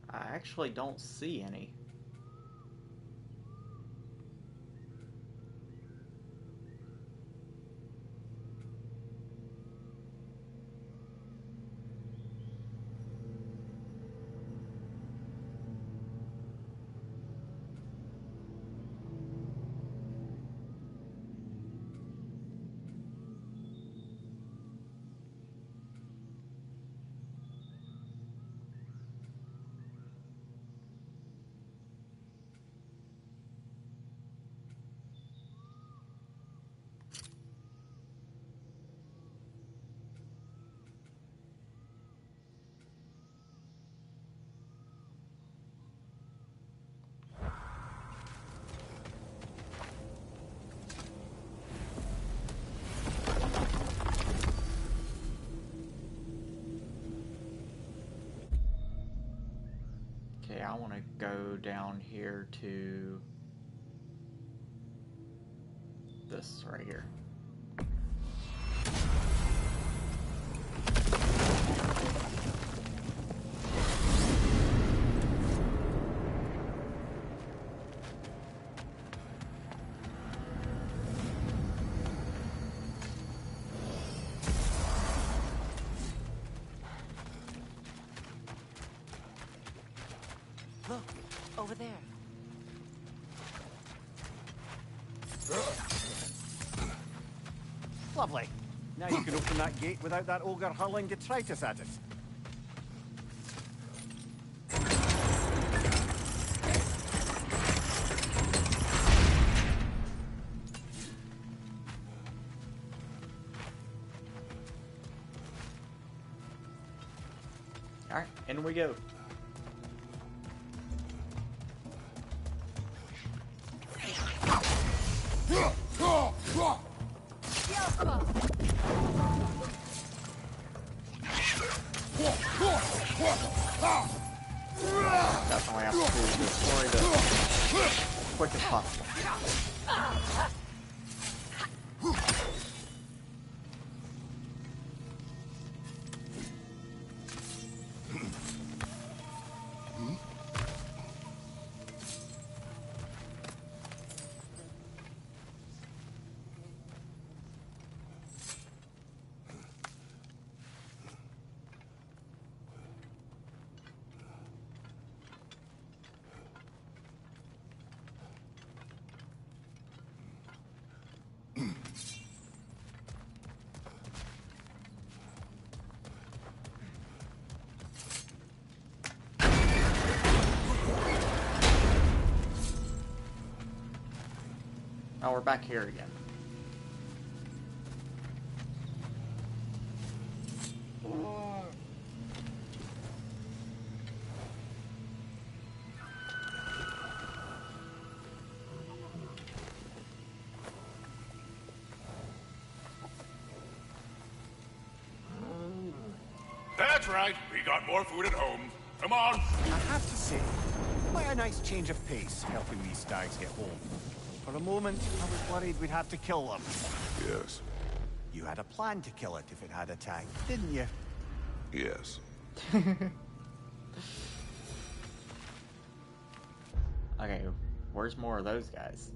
I actually don't see any. Okay, I want to go down here to this right here. Over there. Lovely. Now you can open that gate without that ogre hurling detritus at it. Alright, in we go. Definitely have to destroy this as quick as possible. Now we're back here again. That's right. We got more food at home. Come on. I have to say, quite a nice change of pace helping these stags get home. For a moment, I was worried we'd have to kill them. Yes. You had a plan to kill it if it had attacked, didn't you? Yes. Okay, where's more of those guys?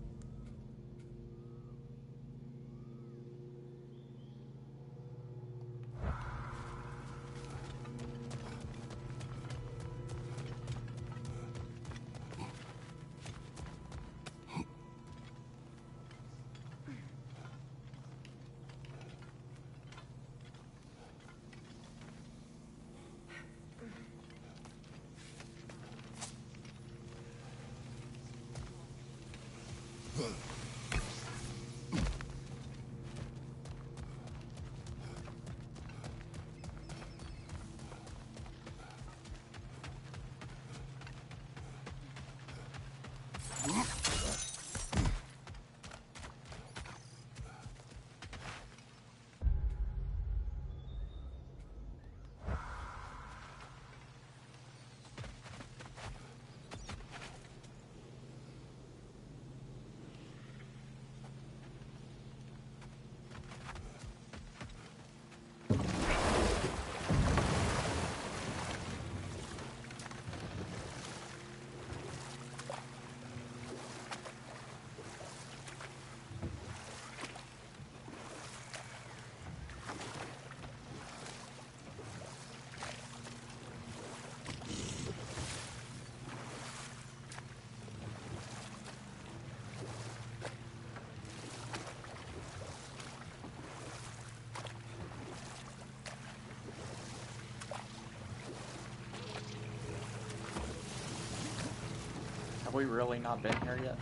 Have we really not been here yet?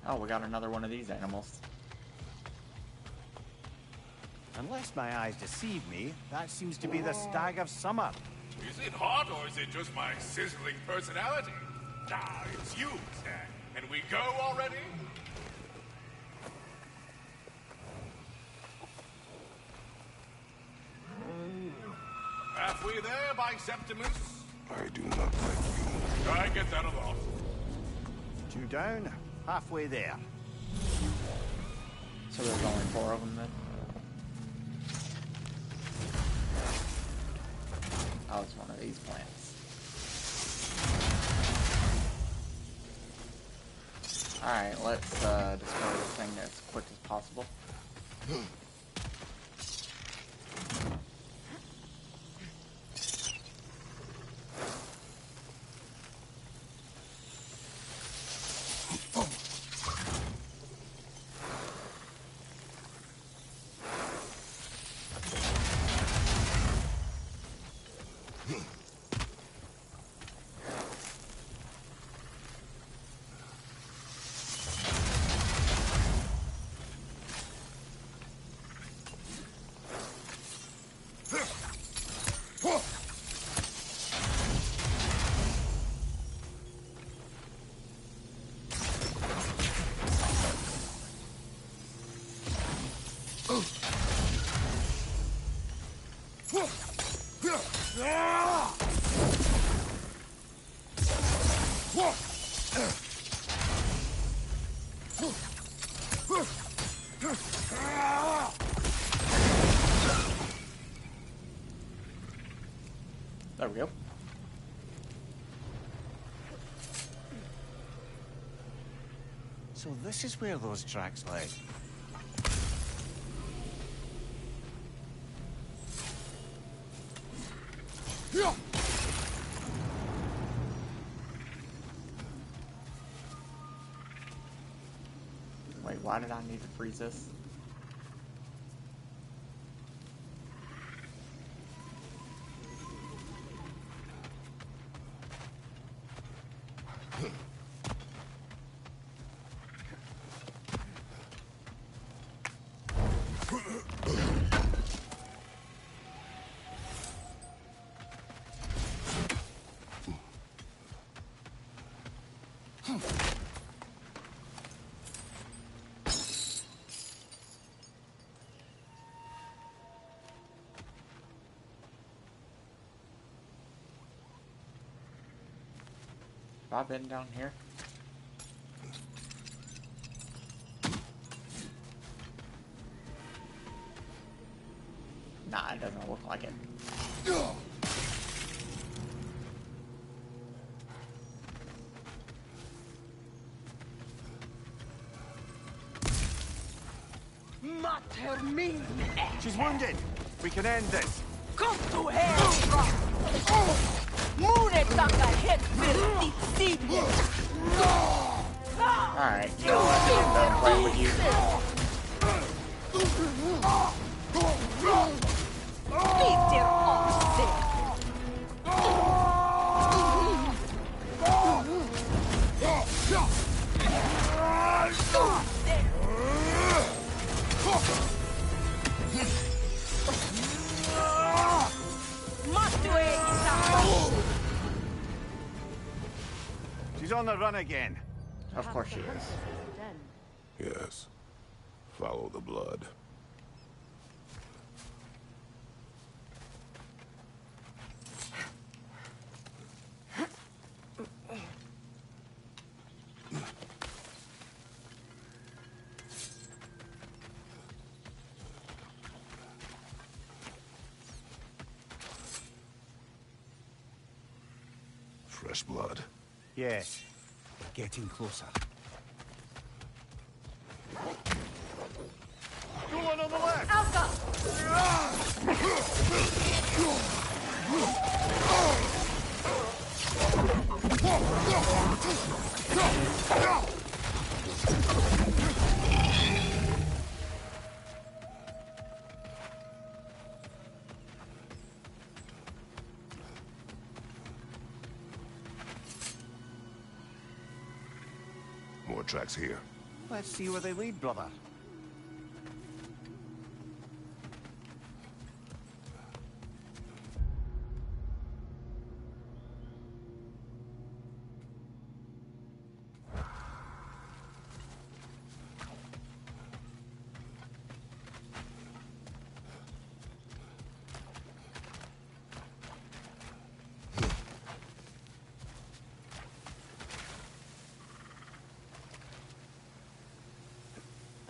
Oh, we got another one of these animals. Unless my eyes deceive me, that seems to be the stag of summer. Is it hot or is it just my sizzling personality? Ah, it's you, Stag. Can we go already? Halfway there, Biseptimus? I do not like you. I get that a lot. 2 down, halfway there. So there's only 4 of them then? Oh, it's one of these plants. Alright, let's destroy this thing as quick as possible. There we go. So this is where those tracks led. Wait, why did I need to freeze this? Have I been down here? Nah, it doesn't look like it. She's wounded. We can end this. Come to hell, Mune taka head Alright, I'm done playing with you. She's on the run again. Of course she is. Yes. Follow the blood. Fresh blood. Yes. Getting closer. Go on the left! More tracks here. Let's see where they lead, brother.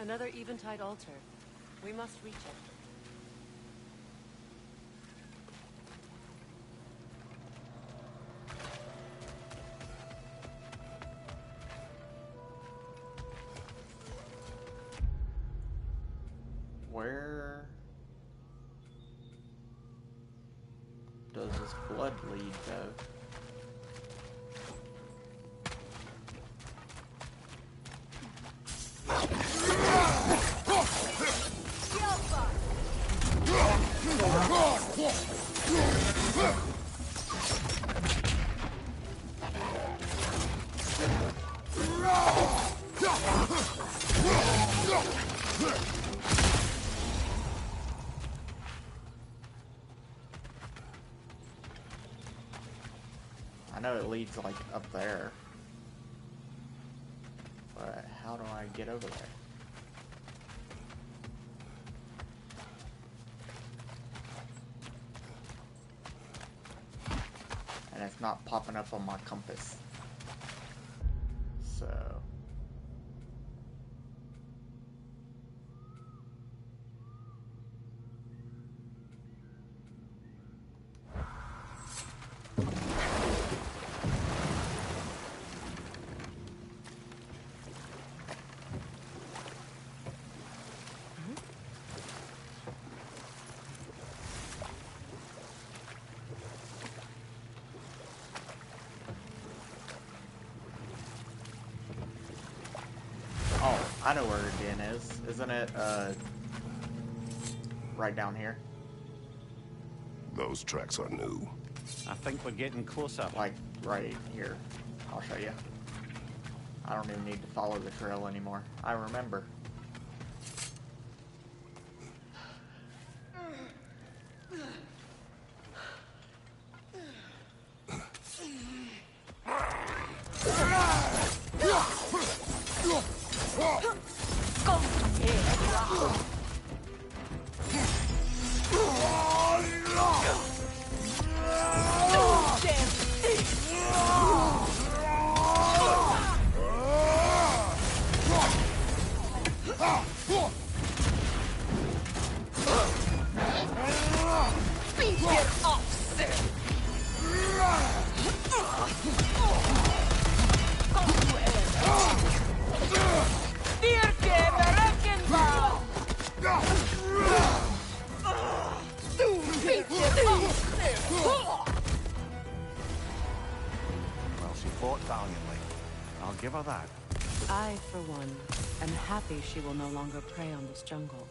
Another Eventide altar. We must reach it. Where does this blood lead, though? I know it leads, like, up there. But how do I get over there? And it's not popping up on my compass. So... I know where the inn is. Isn't it, right down here? Those tracks are new. I think we're getting closer. Like, right here. I'll show you. I don't even need to follow the trail anymore. I remember. Well, she fought valiantly. I'll give her that. I, for one, am happy she will no longer prey on this jungle.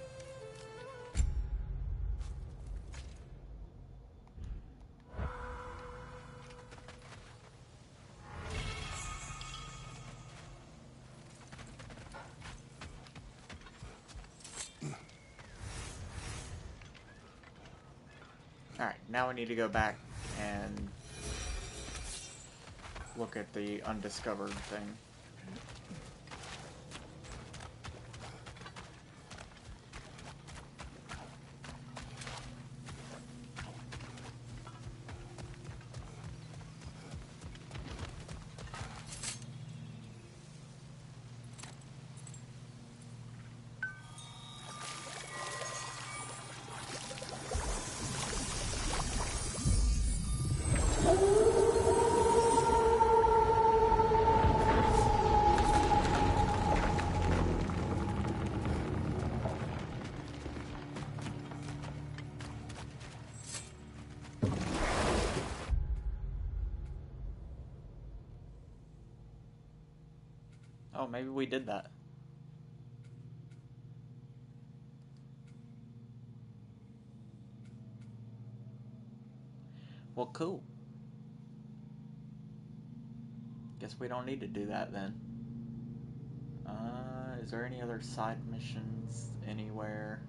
Alright, now we need to go back and look at the undiscovered thing. Oh, maybe we did that. Well, cool. Guess we don't need to do that then. Is there any other side missions anywhere?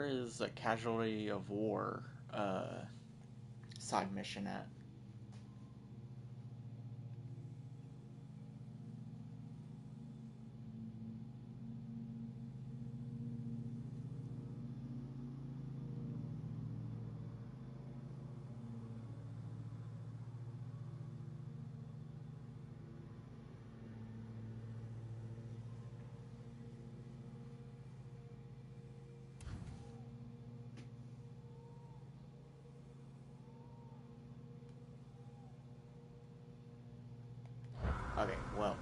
is a Casualty of War side mission at? Okay, well,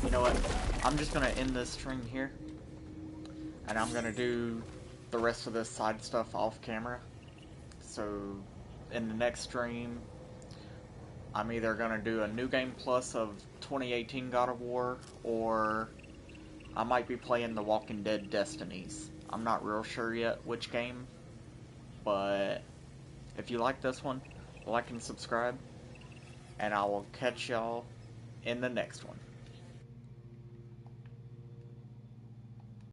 you know what? I'm just gonna end this stream here, and I'm gonna do the rest of this side stuff off camera. So, in the next stream, I'm either gonna do a New Game Plus of 2018 God of War, or I might be playing The Walking Dead Destinies. I'm not real sure yet which game, but if you like this one, like and subscribe, and I will catch y'all in the next one.